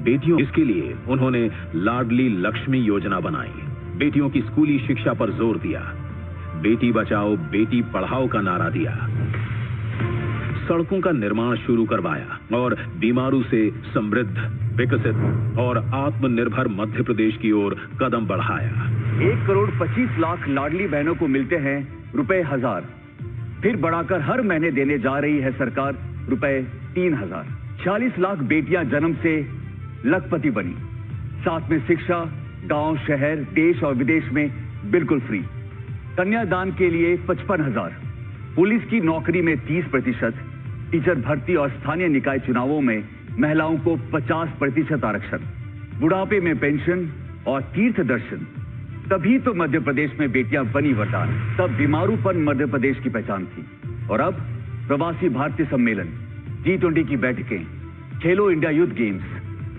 बेटियों, इसके लिए उन्होंने लाडली लक्ष्मी योजना बनाई। बेटियों की स्कूली शिक्षा पर जोर दिया, बेटी बचाओ बेटी पढ़ाओ का नारा दिया, सड़कों का निर्माण शुरू करवाया और बीमारू से समृद्ध, विकसित और आत्मनिर्भर मध्य प्रदेश की ओर कदम बढ़ाया। 1,25,00,000 लाडली बहनों को मिलते हैं ₹1,000, फिर बढ़ाकर हर महीने देने जा रही है सरकार ₹3,000। 40 लाख बेटियां जन्म से लखपति बनी। साथ में शिक्षा गांव, शहर, देश और विदेश में बिल्कुल फ्री। कन्यादान के लिए 55,000। पुलिस की नौकरी में 30%, टीचर भर्ती और स्थानीय निकाय चुनावों में महिलाओं को 50% आरक्षण, बुढ़ापे में पेंशन और तीर्थ दर्शन। तभी तो मध्य प्रदेश में बेटियां बनी वरदान। तब बीमारूपन मध्य प्रदेश की पहचान थी और अब प्रवासी भारतीय सम्मेलन, G20 की बैठकें, खेलो India youth games,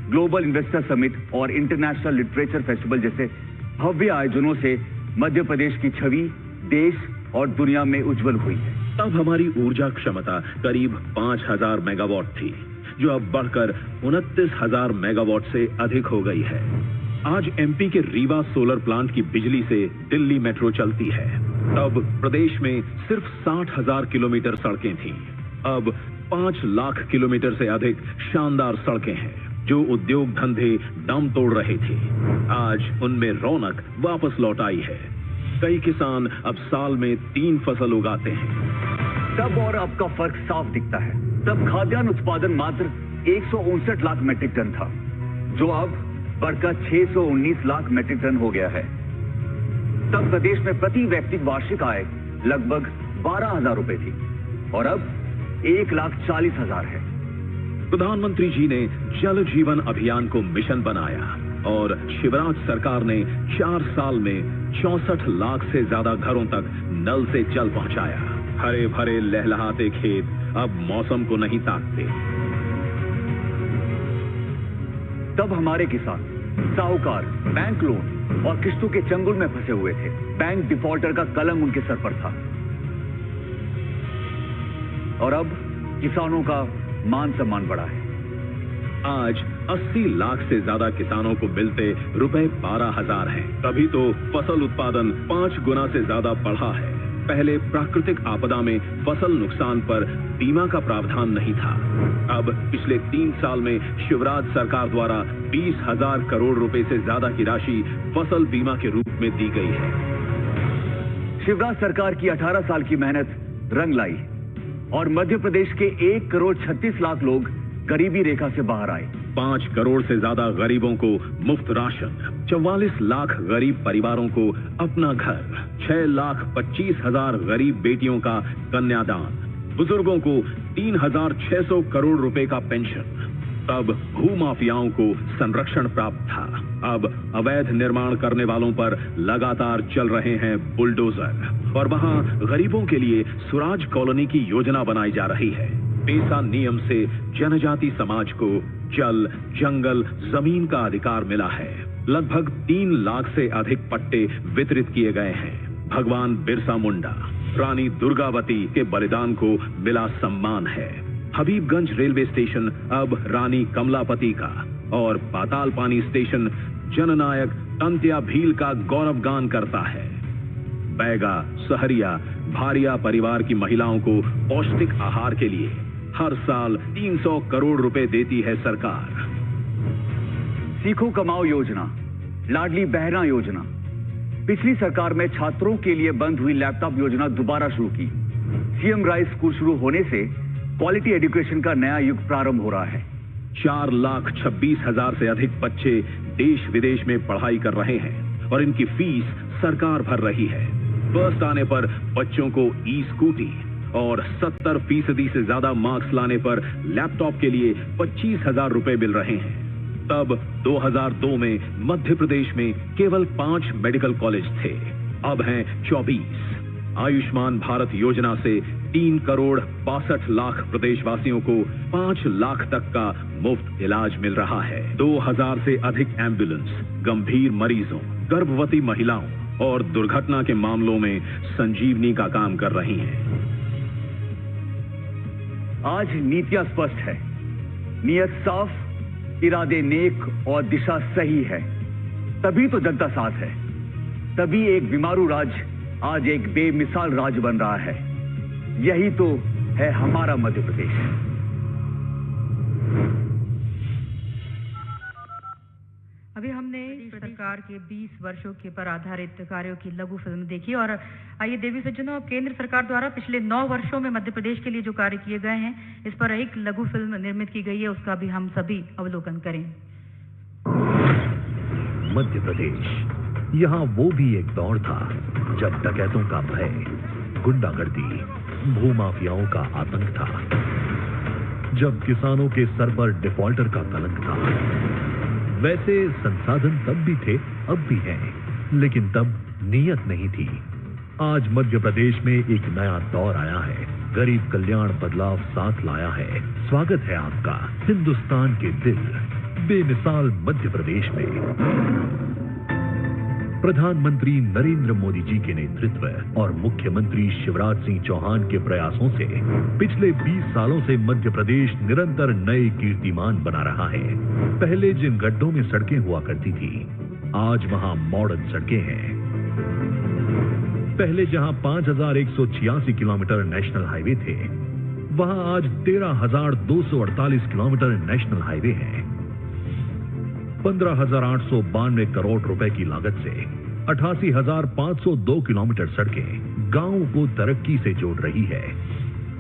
global investor summit और इंटरनेशनल लिटरेचर फेस्टिवल जैसे भव्य आयोजनों से मध्य प्रदेश की छवि देश और दुनिया में उज्जवल हुई है। तब हमारी ऊर्जा क्षमता करीब 5,000 मेगावाट थी, जो अब बढ़कर 29,000 मेगावाट से अधिक हो गई है। आज एमपी के रीवा सोलर प्लांट की बिजली से दिल्ली मेट्रो चलती है। तब प्रदेश में सिर्फ 60,000 किलोमीटर सड़कें थीं। अब 5 लाख किलोमीटर से अधिक शानदार सड़कें हैं, जो उद्योग धंधे दम तोड़ रहे थे। आज उनमें रौनक वापस लौट आई है। कई किसान अब साल में 3 फसल उगाते हैं। तब और अब का फर्क साफ दिखता है। तब खाद्यान्न उत्पादन मात्र 159 लाख मीट्रिक टन था, जो अब बढ़कर 619 लाख मीट्रिक टन हो गया है। तब प्रदेश में प्रति व्यक्ति वार्षिक आय लगभग 12,000 रुपए थी और अब 1,40,000 है। प्रधानमंत्री जी ने जल जीवन अभियान को मिशन बनाया और शिवराज सरकार ने 4 साल में 64 लाख से ज्यादा घरों तक नल से जल पहुंचाया। हरे भरे लहलहाते खेत अब मौसम को नहीं ताकते। तब हमारे किसान, साहूकार, बैंक लोन और किस्तों के चंगुल में फंसे हुए थे। बैंक डिफॉल्टर का कलंक उनके सर पर था और अब किसानों का मान सम्मान बढ़ा है। आज 80 लाख से ज्यादा किसानों को मिलते ₹12,000 हैं। तभी तो फसल उत्पादन 5 गुना से ज्यादा बढ़ा है। पहले प्राकृतिक आपदा में फसल नुकसान पर बीमा का प्रावधान नहीं था। अब पिछले 3 साल में शिवराज सरकार द्वारा 20,000 करोड़ रुपए से ज्यादा की राशि फसल बीमा के रूप में दी गई है। शिवराज सरकार की 18 साल की मेहनत रंग लाई और मध्य प्रदेश के 1,36,00,000 लोग गरीबी रेखा से बाहर आए। 5 करोड़ से ज्यादा गरीबों को मुफ्त राशन, 44 लाख गरीब परिवारों को अपना घर, 6,25,000 गरीब बेटियों का कन्यादान, बुजुर्गों को 3,600 करोड़ रुपए का पेंशन। तब भूमाफियाओं को संरक्षण प्राप्त था। अब अवैध निर्माण करने वालों पर लगातार चल रहे हैं बुलडोजर और वहां गरीबों के लिए सुराज कॉलोनी की योजना बनाई जा रही है। पेसा नियम से जनजाति समाज को जल, जंगल, जमीन का अधिकार मिला है। लगभग 3 लाख से अधिक पट्टे वितरित किए गए हैं। भगवान बिरसा मुंडा, रानी दुर्गावती के बलिदान को मिला सम्मान है। हबीबगंज रेलवे स्टेशन अब रानी कमलापति का और पाताल पानी स्टेशन जननायक तंत्या भील का गौरव गान करता है। बैगा, सहरिया, भारिया परिवार की महिलाओं को पौष्टिक आहार के लिए हर साल 300 करोड़ रुपए देती है सरकार। सीखो कमाओ योजना, लाडली बहना योजना, पिछली सरकार में छात्रों के लिए बंद हुई लैपटॉप योजना दोबारा शुरू की। सीएम राइस स्कूल शुरू होने से क्वालिटी एजुकेशन का नया युग प्रारंभ हो रहा है। 4,26,000 से अधिक बच्चे देश विदेश में पढ़ाई कर रहे हैं और इनकी फीस सरकार भर रही है। फर्स्ट आने पर बच्चों को ई स्कूटी और 70% से ज्यादा मार्क्स लाने पर लैपटॉप के लिए 25,000 रुपए मिल रहे हैं। तब 2002 में मध्य प्रदेश में केवल 5 मेडिकल कॉलेज थे, अब हैं 24। आयुष्मान भारत योजना से 3 करोड़ 62 लाख प्रदेशवासियों को 5 लाख तक का मुफ्त इलाज मिल रहा है। 2,000 से अधिक एम्बुलेंस गंभीर मरीजों, गर्भवती महिलाओं और दुर्घटना के मामलों में संजीवनी का काम कर रही हैं। आज नीतियां स्पष्ट है, नियत साफ इरादे नेक और दिशा सही है, तभी तो जनता साथ है। तभी एक बीमारू राज आज एक बेमिसाल राज बन रहा है। यही तो है हमारा मध्य प्रदेश। अभी हमने सरकार के 20 वर्षों के पर आधारित कार्यों की लघु फिल्म देखी। और आइए देवी सज्जनों, केंद्र सरकार द्वारा पिछले 9 वर्षों में मध्य प्रदेश के लिए जो कार्य किए गए हैं, इस पर एक लघु फिल्म निर्मित की गई है, उसका भी हम सभी अवलोकन करें। मध्य प्रदेश, यहाँ वो भी एक दौर था जब डकैतों का भय, गुंडागर्दी, भूमाफियाओं का आतंक था, जब किसानों के सर पर डिफॉल्टर का कलंक था। वैसे संसाधन तब भी थे, अब भी हैं, लेकिन तब नीयत नहीं थी। आज मध्य प्रदेश में एक नया दौर आया है, गरीब कल्याण बदलाव साथ लाया है। स्वागत है आपका हिंदुस्तान के दिल बेमिसाल मध्य प्रदेश में। प्रधानमंत्री नरेंद्र मोदी जी के नेतृत्व और मुख्यमंत्री शिवराज सिंह चौहान के प्रयासों से पिछले 20 सालों से मध्य प्रदेश निरंतर नए कीर्तिमान बना रहा है। पहले जिन गड्ढों में सड़कें हुआ करती थी, आज वहां मॉडर्न सड़कें हैं। पहले जहां 5186 किलोमीटर नेशनल हाईवे थे, वहां आज 13,248 किलोमीटर नेशनल हाईवे हैं। 15,892 करोड़ रुपए की लागत से 88,502 किलोमीटर सड़कें गांवों को तरक्की से जोड़ रही है।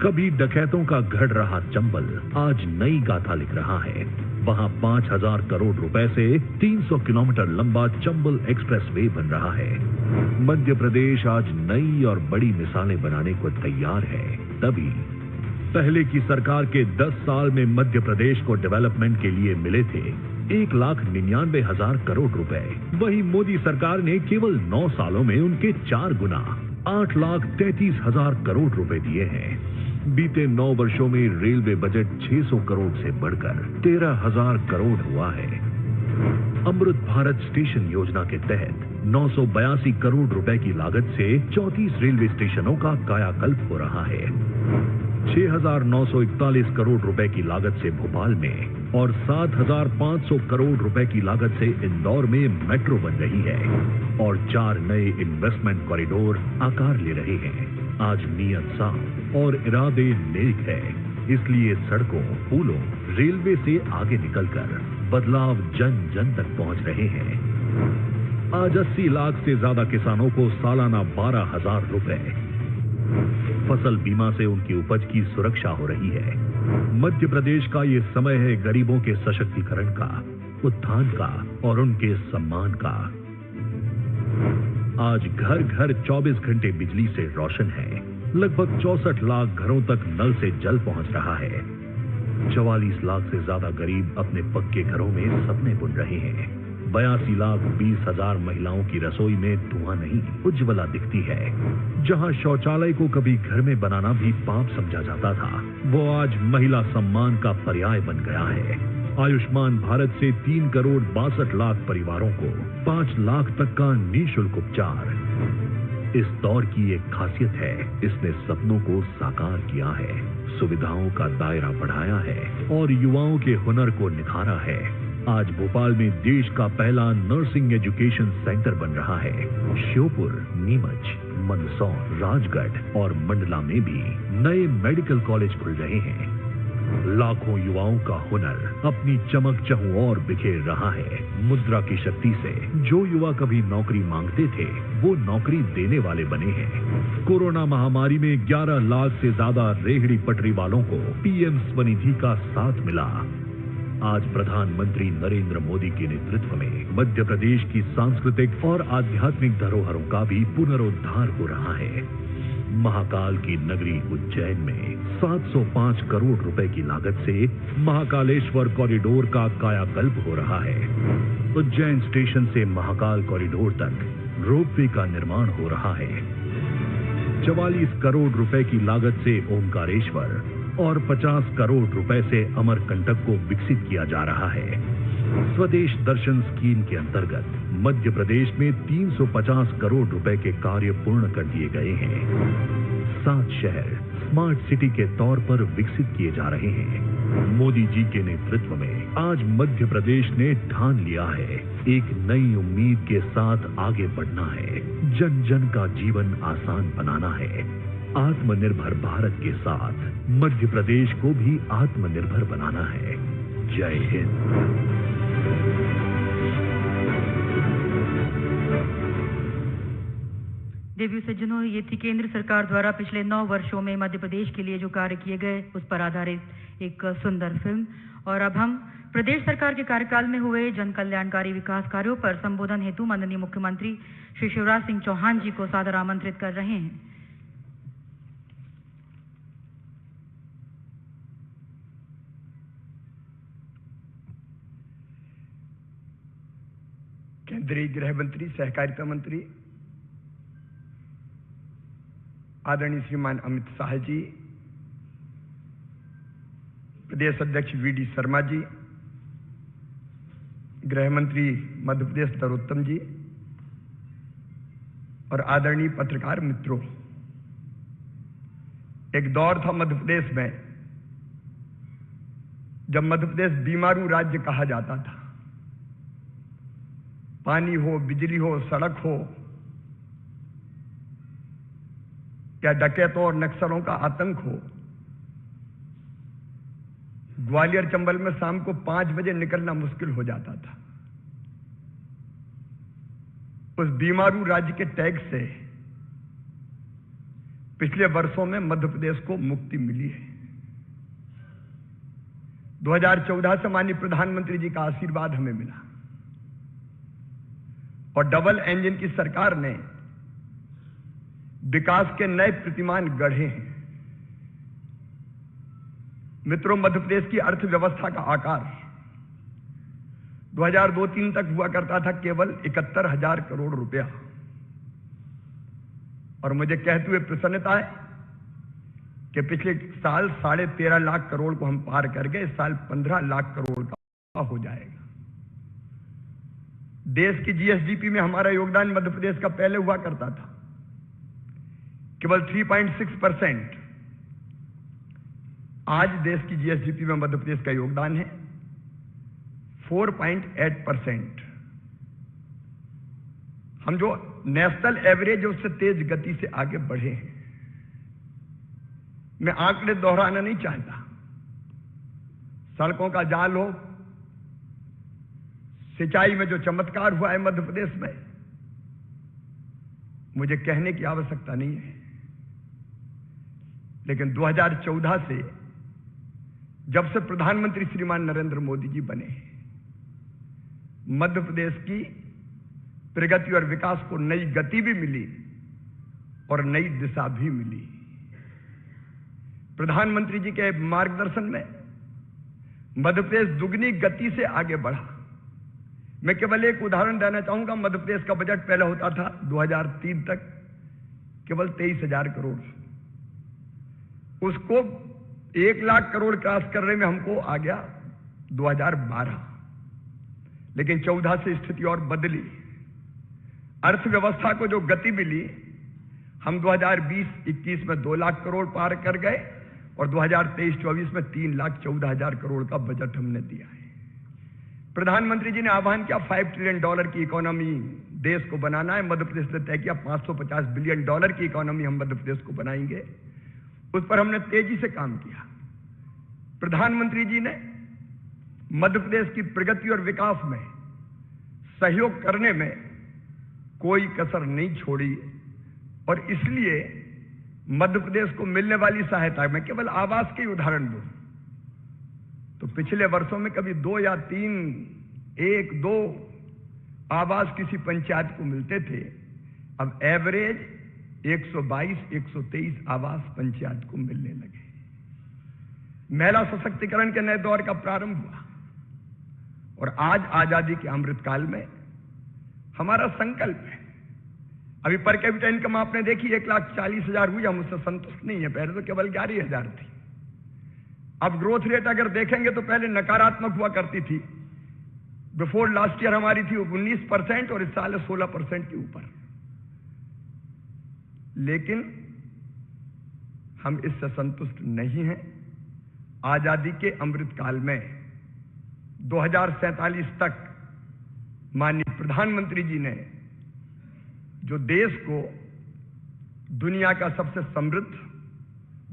कभी डकैतों का गढ़ रहा चंबल आज नई गाथा लिख रहा है। वहां 5,000 करोड़ रुपए से 300 किलोमीटर लंबा चंबल एक्सप्रेस वे बन रहा है। मध्य प्रदेश आज नई और बड़ी मिसालें बनाने को तैयार है। तभी पहले की सरकार के 10 साल में मध्य प्रदेश को डेवलपमेंट के लिए मिले थे 1,99,000 करोड़ रुपए। वही मोदी सरकार ने केवल 9 सालों में उनके 4 गुना 8,33,000 करोड़ रुपए दिए हैं। बीते 9 वर्षों में रेलवे बजट 600 करोड़ से बढ़कर 13,000 करोड़ हुआ है। अमृत भारत स्टेशन योजना के तहत 982 करोड़ रुपए की लागत से 34 रेलवे स्टेशनों का कायाकल्प हो रहा है। 6,941 करोड़ रुपए की लागत से भोपाल में और 7,500 करोड़ रुपए की लागत से इंदौर में मेट्रो बन रही है और 4 नए इन्वेस्टमेंट कॉरिडोर आकार ले रहे हैं। आज नीयत साफ और इरादे नेक है, इसलिए सड़कों, पुलों, रेलवे से आगे निकलकर बदलाव जन जन तक पहुंच रहे हैं। आज 80 लाख से ज्यादा किसानों को सालाना 12,000 रुपए फसल बीमा से उनकी उपज की सुरक्षा हो रही है। मध्य प्रदेश का ये समय है गरीबों के सशक्तिकरण का, उत्थान का और उनके सम्मान का। आज घर घर 24 घंटे बिजली से रोशन है। लगभग 64 लाख घरों तक नल से जल पहुंच रहा है। 44 लाख से ज्यादा गरीब अपने पक्के घरों में सपने बुन रहे हैं। 82,20,000 महिलाओं की रसोई में धुआं नहीं, उज्ज्वला दिखती है। जहां शौचालय को कभी घर में बनाना भी पाप समझा जाता था, वो आज महिला सम्मान का पर्याय बन गया है। आयुष्मान भारत से 3 करोड़ 62 लाख परिवारों को 5 लाख तक का निःशुल्क उपचार। इस दौर की एक खासियत है, इसने सपनों को साकार किया है, सुविधाओं का दायरा बढ़ाया है और युवाओं के हुनर को निखारा है। आज भोपाल में देश का पहला नर्सिंग एजुकेशन सेंटर बन रहा है। श्योपुर, नीमच, मंदसौर, राजगढ़ और मंडला में भी नए मेडिकल कॉलेज खुल रहे हैं। लाखों युवाओं का हुनर अपनी चमक चहुं और बिखेर रहा है। मुद्रा की शक्ति से जो युवा कभी नौकरी मांगते थे, वो नौकरी देने वाले बने हैं। कोरोना महामारी में 11 लाख से ज्यादा रेहड़ी पटरी वालों को पीएम स्वनिधि का साथ मिला। आज प्रधानमंत्री नरेंद्र मोदी के नेतृत्व में मध्य प्रदेश की सांस्कृतिक और आध्यात्मिक धरोहरों का भी पुनरुद्धार हो रहा है। महाकाल की नगरी उज्जैन में 705 करोड़ रुपए की लागत से महाकालेश्वर कॉरिडोर का कायाकल्प हो रहा है। उज्जैन स्टेशन से महाकाल कॉरिडोर तक रोपवे का निर्माण हो रहा है। 44 करोड़ रुपए की लागत से ओमकारेश्वर और 50 करोड़ रुपए से अमरकंटक को विकसित किया जा रहा है। स्वदेश दर्शन स्कीम के अंतर्गत मध्य प्रदेश में 350 करोड़ रुपए के कार्य पूर्ण कर दिए गए हैं। 7 शहर स्मार्ट सिटी के तौर पर विकसित किए जा रहे हैं। मोदी जी के नेतृत्व में आज मध्य प्रदेश ने ठान लिया है, एक नई उम्मीद के साथ आगे बढ़ना है, जन जन का जीवन आसान बनाना है। आत्मनिर्भर भारत के साथ मध्य प्रदेश को भी आत्मनिर्भर बनाना है। जय हिंद। देवी सज्जनों, ये थी केंद्र सरकार द्वारा पिछले 9 वर्षों में मध्य प्रदेश के लिए जो कार्य किए गए उस पर आधारित एक सुंदर फिल्म। और अब हम प्रदेश सरकार के कार्यकाल में हुए जन कल्याणकारी विकास कार्यों पर संबोधन हेतु माननीय मुख्यमंत्री श्री शिवराज सिंह चौहान जी को सादर आमंत्रित कर रहे हैं। केंद्रीय गृह मंत्री, सहकारिता मंत्री आदरणीय श्रीमान अमित शाह जी, प्रदेश अध्यक्ष वीडी शर्मा जी, गृह मंत्री मध्य प्रदेश नरोत्तम जी और आदरणीय पत्रकार मित्रों, एक दौर था मध्य प्रदेश में जब मध्य प्रदेश बीमारू राज्य कहा जाता था। पानी हो, बिजली हो, सड़क हो या डकैतों और नक्सलों का आतंक हो, ग्वालियर चंबल में शाम को 5 बजे निकलना मुश्किल हो जाता था। उस बीमारू राज्य के टैग से पिछले वर्षों में मध्य प्रदेश को मुक्ति मिली है। 2014 से माननीय प्रधानमंत्री जी का आशीर्वाद हमें मिला और डबल इंजन की सरकार ने विकास के नए प्रतिमान गढ़े हैं। मित्रों, मध्य प्रदेश की अर्थव्यवस्था का आकार 2002-03 तक हुआ करता था केवल 71,000 करोड़ रुपया, और मुझे कहते हुए प्रसन्नता है कि पिछले साल 13.5 लाख करोड़ को हम पार कर गए। इस साल 15 लाख करोड़ का हो जाएगा। देश की जीएसडीपी में हमारा योगदान मध्य प्रदेश का पहले हुआ करता था केवल 3.6%। आज देश की जीएसडीपी में मध्य प्रदेश का योगदान है 4.8%। हम जो नेशनल एवरेज है उससे तेज गति से आगे बढ़े हैं। मैं आंकड़े दोहराना नहीं चाहता। सड़कों का जाल हो, सिंचाई में जो चमत्कार हुआ है मध्य प्रदेश में, मुझे कहने की आवश्यकता नहीं है। लेकिन 2014 से जब से प्रधानमंत्री श्रीमान नरेंद्र मोदी जी बने, मध्य प्रदेश की प्रगति और विकास को नई गति भी मिली और नई दिशा भी मिली। प्रधानमंत्री जी के मार्गदर्शन में मध्य प्रदेश दुगनी गति से आगे बढ़ा। मैं केवल एक उदाहरण देना चाहूंगा। मध्य प्रदेश का बजट पहले होता था 2003 तक केवल 23,000 करोड़, उसको 1 लाख करोड़ क्रॉस करने में हमको आ गया 2012। लेकिन 14 से स्थिति और बदली। अर्थव्यवस्था को जो गति मिली, हम 2020-21 में 2 लाख करोड़ पार कर गए और 2023-24 में 3,14,000 करोड़ का बजट हमने दिया है। प्रधानमंत्री जी ने आह्वान किया $5 ट्रिलियन की इकोनॉमी देश को बनाना है। मध्य प्रदेश ने तय किया $550 बिलियन की इकोनॉमी हम मध्य प्रदेश को बनाएंगे। उस पर हमने तेजी से काम किया। प्रधानमंत्री जी ने मध्य प्रदेश की प्रगति और विकास में सहयोग करने में कोई कसर नहीं छोड़ी और इसलिए मध्य प्रदेश को मिलने वाली सहायता, मैं केवल आवास के उदाहरण दूं तो पिछले वर्षों में कभी 2 या 3, 1-2 आवास किसी पंचायत को मिलते थे। अब एवरेज 122-123 आवास पंचायत को मिलने लगे। महिला सशक्तिकरण के नए दौर का प्रारंभ हुआ और आज आजादी के अमृतकाल में हमारा संकल्प है। अभी पर कैपिटा इनकम आपने देखी 1,40,000 हुई, हम उससे संतुष्ट नहीं है। पहले तो केवल 11,000 थी। अब ग्रोथ रेट अगर देखेंगे तो पहले नकारात्मक हुआ करती थी। बिफोर लास्ट ईयर हमारी थी 19% और इस साल 16% के ऊपर। लेकिन हम इससे संतुष्ट नहीं हैं। आजादी के अमृत काल में 2047 तक माननीय प्रधानमंत्री जी ने जो देश को दुनिया का सबसे समृद्ध,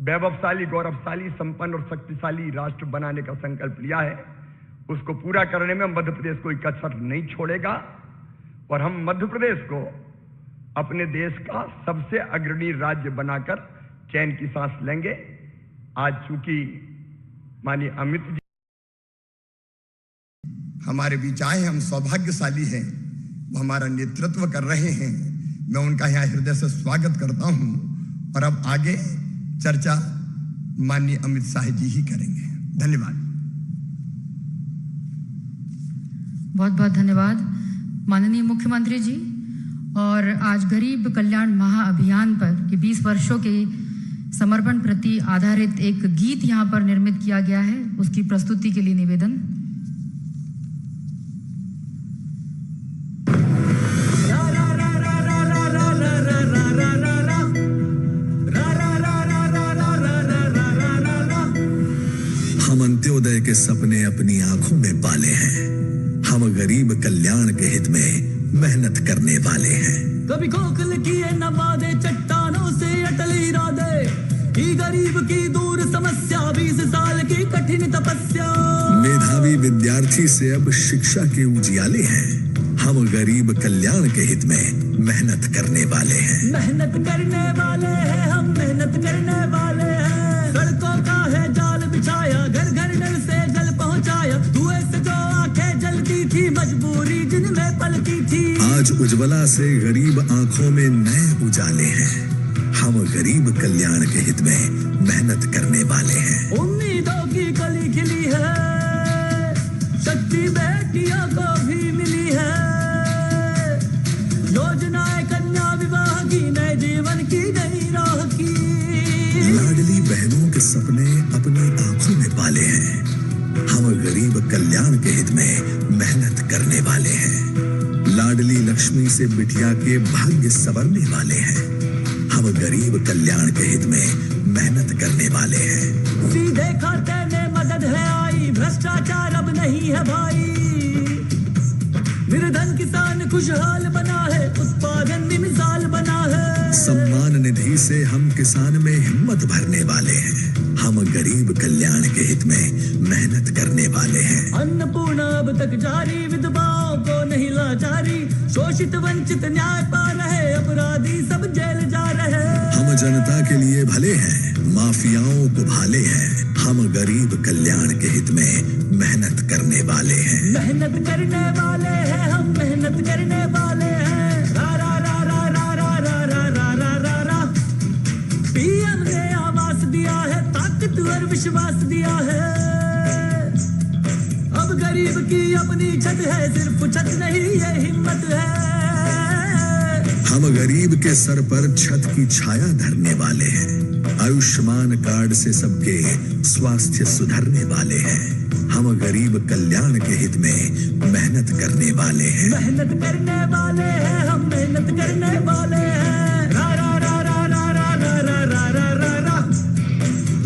वैभवशाली, गौरवशाली, संपन्न और शक्तिशाली राष्ट्र बनाने का संकल्प लिया है, उसको पूरा करने में मध्य प्रदेश कोई कसर नहीं छोड़ेगा और हम मध्य प्रदेश को अपने देश का सबसे अग्रणी राज्य बनाकर चैन की सांस लेंगे। आज चूंकि माननीय अमित जी हमारे बीच आए, हम सौभाग्यशाली हैं, वो हमारा नेतृत्व कर रहे हैं। मैं उनका यहाँ हृदय से स्वागत करता हूँ और अब आगे चर्चा माननीय अमित शाह जी ही करेंगे। धन्यवाद। बहुत बहुत धन्यवाद माननीय मुख्यमंत्री जी। और आज गरीब कल्याण महाअभियान पर के 20 वर्षों के समर्पण प्रति आधारित एक गीत यहाँ पर निर्मित किया गया है, उसकी प्रस्तुति के लिए निवेदन। हम अंत्योदय के सपने अपनी आंखों में पाले हैं, हम गरीब कल्याण के हित में मेहनत करने वाले हैं। कभी खोखल किए न वादे, चट्टानों से अटल इरादे, की गरीब की दूर समस्या, 20 साल की कठिन तपस्या। मेधावी विद्यार्थी से अब शिक्षा के उजियाले हैं, हम गरीब कल्याण के हित में मेहनत करने वाले हैं। मेहनत करने वाले हैं, हम मेहनत करने वाले हैं। सड़कों का है जाल बिछाया, घर घर नल से जल पहुंचाया, धुएं से जो आंखें जलती थी, मजबूरी जिनमें पलती थी। आज उज्ज्वला से गरीब आंखों में नए उजाले हैं, हम गरीब कल्याण के हित में मेहनत करने वाले हैं। उम्मीदों की कली खिली है, शक्ति बेटियों को भी मिली है, योजनाएं कन्या विवाह की, नए जीवन की नई राह की। लाडली बहनों के सपने अपनी आंखों में पाले हैं, हम गरीब कल्याण के हित में मेहनत करने वाले हैं। लाडली लक्ष्मी से बिटिया के भाग्य संवरने वाले हैं, हम गरीब कल्याण के हित में मेहनत करने वाले हैं। सीधे खाते में मदद है आई, भ्रष्टाचार अब नहीं है भाई, निर्धन किसान खुशहाल बना है, उत्पादन में मिसाल बना है। सम्मान निधि से हम किसान में हिम्मत भरने वाले हैं, हम गरीब कल्याण के हित में मेहनत करने वाले हैं। अन्नपूर्णा अब तक जारी, विधवाओं को नहीं लाचारी, शोषित वंचित न्याय पा रहे, अपराधी सब जेल जा रहे। हम जनता के लिए भले हैं, माफियाओं को भाले हैं, हम गरीब कल्याण के हित में मेहनत करने वाले हैं। मेहनत करने वाले हैं, हम मेहनत करने वाले हैं। रा रा रा रा रा रा रा रा रा रा रा रा। पीएम ने आवास दिया है, ताकत और विश्वास दिया है, अब गरीब की अपनी छत है, सिर्फ छत नहीं ये हिम्मत है। हम गरीब के सर पर छत की छाया धरने वाले हैं, आयुष्मान कार्ड से सबके स्वास्थ्य सुधरने वाले हैं, हम गरीब कल्याण के हित में मेहनत करने वाले हैं। मेहनत करने वाले हैं, हम मेहनत करने वाले हैं। रा रा रा रा रा रा रा रा रा रा रा।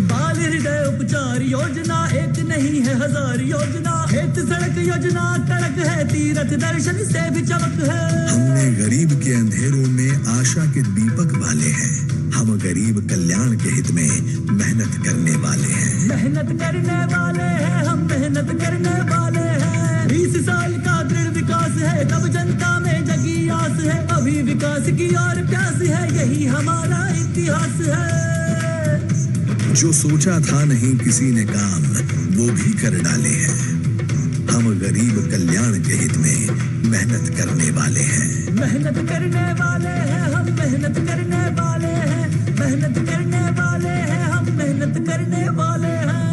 बाल हृदय उपचार योजना एक नहीं है, हजार योजना। खेत सड़क योजना तड़क है, तीर्थ दर्शन से भी चमक है। हमने गरीब के अंधेरों में आशा के दीपक वाले हैं, हम गरीब कल्याण के हित में मेहनत करने वाले हैं। मेहनत करने वाले हैं, हम मेहनत करने वाले हैं। 20 साल का दृढ़ विकास है, तब जनता में जगी आस है, अभी विकास की और प्यास है, यही हमारा इतिहास है। जो सोचा था नहीं किसी ने काम, वो भी कर डाले हैं, हम गरीब कल्याण के हित में मेहनत करने वाले हैं। मेहनत करने वाले हैं, हम मेहनत करने वाले हैं, मेहनत करने वाले हैं, हम मेहनत करने वाले हैं।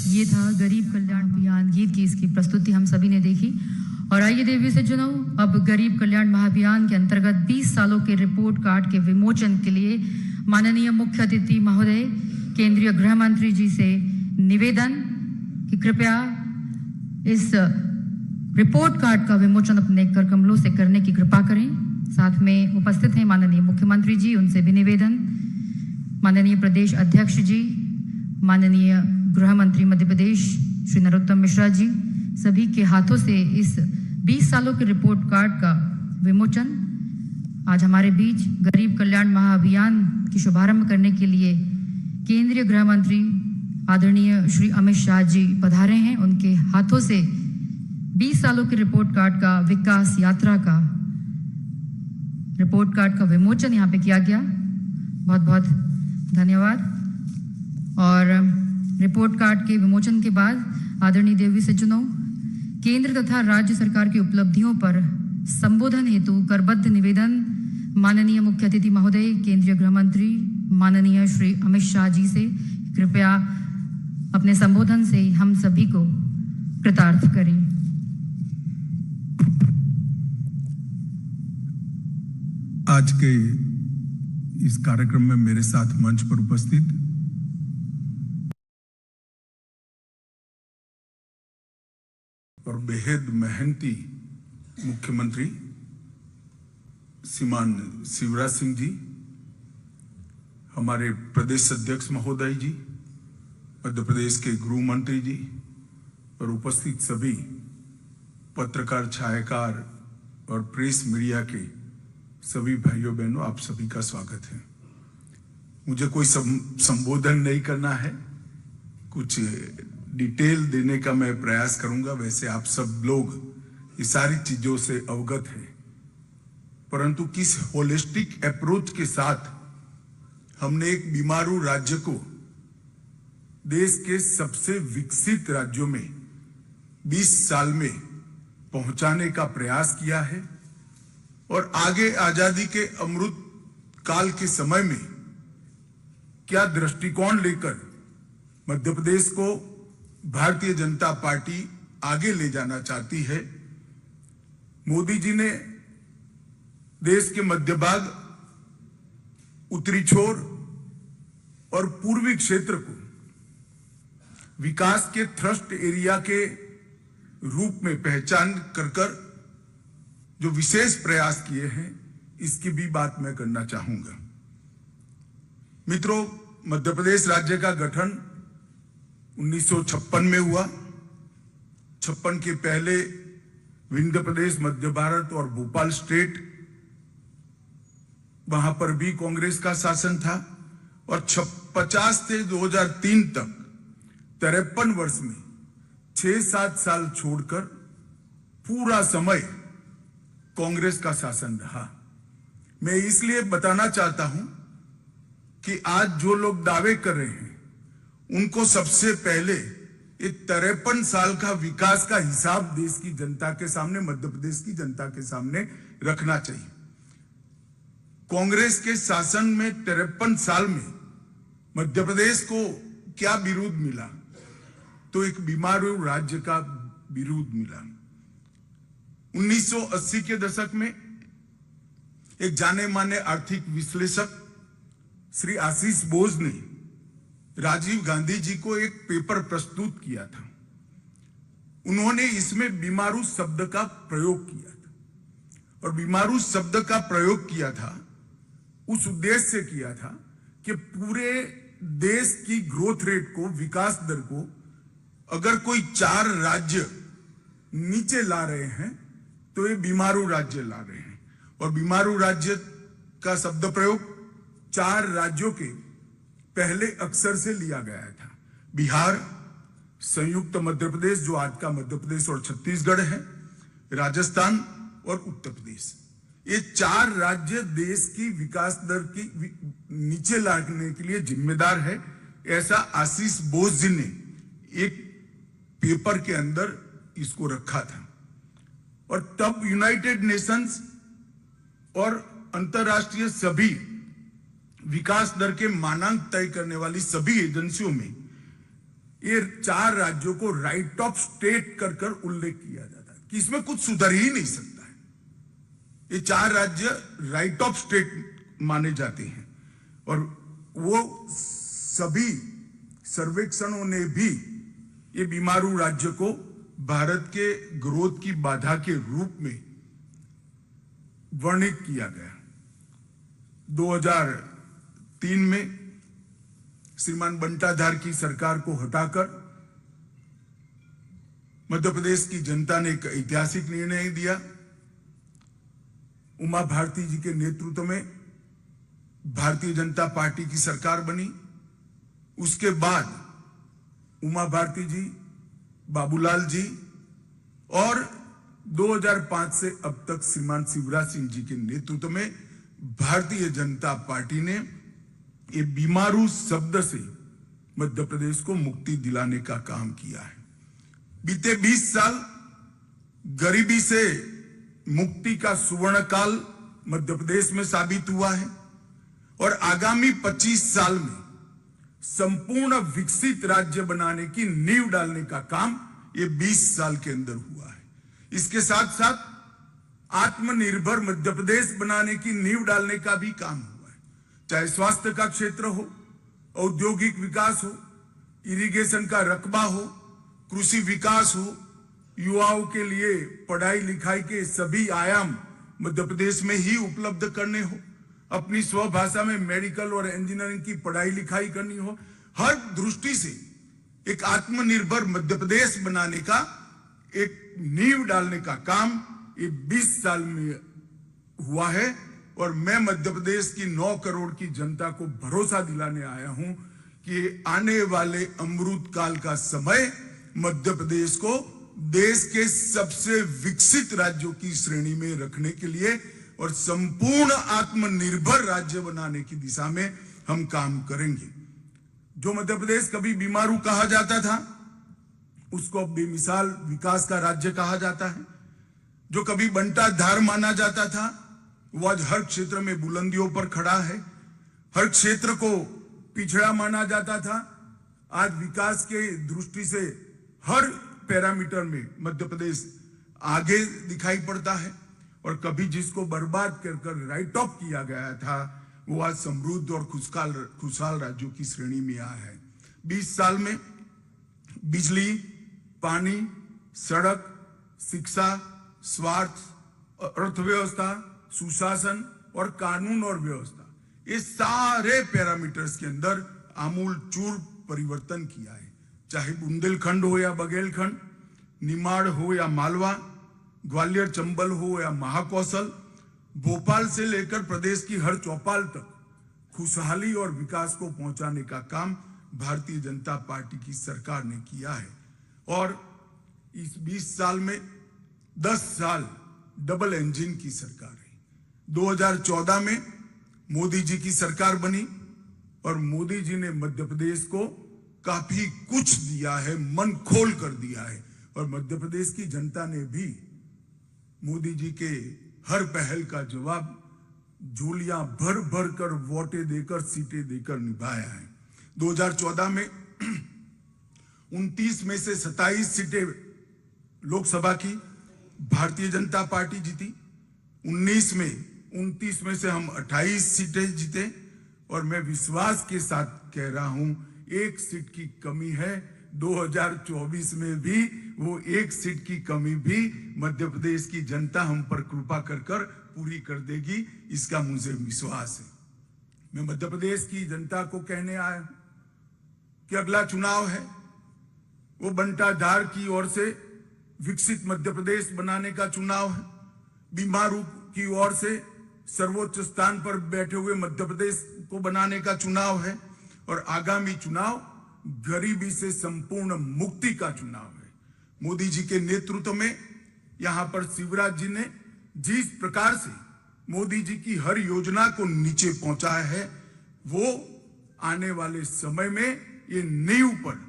ये था गरीब कल्याण अभियान गीत की इसकी प्रस्तुति हम सभी ने देखी। और आइए देवी सज्जनों, अब गरीब कल्याण महाअभियान के अंतर्गत 20 सालों के रिपोर्ट कार्ड के विमोचन के लिए माननीय मुख्य अतिथि महोदय केंद्रीय गृह मंत्री जी से निवेदन कि कृपया इस रिपोर्ट कार्ड का विमोचन अपने कर कमलों से करने की कृपा करें। साथ में उपस्थित हैं माननीय मुख्यमंत्री जी, उनसे भी निवेदन माननीय प्रदेश अध्यक्ष जी, माननीय गृह मंत्री मध्य प्रदेश श्री नरोत्तम मिश्रा जी, सभी के हाथों से इस 20 सालों के रिपोर्ट कार्ड का विमोचन आज हमारे बीच गरीब कल्याण महाअभियान की शुभारंभ करने के लिए केंद्रीय गृह मंत्री आदरणीय श्री अमित शाह जी पधारे हैं। उनके हाथों से 20 सालों के रिपोर्ट कार्ड का विकास यात्रा का रिपोर्ट कार्ड का विमोचन यहाँ पे किया गया। बहुत बहुत धन्यवाद। और रिपोर्ट कार्ड के विमोचन के बाद आदरणीय देवी सज्जनों, केंद्र तथा राज्य सरकार की उपलब्धियों पर संबोधन हेतु करबद्ध निवेदन माननीय मुख्य अतिथि महोदय केंद्रीय गृह मंत्री माननीय श्री अमित शाह जी से कृपया अपने संबोधन से हम सभी को कृतार्थ करें। आज के इस कार्यक्रम में मेरे साथ मंच पर उपस्थित और बेहद मेहनती मुख्यमंत्री श्रीमान शिवराज सिंह जी, हमारे प्रदेश अध्यक्ष महोदय जी, मध्य प्रदेश के गृह मंत्री जी और उपस्थित सभी पत्रकार, छायाकार और प्रेस मीडिया के सभी भाइयों बहनों, आप सभी का स्वागत है। मुझे कोई संबोधन नहीं करना है, कुछ डिटेल देने का मैं प्रयास करूंगा। वैसे आप सब लोग ये सारी चीजों से अवगत हैं, परंतु किस होलिस्टिक अप्रोच के साथ हमने एक बीमारू राज्य को देश के सबसे विकसित राज्यों में 20 साल में पहुंचाने का प्रयास किया है और आगे आजादी के अमृत काल के समय में क्या दृष्टिकोण लेकर मध्य प्रदेश को भारतीय जनता पार्टी आगे ले जाना चाहती है। मोदी जी ने देश के मध्य भाग, उत्तरी छोर और पूर्वी क्षेत्र को विकास के थ्रस्ट एरिया के रूप में पहचान कर जो विशेष प्रयास किए हैं, इसकी भी बात मैं करना चाहूंगा। मित्रों, मध्य प्रदेश राज्य का गठन 1956 में हुआ। 56 के पहले विंध्य प्रदेश, मध्य भारत और भोपाल स्टेट, वहां पर भी कांग्रेस का शासन था और 50 से 2003 तक 53 वर्ष में 6-7 साल छोड़कर पूरा समय कांग्रेस का शासन रहा। मैं इसलिए बताना चाहता हूं कि आज जो लोग दावे कर रहे हैं, उनको सबसे पहले ये 53 साल का विकास का हिसाब देश की जनता के सामने, मध्य प्रदेश की जनता के सामने रखना चाहिए। कांग्रेस के शासन में 53 साल में मध्य प्रदेश को क्या विरोध मिला? तो एक बीमारू राज्य का विरोध मिला। 1980 के दशक में एक जाने माने आर्थिक विश्लेषक श्री आशीष बोस ने राजीव गांधी जी को एक पेपर प्रस्तुत किया था। उन्होंने इसमें बीमारू शब्द का प्रयोग किया था और बीमारू शब्द का प्रयोग किया था उस उद्देश्य से किया था कि पूरे देश की ग्रोथ रेट को, विकास दर को अगर कोई 4 राज्य नीचे ला रहे हैं तो ये बीमारू राज्य ला रहे हैं। और बीमारू राज्य का शब्द प्रयोग 4 राज्यों के पहले अक्षर से लिया गया था। बिहार, संयुक्त मध्य प्रदेश जो आज का मध्य प्रदेश और छत्तीसगढ़ है, राजस्थान और उत्तर प्रदेश। ये 4 राज्य देश की विकास दर की नीचे लाने के लिए जिम्मेदार है, ऐसा आशीष बोस जी ने एक पेपर के अंदर इसको रखा था। और तब यूनाइटेड नेशंस और अंतरराष्ट्रीय सभी विकास दर के मानांक तय करने वाली सभी एजेंसियों में ये 4 राज्यों को राइट ऑफ स्टेट कर उल्लेख किया जाता है कि इसमें कुछ सुधर ही नहीं सकता है। ये 4 राज्य राइट ऑफ स्टेट माने जाते हैं और वो सभी सर्वेक्षणों ने भी ये बीमारू राज्य को भारत के ग्रोथ की बाधा के रूप में वर्णित किया गया। 2003 में श्रीमान बंटाधार की सरकार को हटाकर मध्य प्रदेश की जनता ने एक ऐतिहासिक निर्णय दिया। उमा भारती जी के नेतृत्व में भारतीय जनता पार्टी की सरकार बनी। उसके बाद उमा भारती जी, बाबूलाल जी और 2005 से अब तक श्रीमान शिवराज सिंह जी के नेतृत्व में भारतीय जनता पार्टी ने ये बीमारू शब्द से मध्य प्रदेश को मुक्ति दिलाने का काम किया है। बीते 20 साल गरीबी से मुक्ति का सुवर्ण काल मध्य प्रदेश में साबित हुआ है और आगामी 25 साल में संपूर्ण विकसित राज्य बनाने की नींव डालने का काम ये 20 साल के अंदर हुआ है। इसके साथ साथ आत्मनिर्भर मध्य प्रदेश बनाने की नींव डालने का भी काम हुआ है। चाहे स्वास्थ्य का क्षेत्र हो, औद्योगिक विकास हो, इरिगेशन का रकबा हो, कृषि विकास हो, युवाओं के लिए पढ़ाई लिखाई के सभी आयाम मध्य प्रदेश में ही उपलब्ध करने हो, अपनी स्वभाषा में मेडिकल और इंजीनियरिंग की पढ़ाई लिखाई करनी हो, हर दृष्टि से एक आत्मनिर्भर मध्य प्रदेश बनाने का एक नींव डालने का काम ये 20 साल में हुआ है। और मैं मध्य प्रदेश की 9 करोड़ की जनता को भरोसा दिलाने आया हूं कि आने वाले अमृत काल का समय मध्य प्रदेश को देश के सबसे विकसित राज्यों की श्रेणी में रखने के लिए और संपूर्ण आत्मनिर्भर राज्य बनाने की दिशा में हम काम करेंगे। जो मध्य प्रदेश कभी बीमारू कहा जाता था उसको अब बेमिसाल विकास का राज्य कहा जाता है। जो कभी बंटाधार माना जाता था वो आज हर क्षेत्र में बुलंदियों पर खड़ा है। हर क्षेत्र को पिछड़ा माना जाता था, आज विकास के दृष्टि से हर पैरामीटर में मध्य प्रदेश आगे दिखाई पड़ता है। और कभी जिसको बर्बाद कर राइट ऑफ किया गया था वो आज समृद्ध और खुशहाल राज्यों की श्रेणी में आया है। 20 साल में बिजली, पानी, सड़क, शिक्षा, स्वास्थ्य, अर्थव्यवस्था, सुशासन और कानून और व्यवस्था, ये सारे पैरामीटर्स के अंदर आमूल चूर परिवर्तन किया है। चाहे बुंदेलखंड हो या बघेलखंड, निमाड़ हो या मालवा, ग्वालियर चंबल हो या महाकौशल, भोपाल से लेकर प्रदेश की हर चौपाल तक खुशहाली और विकास को पहुंचाने का काम भारतीय जनता पार्टी की सरकार ने किया है। और इस 20 साल में 10 साल डबल इंजन की सरकार है। 2014 में मोदी जी की सरकार बनी और मोदी जी ने मध्य प्रदेश को काफी कुछ दिया है, मन खोल कर दिया है। और मध्य प्रदेश की जनता ने भी मोदी जी के हर पहल का जवाब झोलियां भर भर कर वोटें देकर, सीटें देकर निभाया है। 2014 में 29 में से 27 सीटें लोकसभा की भारतीय जनता पार्टी जीती। 29 में से हम 28 सीटें जीते। और मैं विश्वास के साथ कह रहा हूं, 1 सीट की कमी है। 2024 में भी वो 1 सीट की कमी भी मध्य प्रदेश की जनता हम पर कृपा कर पूरी कर देगी, इसका मुझे विश्वास है। मैं मध्य प्रदेश की जनता को कहने आया हूं कि अगला चुनाव है वो बंटाधार की ओर से विकसित मध्य प्रदेश बनाने का चुनाव है। बीमारू की ओर से सर्वोच्च स्थान पर बैठे हुए मध्य प्रदेश को बनाने का चुनाव है। और आगामी चुनाव गरीबी से संपूर्ण मुक्ति का चुनाव है। मोदी जी के नेतृत्व में यहां पर शिवराज जी ने जिस प्रकार से मोदी जी की हर योजना को नीचे पहुंचाया है, वो आने वाले समय में ये नींव पर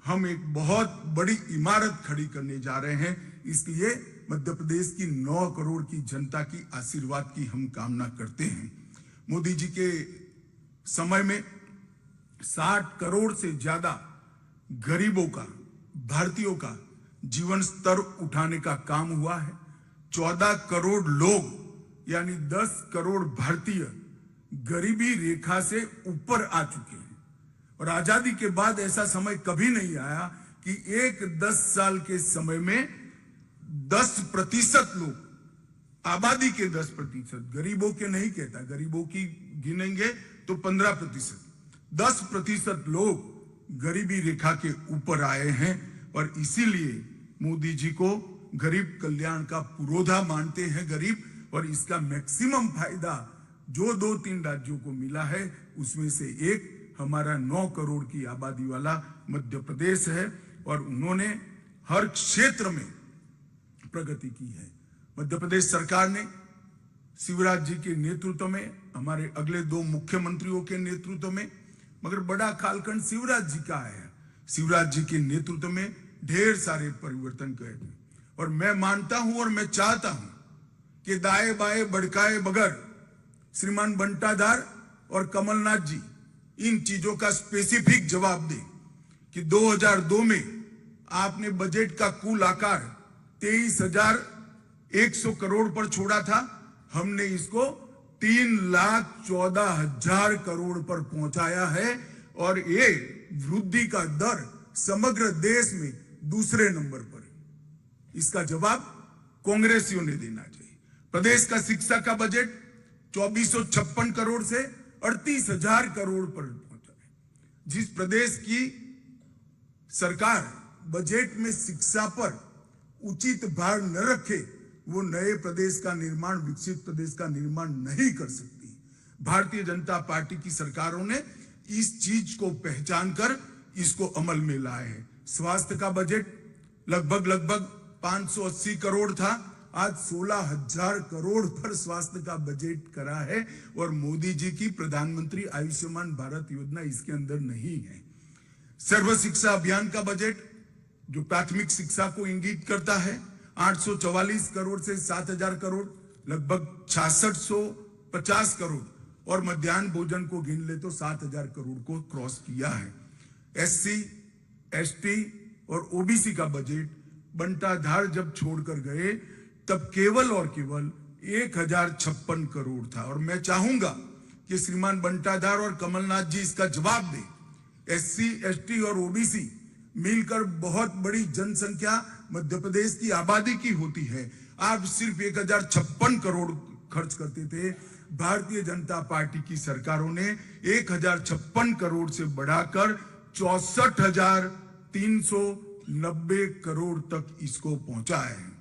हम एक बहुत बड़ी इमारत खड़ी करने जा रहे हैं। इसलिए मध्य प्रदेश की 9 करोड़ की जनता की आशीर्वाद की हम कामना करते हैं। मोदी जी के समय में 60 करोड़ से ज्यादा गरीबों का, भारतीयों का जीवन स्तर उठाने का काम हुआ है। 14 करोड़ लोग यानी 10 करोड़ भारतीय गरीबी रेखा से ऊपर आ चुके हैं। और आजादी के बाद ऐसा समय कभी नहीं आया कि एक 10 साल के समय में 10% लोग, आबादी के 10%, गरीबों के नहीं कहता, गरीबों की गिनेंगे तो 15%, 10% लोग गरीबी रेखा के ऊपर आए हैं और इसीलिए मोदी जी को गरीब कल्याण का पुरोधा मानते हैं गरीब, और इसका मैक्सिमम फायदा जो 2-3 राज्यों को मिला है उसमें से एक हमारा 9 करोड़ की आबादी वाला मध्य प्रदेश है और उन्होंने हर क्षेत्र में प्रगति की है। मध्य प्रदेश सरकार ने शिवराज जी के नेतृत्व में, हमारे अगले 2 मुख्यमंत्रियों के नेतृत्व में, मगर बड़ा कालखंड शिवराज जी का है, शिवराज जी के नेतृत्व में ढेर सारे परिवर्तन किए गए और मैं मानता हूं और मैं चाहता हूं कि दाए बाएं भड़काए बगैर श्रीमान बंटाधार और कमलनाथ जी इन चीजों का स्पेसिफिक जवाब दें कि 2002 में आपने बजट का कुल आकार 23,100 करोड़ पर छोड़ा था, हमने इसको 3,14,000 करोड़ पर पहुंचाया है और ये वृद्धि का दर समग्र देश में दूसरे नंबर पर है। इसका जवाब कांग्रेसियों ने देना चाहिए। प्रदेश का शिक्षा का बजट 2,456 करोड़ से 38,000 करोड़ पर पहुंचा है। जिस प्रदेश की सरकार बजट में शिक्षा पर उचित भार न रखे वो नए प्रदेश का निर्माण, विकसित प्रदेश का निर्माण नहीं कर सकती। भारतीय जनता पार्टी की सरकारों ने इस चीज को पहचान कर इसको अमल में लाए हैं। स्वास्थ्य का बजट लगभग 580 करोड़ था, आज 16,000 करोड़ पर स्वास्थ्य का बजट करा है और मोदी जी की प्रधानमंत्री आयुष्मान भारत योजना इसके अंदर नहीं है। सर्व शिक्षा अभियान का बजट जो प्राथमिक शिक्षा को इंगित करता है 844 करोड़ से 7,000 करोड़, लगभग 6650 करोड़ और मध्याह्न भोजन को गिन ले तो 7,000 करोड़ को क्रॉस किया है। SC, ST और OBC का बजट बंटाधार जब छोड़कर गए तब केवल और केवल 1,056 करोड़ था और मैं चाहूंगा कि श्रीमान बंटाधार और कमलनाथ जी इसका जवाब दें। SC, ST और OBC मिलकर बहुत बड़ी जनसंख्या मध्य प्रदेश की आबादी की होती है। आप सिर्फ 1,056 करोड़ खर्च करते थे, भारतीय जनता पार्टी की सरकारों ने 1,056 करोड़ से बढ़ाकर 64,390 करोड़ तक इसको पहुंचा है।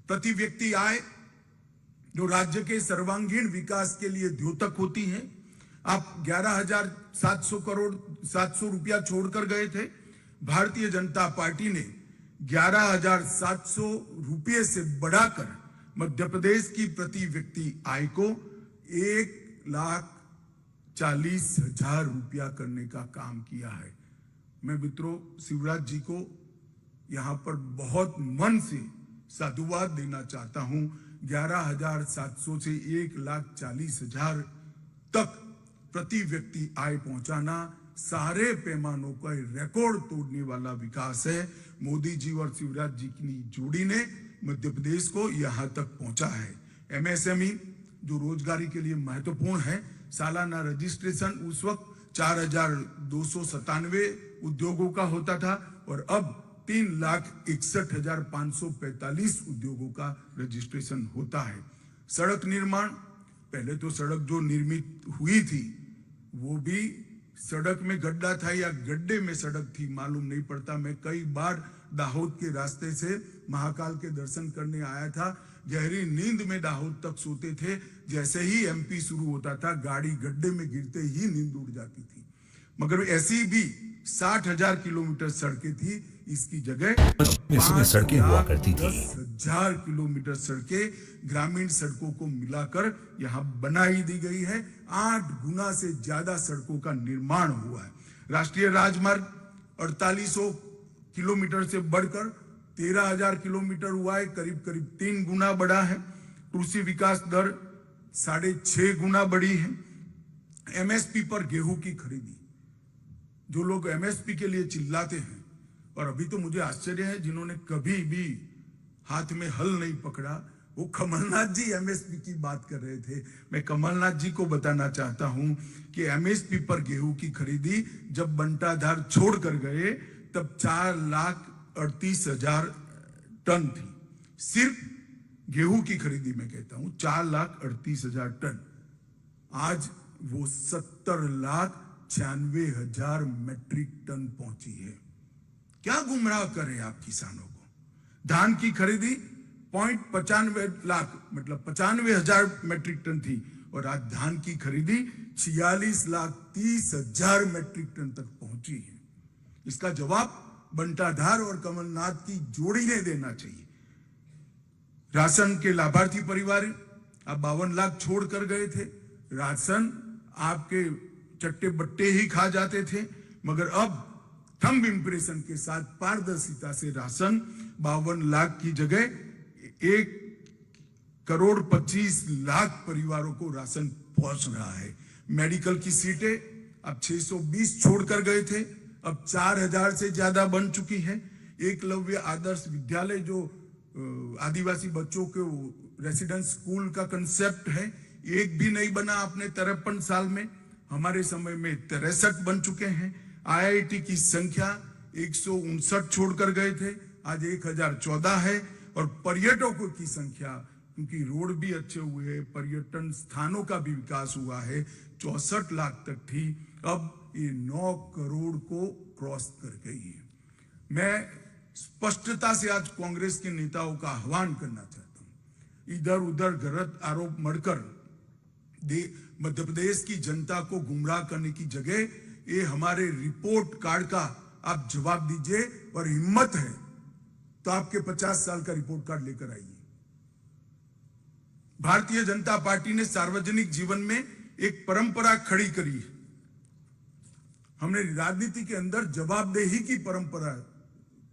प्रति व्यक्ति आय जो राज्य के सर्वांगीण विकास के लिए द्योतक होती है, आप 11,700 रुपया छोड़कर गए थे। भारतीय जनता पार्टी ने 11,700 रुपये से बढ़ाकर मध्य प्रदेश की प्रति व्यक्ति आय को 1,40,000 रुपया करने का काम किया है। मैं मित्रों शिवराज जी को यहां पर बहुत मन से साधुवाद देना चाहता हूं। 11,700 से 1,40,000 तक प्रति व्यक्ति आय पहुंचाना सारे पैमानों का रिकॉर्ड तोड़ने वाला विकास है। मोदी जी और शिवराज जी की जोड़ी ने मध्य प्रदेश को यहां तक पहुंचा है। MSME जो रोजगारी के लिए महत्वपूर्ण है, सालाना रजिस्ट्रेशन उस वक्त 4,297 उद्योगों का होता था और अब 3,61,545 उद्योगों का रजिस्ट्रेशन होता है। सड़क निर्माण, पहले तो सड़क जो निर्मित हुई थी वो भी सड़क में गड्ढा था या गड्ढे में सड़क थी मालूम नहीं पड़ता। मैं कई बार दाहोद के रास्ते से महाकाल के दर्शन करने आया था, गहरी नींद में दाहोद तक सोते थे, जैसे ही MP शुरू होता था गाड़ी गड्ढे में गिरते ही नींद उड़ जाती थी। मगर ऐसी भी 60,000 किलोमीटर सड़कें थी, इसकी जगह सड़कें हुआ करती थी। 10,000 किलोमीटर सड़कें ग्रामीण सड़कों को मिलाकर यहाँ बनाई दी गई है। 8 गुना से ज्यादा सड़कों का निर्माण हुआ है। राष्ट्रीय राजमार्ग 4,800 किलोमीटर से बढ़कर 13,000 किलोमीटर हुआ है, करीब 3 गुना बढ़ा है। कृषि विकास दर 6.5 गुना बढ़ी है। MSP पर गेहूं की खरीदी, जो लोग MSP के लिए चिल्लाते हैं, और अभी तो मुझे आश्चर्य है जिन्होंने कभी भी हाथ में हल नहीं पकड़ा, वो कमलनाथ जी MSP की बात कर रहे थे। मैं कमलनाथ जी को बताना चाहता हूं कि MSP पर गेहूं की खरीदी जब बंटाधार छोड़ कर गए तब 4,38,000 टन थी। सिर्फ गेहूं की खरीदी में कहता हूं 4,38,000 टन। आज वो 70,00,000 96,000 मेट्रिक टन पहुंची है। क्या गुमराह करें आप किसानों को? धान की खरीदी 0.95 लाख मतलब 95,000 मेट्रिक टन थी और आज धान की खरीदी 46,30,000 मेट्रिक टन तक पहुंची है। इसका जवाब बंटाधार और कमलनाथ की जोड़ी ने देना चाहिए। राशन के लाभार्थी परिवार आप 52 लाख छोड़ कर गए थे। राशन आपके चट्टे बट्टे ही खा जाते थे, मगर अब थंब इंप्रेशन के साथ पारदर्शिता से राशन 52 लाख की जगह 1,25,00,000 परिवारों को राशन पहुंच रहा है। मेडिकल की सीटें अब 620 छोड़कर गए थे, अब 4,000 से ज्यादा बन चुकी है। एकलव्य आदर्श विद्यालय जो आदिवासी बच्चों के रेसिडेंस स्कूल का कंसेप्ट है, एक भी नहीं बना अपने 53 साल में। हमारे समय में 63 बन चुके हैं। IIT की संख्या 159 छोड़कर गए थे, आज 1,014 है। और पर्यटकों की संख्या, क्योंकि रोड भी अच्छे हुए हैं, पर्यटन स्थानों का भी विकास हुआ है, 64 लाख तक थी, अब ये 9 करोड़ को क्रॉस कर गई है। मैं स्पष्टता से आज कांग्रेस के नेताओं का आह्वान करना चाहता हूं, इधर उधर गलत आरोप मढ़कर मध्य प्रदेश की जनता को गुमराह करने की जगह ये हमारे रिपोर्ट कार्ड का आप जवाब दीजिए, और हिम्मत है तो आपके 50 साल का रिपोर्ट कार्ड लेकर आइए। भारतीय जनता पार्टी ने सार्वजनिक जीवन में एक परंपरा खड़ी करी है। हमने राजनीति के अंदर जवाबदेही की परंपरा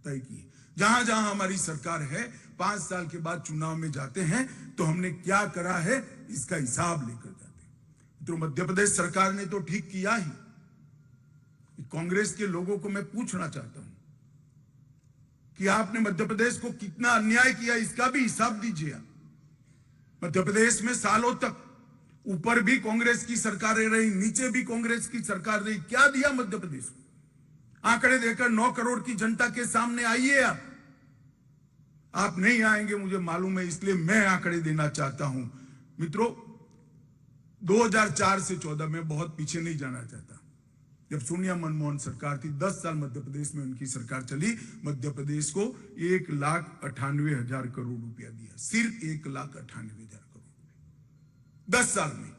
तय की। जहां जहां हमारी सरकार है, 5 साल के बाद चुनाव में जाते हैं तो हमने क्या करा है इसका हिसाब लेकर जाते हैं। तो मध्य प्रदेश सरकार ने तो ठीक किया ही। कांग्रेस के लोगों को मैं पूछना चाहता हूं कि आपने मध्य प्रदेश को कितना अन्याय किया, इसका भी हिसाब दीजिए। मध्य प्रदेश में सालों तक ऊपर भी कांग्रेस की सरकारें रही, नीचे भी कांग्रेस की सरकार रही, क्या दिया मध्य प्रदेश को? आंकड़े देकर 9 करोड़ की जनता के सामने आइए। आप नहीं आएंगे मुझे मालूम है, इसलिए मैं आंकड़े देना चाहता हूं। मित्रों, 2004 से 14 में बहुत पीछे नहीं जाना चाहता। जब सोनिया मनमोहन सरकार थी, 10 साल मध्य प्रदेश में उनकी सरकार चली, मध्य प्रदेश को 1,98,000 करोड़ रुपया दिया, सिर्फ 1,98,000 करोड़ रुपया 10 साल में।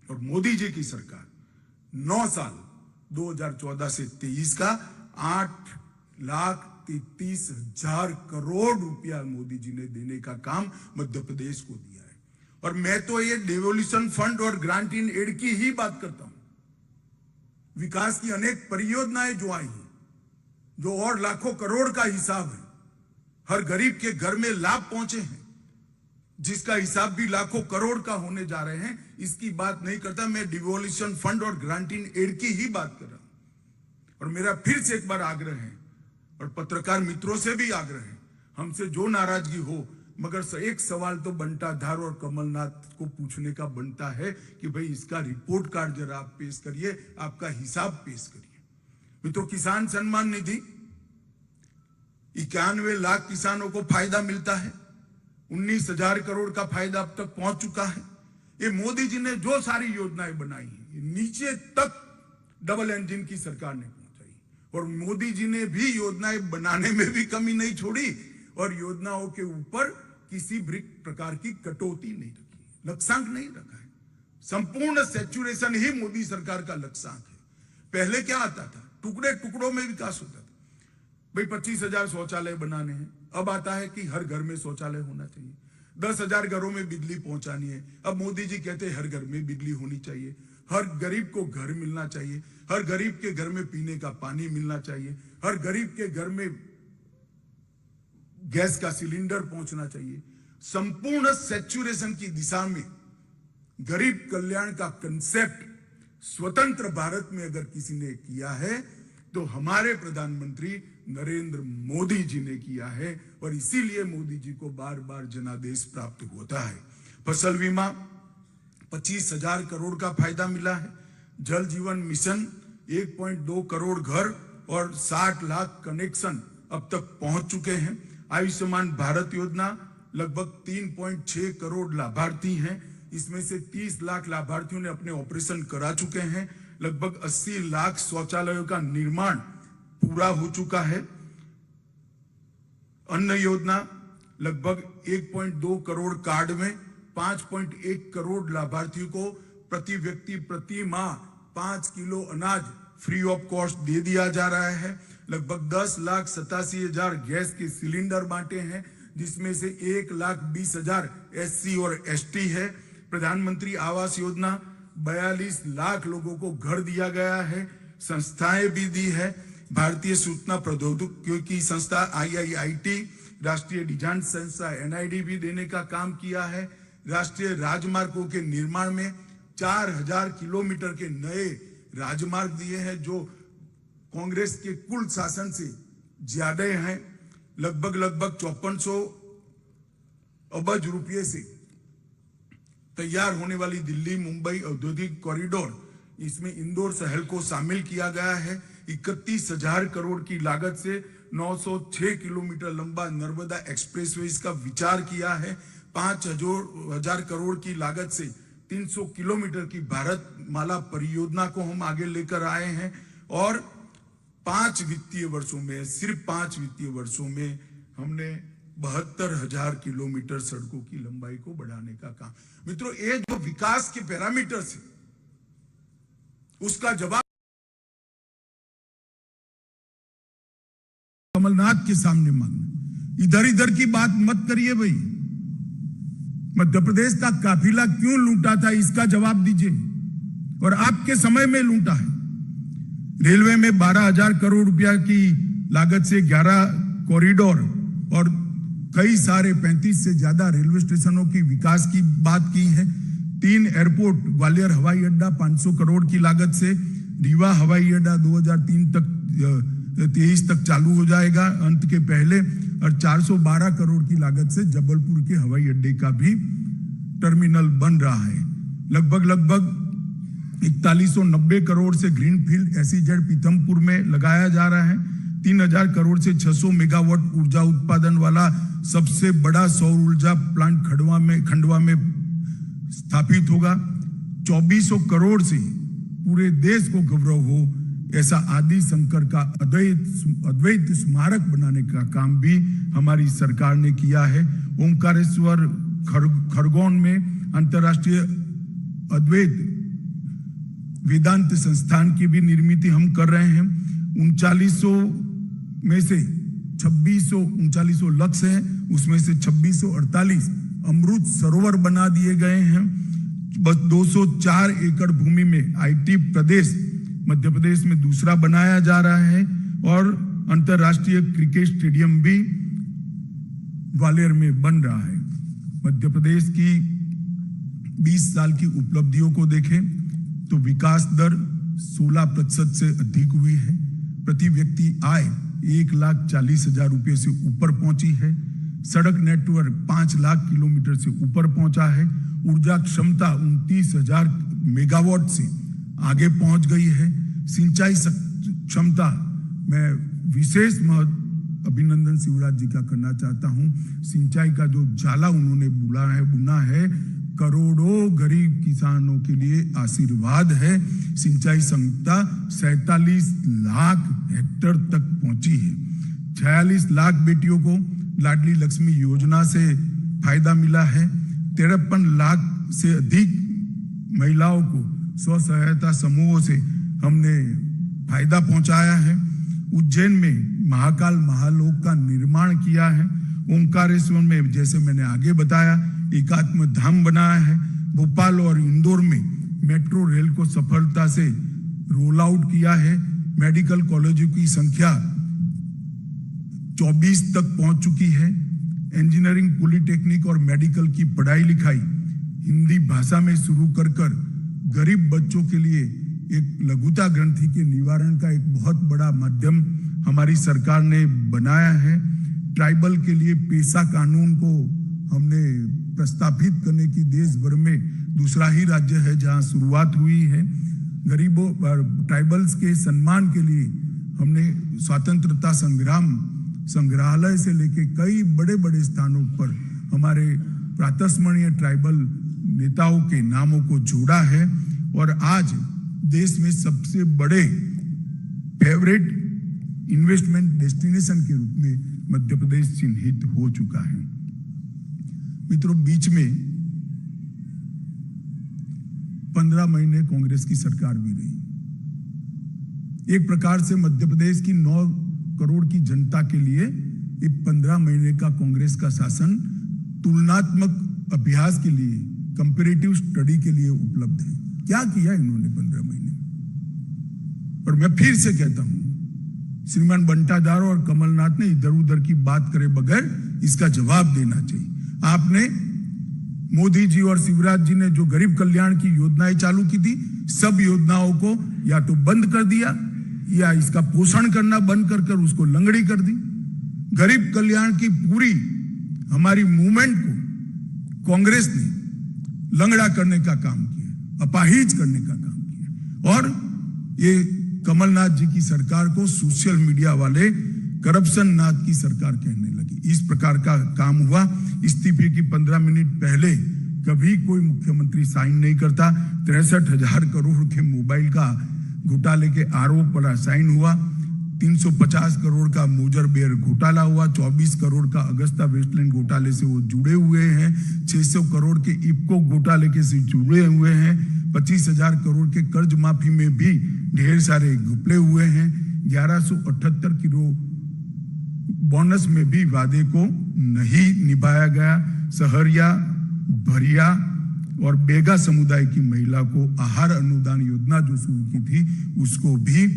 और मोदी जी की सरकार 9 साल 2014 से 23 का 8,33,000 करोड़ रुपया मोदी जी ने देने का काम मध्य प्रदेश को दिया है। और मैं तो ये डेवोल्यूशन फंड और ग्रांट इन एड की ही बात करता हूं। विकास की अनेक परियोजनाएं जो आई हैं, जो और लाखों करोड़ का हिसाब है, हर गरीब के घर में लाभ पहुंचे हैं, जिसका हिसाब भी लाखों करोड़ का होने जा रहे हैं, इसकी बात नहीं करता। मैं डिवोल्यूशन फंड और ग्रांट इन एड की ही बात कर रहा हूं। और मेरा फिर से एक बार आग्रह है, और पत्रकार मित्रों से भी आग्रह है, हमसे जो नाराजगी हो, मगर एक सवाल तो बंटाधार और कमलनाथ को पूछने का बनता है कि भाई इसका रिपोर्ट कार्ड जरा आप पेश करिए, आपका हिसाब पेश करिए। मित्रों, किसान सम्मान निधि 91 लाख किसानों को फायदा मिलता है, 19,000 करोड़ का फायदा अब तक पहुंच चुका है। ये मोदी जी ने जो सारी योजनाएं बनाई हैं, नीचे तक डबल इंजन की सरकार ने पहुंचाई, और मोदी जी ने भी योजनाएं बनाने में भी कमी नहीं छोड़ी, और योजनाओं के ऊपर किसी भी प्रकार की कटौती नहीं रखी, लक्ष्यांक नहीं रखा है। संपूर्ण सैचुरेशन ही मोदी सरकार का लक्ष्यांक है। पहले क्या आता था, टुकड़े टुकड़ों में विकास होता था। भाई 25,000 शौचालय बनाने हैं, अब आता है कि हर घर में शौचालय होना चाहिए। 10,000 घरों में बिजली पहुंचानी है, अब मोदी जी कहते हैं हर घर में बिजली होनी चाहिए। हर गरीब को घर मिलना चाहिए, हर गरीब के घर में पीने का पानी मिलना चाहिए, हर गरीब के घर में गैस का सिलेंडर पहुंचना चाहिए। संपूर्ण सैचुरेशन की दिशा में गरीब कल्याण का कंसेप्ट स्वतंत्र भारत में अगर किसी ने किया है तो हमारे प्रधानमंत्री नरेंद्र मोदी जी ने किया है, और इसीलिए मोदी जी को बार बार जनादेश प्राप्त होता है। फसल बीमा 25,000 करोड़ का फायदा मिला है। जल जीवन मिशन 1.2 करोड़ घर और 60 लाख कनेक्शन अब तक पहुंच चुके हैं। आयुष्मान भारत योजना लगभग 3.6 करोड़ लाभार्थी हैं, इसमें से 30 लाख लाभार्थियों ने अपने ऑपरेशन करा चुके हैं। लगभग 80 लाख शौचालयों का निर्माण पूरा हो चुका है। अन्न योजना लगभग 1.2 करोड़ कार्ड में 5.1 करोड़ लाभार्थियों को प्रति व्यक्ति प्रति माह 5 किलो अनाज फ्री ऑफ कॉस्ट दे दिया जा रहा है। लगभग 10,87,000 गैस के सिलेंडर बांटे हैं, जिसमें से 1,20,000 SC और ST है। प्रधानमंत्री आवास योजना 42 लाख लोगों को घर दिया गया है। संस्थाएं भी दी है। भारतीय सूचना प्रौद्योगिकी संस्था IIIT, राष्ट्रीय डिजाइन संस्था NID भी देने का काम किया है। राष्ट्रीय राजमार्गों के निर्माण में 4,000 किलोमीटर के नए राजमार्ग दिए हैं, जो कांग्रेस के कुल शासन से ज्यादा हैं। लगभग 5400 अरब रुपये से तैयार होने वाली दिल्ली मुंबई औद्योगिक कॉरिडोर, इसमें इंदौर शहर को शामिल किया गया है। 31,000 करोड़ की लागत से 906 किलोमीटर लंबा नर्मदा एक्सप्रेसवे का विचार किया है। 5,000 करोड़ की लागत से 300 किलोमीटर की भारत माला परियोजना को हम आगे लेकर आए हैं और 5 वित्तीय वर्षों में, सिर्फ 5 वित्तीय वर्षों में हमने 72,000 किलोमीटर सड़कों की लंबाई को बढ़ाने का काम। मित्रों, ये जो विकास के पैरामीटर्स है, उसका जवाब कमलनाथ के सामने मांगना। इधर इधर की बात मत करिए भाई। मध्य प्रदेश का काफिला क्यों लूटा था, इसका जवाब दीजिए। और आपके समय में लूटा है। रेलवे में 12,000 करोड़ रुपया की लागत से 11 कॉरिडोर और कई सारे 35 से ज्यादा रेलवे स्टेशनों की विकास की बात की है। 3 एयरपोर्ट, ग्वालियर हवाई अड्डा 500 करोड़ की लागत से, रीवा हवाई अड्डा 2023 तक चालू हो जाएगा अंत के पहले, और 412 करोड़ की लागत से जबलपुर के हवाई अड्डे का भी टर्मिनल बन रहा है। लगभग 4190 करोड़ से ग्रीनफील्ड SEZ पीथमपुर में लगाया जा रहा है। 3,000 करोड़ से 600 मेगावाट ऊर्जा उत्पादन वाला सबसे बड़ा सौर ऊर्जा प्लांट खंडवा में स्थापित होगा। 2400 करोड़ से पूरे देश को गौरव हो ऐसा आदि शंकर का अद्वैत स्मारक बनाने का काम भी हमारी सरकार ने किया है। ओंकारेश्वर खरगोन में अंतर्राष्ट्रीय अद्वैत वेदांत संस्थान की भी निर्मित हम कर रहे हैं। 3900 में से 2639 लक्ष्य हैं, उसमें से 2648 अमृत सरोवर बना दिए गए हैं। बस 204 एकड़ भूमि में IT प्रदेश मध्य प्रदेश में दूसरा बनाया जा रहा है और अंतर्राष्ट्रीय क्रिकेट स्टेडियम भी ग्वालियर में बन रहा है। मध्य प्रदेश की 20 साल की उपलब्धियों को देखें तो विकास दर 16% से अधिक हुई है। प्रति व्यक्ति आय 1,40,000 रुपये से ऊपर पहुंची है। सड़क नेटवर्क 5 लाख किलोमीटर से ऊपर पहुंचा है। ऊर्जा क्षमता 29,000 मेगावाट से आगे पहुंच गई है। सिंचाई क्षमता में विशेष अभिनंदन शिवराज जी का करना चाहता हूं। सिंचाई का जो जाला उन्होंने बुना है करोड़ों गरीब किसानों के लिए आशीर्वाद है। सिंचाई क्षमता 47 लाख हेक्टेयर तक पहुंची है। 46 लाख बेटियों को लाडली लक्ष्मी योजना से फायदा मिला है। 53 लाख से अधिक महिलाओं को स्व सहायता समूहों से हमने फायदा पहुंचाया है। उज्जैन में महाकाल महालोक का निर्माण किया है। ओंकारेश्वर में जैसे मैंने आगे बताया एकात्म धाम बनाया है। भोपाल और इंदौर में मेट्रो रेल को सफलता से रोल आउट किया है। मेडिकल कॉलेजों की संख्या 24 तक पहुंच चुकी है। इंजीनियरिंग, पॉलिटेक्निक और मेडिकल की पढ़ाई लिखाई हिंदी भाषा में शुरू कर गरीब बच्चों के लिए एक लघुता ग्रंथि के निवारण का एक बहुत बड़ा माध्यम हमारी सरकार ने बनाया है। ट्राइबल के लिए पेशा कानून को हमने प्रस्तावित करने की देश भर में दूसरा ही राज्य है जहां शुरुआत हुई है। गरीबों ट्राइबल्स के सम्मान के लिए हमने स्वतंत्रता संग्राम संग्रहालय से लेके कई बड़े बड़े स्थानों पर हमारे प्रातस्मरणीय ट्राइबल नेताओं के नामों को जोड़ा है। और आज देश में सबसे बड़े फेवरेट इन्वेस्टमेंट डेस्टिनेशन के रूप में मध्य प्रदेश चिन्हित हो चुका है। मित्रों, बीच में 15 महीने कांग्रेस की सरकार भी रही। एक प्रकार से मध्य प्रदेश की 9 करोड़ की जनता के लिए ये 15 महीने का कांग्रेस का शासन तुलनात्मक अभ्यास के लिए, कंपैरेटिव स्टडी के लिए उपलब्ध है। क्या किया इन्होंने 15 महीने? और मैं फिर से कहता हूं, श्रीमान बंटाधार और कमलनाथ ने इधर उधर की बात करे बगैर इसका जवाब देना चाहिए। आपने मोदी जी और शिवराज जी ने जो गरीब कल्याण की योजनाएं चालू की थी, सब योजनाओं को या तो बंद कर दिया या इसका पोषण करना बंद कर उसको लंगड़ी कर दी। गरीब कल्याण की पूरी हमारी मूवमेंट को कांग्रेस ने लंगड़ा करने का काम किया, अपाहिज करने का काम किया। और ये कमलनाथ जी की सरकार को सोशल मीडिया वाले करप्शन नाथ की सरकार कहने लगी। इस प्रकार का काम हुआ। इस्तीफे की 15 मिनट पहले कभी कोई मुख्यमंत्री साइन नहीं करता। 63,000 करोड़ के मोबाइल का घोटाले के आरोप पर साइन हुआ। 350 करोड़ का मोजर बेयर घोटाला हुआ। 24 करोड़ का अगस्ता वेस्टलैंड घोटाले से वो जुड़े हुए हैं। 600 करोड़ के इफ्को घोटाले के से जुड़े हुए हैं। 25,000 करोड़ के कर्ज माफी में भी ढेर सारे घुपले हुए हैं। 1178 किलो बोनस में भी वादे को नहीं निभाया गया। सहरिया, भरिया और बेगा समुदाय की महिला को आहार अनुदान योजना जो शुरू की थी उसको भी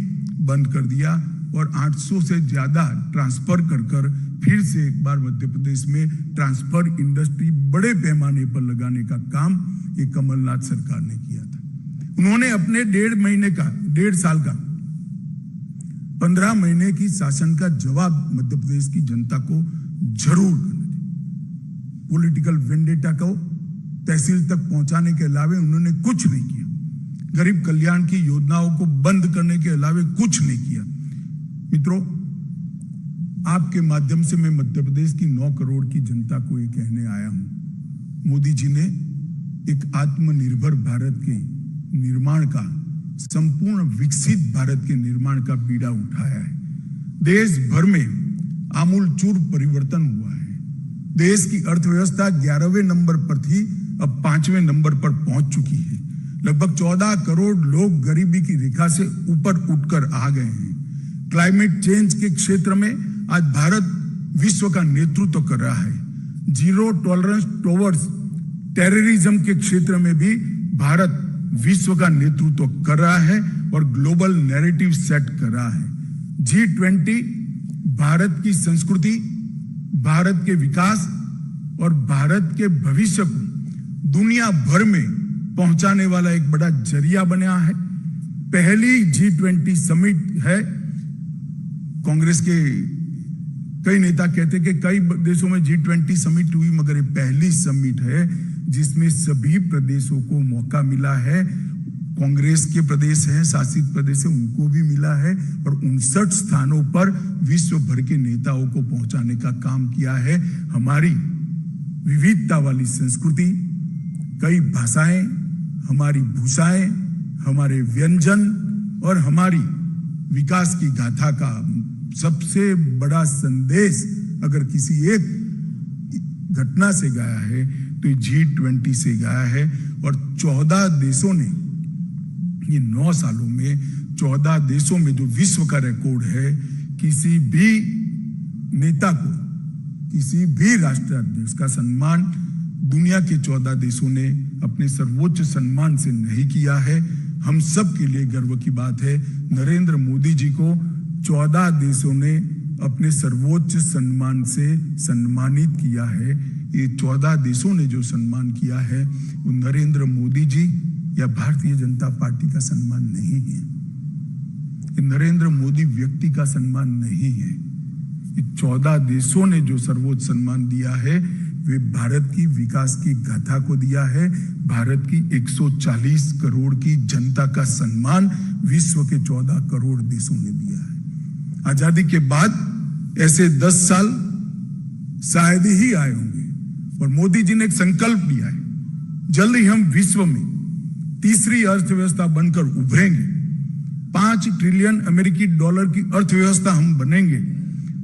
बंद कर दिया। और 800 से ज्यादा ट्रांसफर कर फिर से एक बार मध्य प्रदेश में ट्रांसफर इंडस्ट्री बड़े पैमाने पर लगाने का काम ये कमलनाथ सरकार ने किया था। उन्होंने अपने 1.5 साल का 15 महीने की शासन का जवाब मध्य प्रदेश की जनता को जरूर करना चाहिए। पॉलिटिकल वेंडेटा को तहसील तक पहुंचाने के अलावे उन्होंने कुछ नहीं किया। गरीब कल्याण की योजनाओं को बंद करने के अलावे कुछ नहीं किया। मित्रों, आपके माध्यम से मैं मध्य प्रदेश की 9 करोड़ की जनता को ये कहने आया हूं, मोदी जी ने एक आत्मनिर्भर भारत के निर्माण का, संपूर्ण विकसित भारत के निर्माण का बीड़ा उठाया है। देश भर में आमूलचूल परिवर्तन हुआ है। देश की अर्थव्यवस्था 11वें नंबर पर थी, अब 5वें नंबर पर पहुंच चुकी है। लगभग 14 करोड़ लोग गरीबी की रेखा से ऊपर उठकर आ गए हैं। क्लाइमेट चेंज के क्षेत्र में आज भारत विश्व का नेतृत्व कर रहा है। जीरो टॉलरेंस टुवर्ड्स टेररिज्म के क्षेत्र में भी भारत विश्व का नेतृत्व कर रहा है और ग्लोबल नैरेटिव सेट कर रहा है। G20 भारत की संस्कृति, भारत के विकास और भारत के भविष्य को दुनिया भर में पहुंचाने वाला एक बड़ा जरिया बना है। पहली G20 समिट है। कांग्रेस के कई नेता कहते कि कई देशों में G20 समिट हुई, मगर ये पहली समिट है जिसमें सभी प्रदेशों को मौका मिला है। कांग्रेस के प्रदेश हैं, शासित प्रदेश है, उनको भी मिला है और 59 स्थानों पर विश्व भर के नेताओं को पहुंचाने का काम किया है। हमारी विविधता वाली संस्कृति, कई भाषाएं, हमारी भूषाएं, हमारे व्यंजन और हमारी विकास की गाथा का सबसे बड़ा संदेश अगर किसी एक घटना से गाया है तो G20 से गाया है। और 14 देशों ने ये 9 सालों में 14 देशों में जो विश्व का रिकॉर्ड है, किसी भी नेता को, किसी भी राष्ट्राध्यक्ष का सम्मान दुनिया के 14 देशों ने अपने सर्वोच्च सम्मान से नहीं किया है। हम सब के लिए गर्व की बात है, नरेंद्र मोदी जी को 14 देशों ने अपने सर्वोच्च सम्मान से सम्मानित किया है। ये 14 देशों ने जो सम्मान किया है वो नरेंद्र मोदी जी या भारतीय जनता पार्टी का सम्मान नहीं है। ये नरेंद्र मोदी व्यक्ति का सम्मान नहीं है। ये 14 देशों ने जो सर्वोच्च सम्मान दिया है वे भारत की विकास की गाथा को दिया है। भारत की 140 करोड़ की जनता का सम्मान विश्व के 14 करोड़ देशों ने दिया है। आजादी के बाद ऐसे 10 साल शायद ही आए होंगे और मोदी जी ने एक संकल्प लिया है, जल्द ही हम विश्व में तीसरी अर्थव्यवस्था बनकर उभरेंगे। 5 ट्रिलियन अमेरिकी डॉलर की अर्थव्यवस्था हम बनेंगे।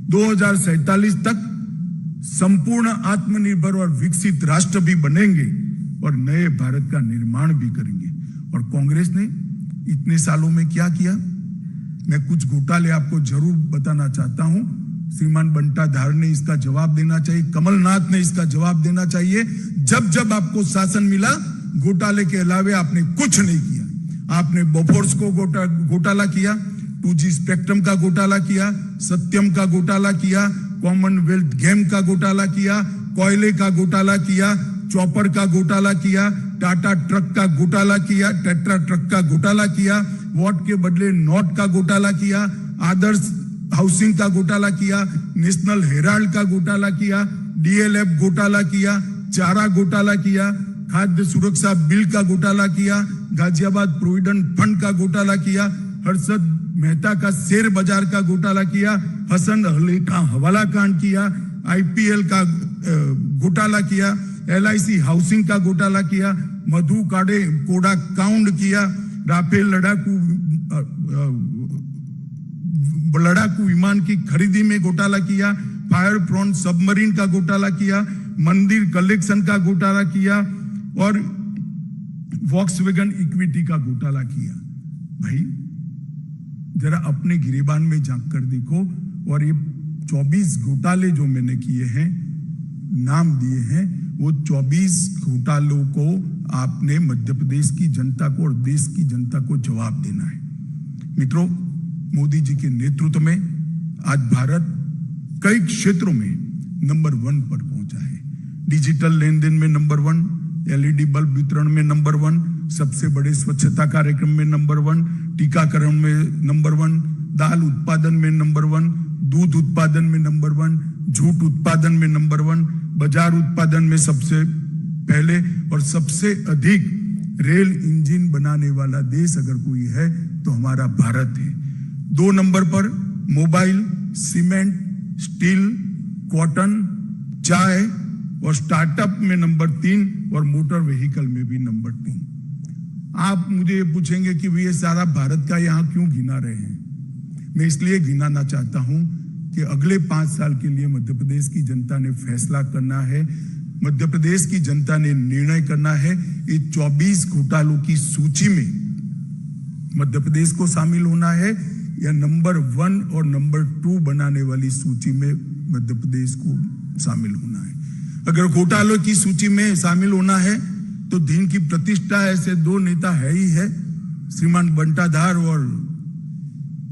2047 तक संपूर्ण आत्मनिर्भर और विकसित राष्ट्र भी बनेंगे और नए भारत का निर्माण भी करेंगे। और कांग्रेस ने इतने सालों में क्या किया? मैं कुछ घोटाले आपको जरूर बताना चाहता हूं। श्रीमान बंटाधार ने इसका जवाब देना चाहिए, कमलनाथ ने इसका जवाब देना चाहिए। जब जब आपको शासन मिला, घोटाले के अलावे आपने कुछ नहीं किया। आपने बोफोर्स को घोटाला किया, 2G स्पेक्ट्रम का घोटाला किया, सत्यम का घोटाला किया, कॉमनवेल्थ गेम का घोटाला किया, कोयले का घोटाला किया, चॉपर का घोटाला किया, टाटा ट्रक का घोटाला किया, टेट्रा ट्रक का घोटाला किया, वोट के बदले नोट का घोटाला किया, आदर्श हाउसिंग का घोटाला किया, नेशनल हेराल्ड का घोटाला किया, DLF घोटाला किया, चारा घोटाला किया, खाद्य सुरक्षा बिल का घोटाला किया, गाजियाबाद प्रोविडेंट फंड का घोटाला किया, हर्षद मेहता का शेयर बाजार का घोटाला किया, हसन अली का हवाला कांड किया, IPL का घोटाला किया, LIC हाउसिंग का घोटाला किया, मधु कोड़ा काउंड किया, राफेल लड़ाकू विमान की खरीदी में घोटाला किया, फायर प्रोन सबमरीन का घोटाला किया, मंदिर कलेक्शन का घोटाला किया और वॉक्सवैगन इक्विटी का घोटाला किया। भाई जरा अपने गिरेबान में झांक कर देखो। और ये 24 घोटाले जो मैंने किए हैं, नाम दिए हैं, वो 24 घोटालों को आपने मध्य प्रदेश की जनता को और देश की जनता को जवाब देना है। मित्रों, मोदी जी के नेतृत्व में आज भारत कई क्षेत्रों में नंबर 1 पर पहुंचा है। डिजिटल लेन देन में नंबर 1, LED बल्ब वितरण में नंबर 1, सबसे बड़े स्वच्छता कार्यक्रम में नंबर 1, टीकाकरण में नंबर 1, दाल उत्पादन में नंबर 1, दूध उत्पादन में नंबर 1, जूट उत्पादन में नंबर 1, बाजार उत्पादन में सबसे पहले और सबसे अधिक रेल इंजन बनाने वाला देश अगर कोई है तो हमारा भारत है। 2 नंबर पर मोबाइल, सीमेंट, स्टील, कॉटन, चाय और स्टार्टअप में नंबर 3 और मोटर व्हीकल में भी नंबर 3। आप मुझे ये पूछेंगे कि ये सारा भारत का यहां क्यों गिना रहे हैं? मैं इसलिए गिनाना चाहता हूं कि अगले 5 साल के लिए मध्य प्रदेश की जनता ने फैसला करना है, मध्य प्रदेश की जनता ने निर्णय करना है। ये 24 घोटालों की सूची में मध्य प्रदेश को शामिल होना है या नंबर 1 और नंबर 2 बनाने वाली सूची में मध्य प्रदेश को शामिल होना है। अगर घोटालों की सूची में शामिल होना है तो दिन की प्रतिष्ठा ऐसे 2 नेता है ही है, श्रीमान बंटाधार और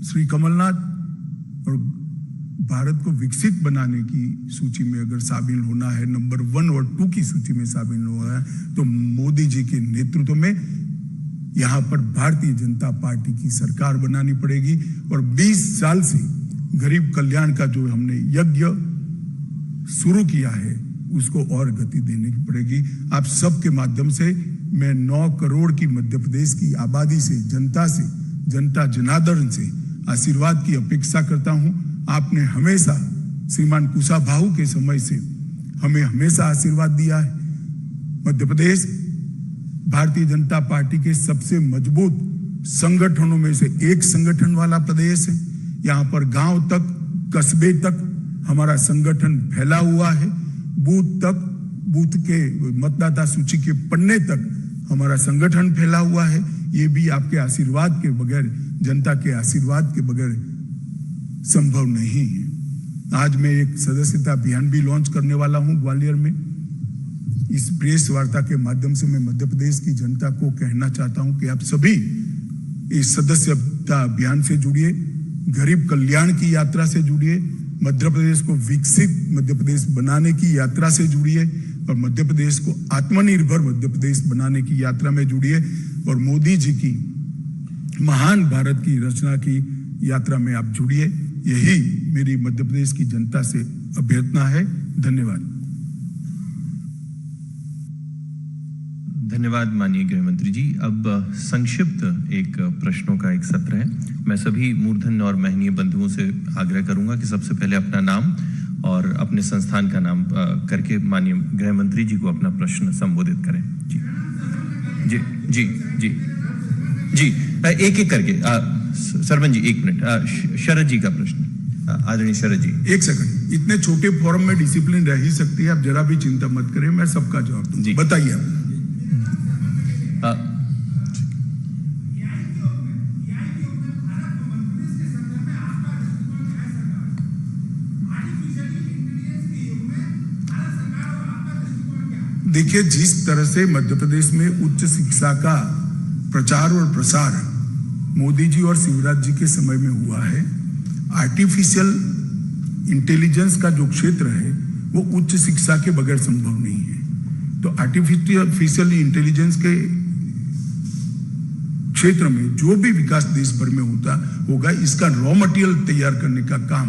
श्री कमलनाथ। और भारत को विकसित बनाने की सूची में अगर शामिल होना है, नंबर 1 और 2 की सूची में शामिल होना है, तो मोदी जी के नेतृत्व में यहां पर भारतीय जनता पार्टी की सरकार बनानी पड़ेगी। और 20 साल से गरीब कल्याण का जो हमने यज्ञ शुरू किया है उसको और गति देने की पड़ेगी। आप सबके माध्यम से मैं 9 करोड़ की मध्य प्रदेश की आबादी से, जनता जनार्दन से आशीर्वाद की अपेक्षा करता हूं। आपने हमेशा श्रीमान कुशाभाऊ के समय से हमें हमेशा आशीर्वाद दिया है। मध्य प्रदेश भारतीय जनता पार्टी के सबसे मजबूत संगठनों में से एक संगठन वाला प्रदेश है। यहाँ पर गांव तक, कस्बे तक हमारा संगठन फैला हुआ है। बूथ के मतदाता सूची के पन्ने तक हमारा संगठन फैला हुआ है। ये भी आपके आशीर्वाद के बगैर, जनता के आशीर्वाद के बगैर संभव नहीं है। आज मैं एक सदस्यता अभियान भी लॉन्च करने वाला हूं ग्वालियर में। इस प्रेस वार्ता के माध्यम से मैं मध्य प्रदेश की जनता को कहना चाहता हूं कि आप सभी इस सदस्यता अभियान से जुड़िए, गरीब कल्याण की यात्रा से जुड़िए, मध्य प्रदेश को विकसित मध्य प्रदेश बनाने की यात्रा से जुड़िए और मध्य प्रदेश को आत्मनिर्भर मध्य प्रदेश बनाने की यात्रा में जुड़िए और मोदी जी की महान भारत की रचना की यात्रा में आप जुड़िए। यही मेरी मध्य प्रदेश की जनता से अभ्यर्थना है। धन्यवाद। धन्यवाद माननीय गृह मंत्री जी। अब संक्षिप्त एक प्रश्नों का एक सत्र है। मैं सभी मूर्धन्य और महनीय बंधुओं से आग्रह करूंगा कि सबसे पहले अपना नाम और अपने संस्थान का नाम करके माननीय गृह मंत्री जी को अपना प्रश्न संबोधित करें। जी जी। जी जी जी, एक एक करके सरवन जी, 1 मिनट। शरद जी का प्रश्न, आदरणीय शरद जी। 1 सेकंड, इतने छोटे फोरम में डिसिप्लिन रह ही सकती है, आप जरा भी चिंता मत करें, मैं सबका जवाब दूंगा। बताइए आप। देखिए, जिस तरह से मध्य प्रदेश में उच्च शिक्षा का प्रचार और प्रसार मोदी जी और शिवराज जी के समय में हुआ है, आर्टिफिशियल इंटेलिजेंस का जो क्षेत्र है वो उच्च शिक्षा के बगैर संभव नहीं है। तो आर्टिफिशियल इंटेलिजेंस के क्षेत्र में जो भी विकास देश भर में होगा, इसका रॉ मटेरियल तैयार करने का काम,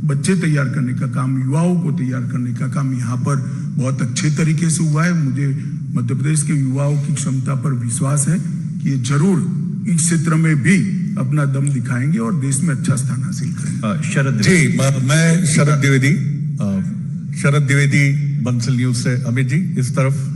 बच्चे तैयार करने का काम, युवाओं को तैयार करने का काम यहाँ पर बहुत अच्छे तरीके से हुआ है। मुझे मध्य प्रदेश के युवाओं की क्षमता पर विश्वास है कि ये जरूर इस क्षेत्र में भी अपना दम दिखाएंगे और देश में अच्छा स्थान हासिल करेंगे। शरद जी, मैं शरद द्विवेदी बंसल न्यूज से। अमित जी, इस तरफ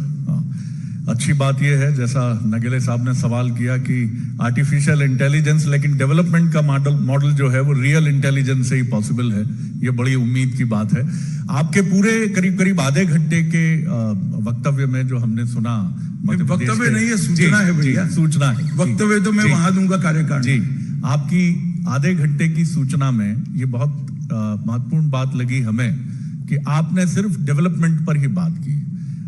अच्छी बात यह है, जैसा नगेले साहब ने सवाल किया कि आर्टिफिशियल इंटेलिजेंस, लेकिन डेवलपमेंट का मॉडल जो है वो रियल इंटेलिजेंस से ही पॉसिबल है। ये बड़ी उम्मीद की बात है। आपके पूरे करीब आधे घंटे के वक्तव्य में जो हमने सुना, वक्तव्य नहीं है, सूचना है भैया, सूचना है। वक्तव्य तो मैं वहां दूंगा कार्यकाल जी। आपकी आधे घंटे की सूचना में ये बहुत महत्वपूर्ण बात लगी हमें कि आपने सिर्फ डेवलपमेंट पर ही बात की।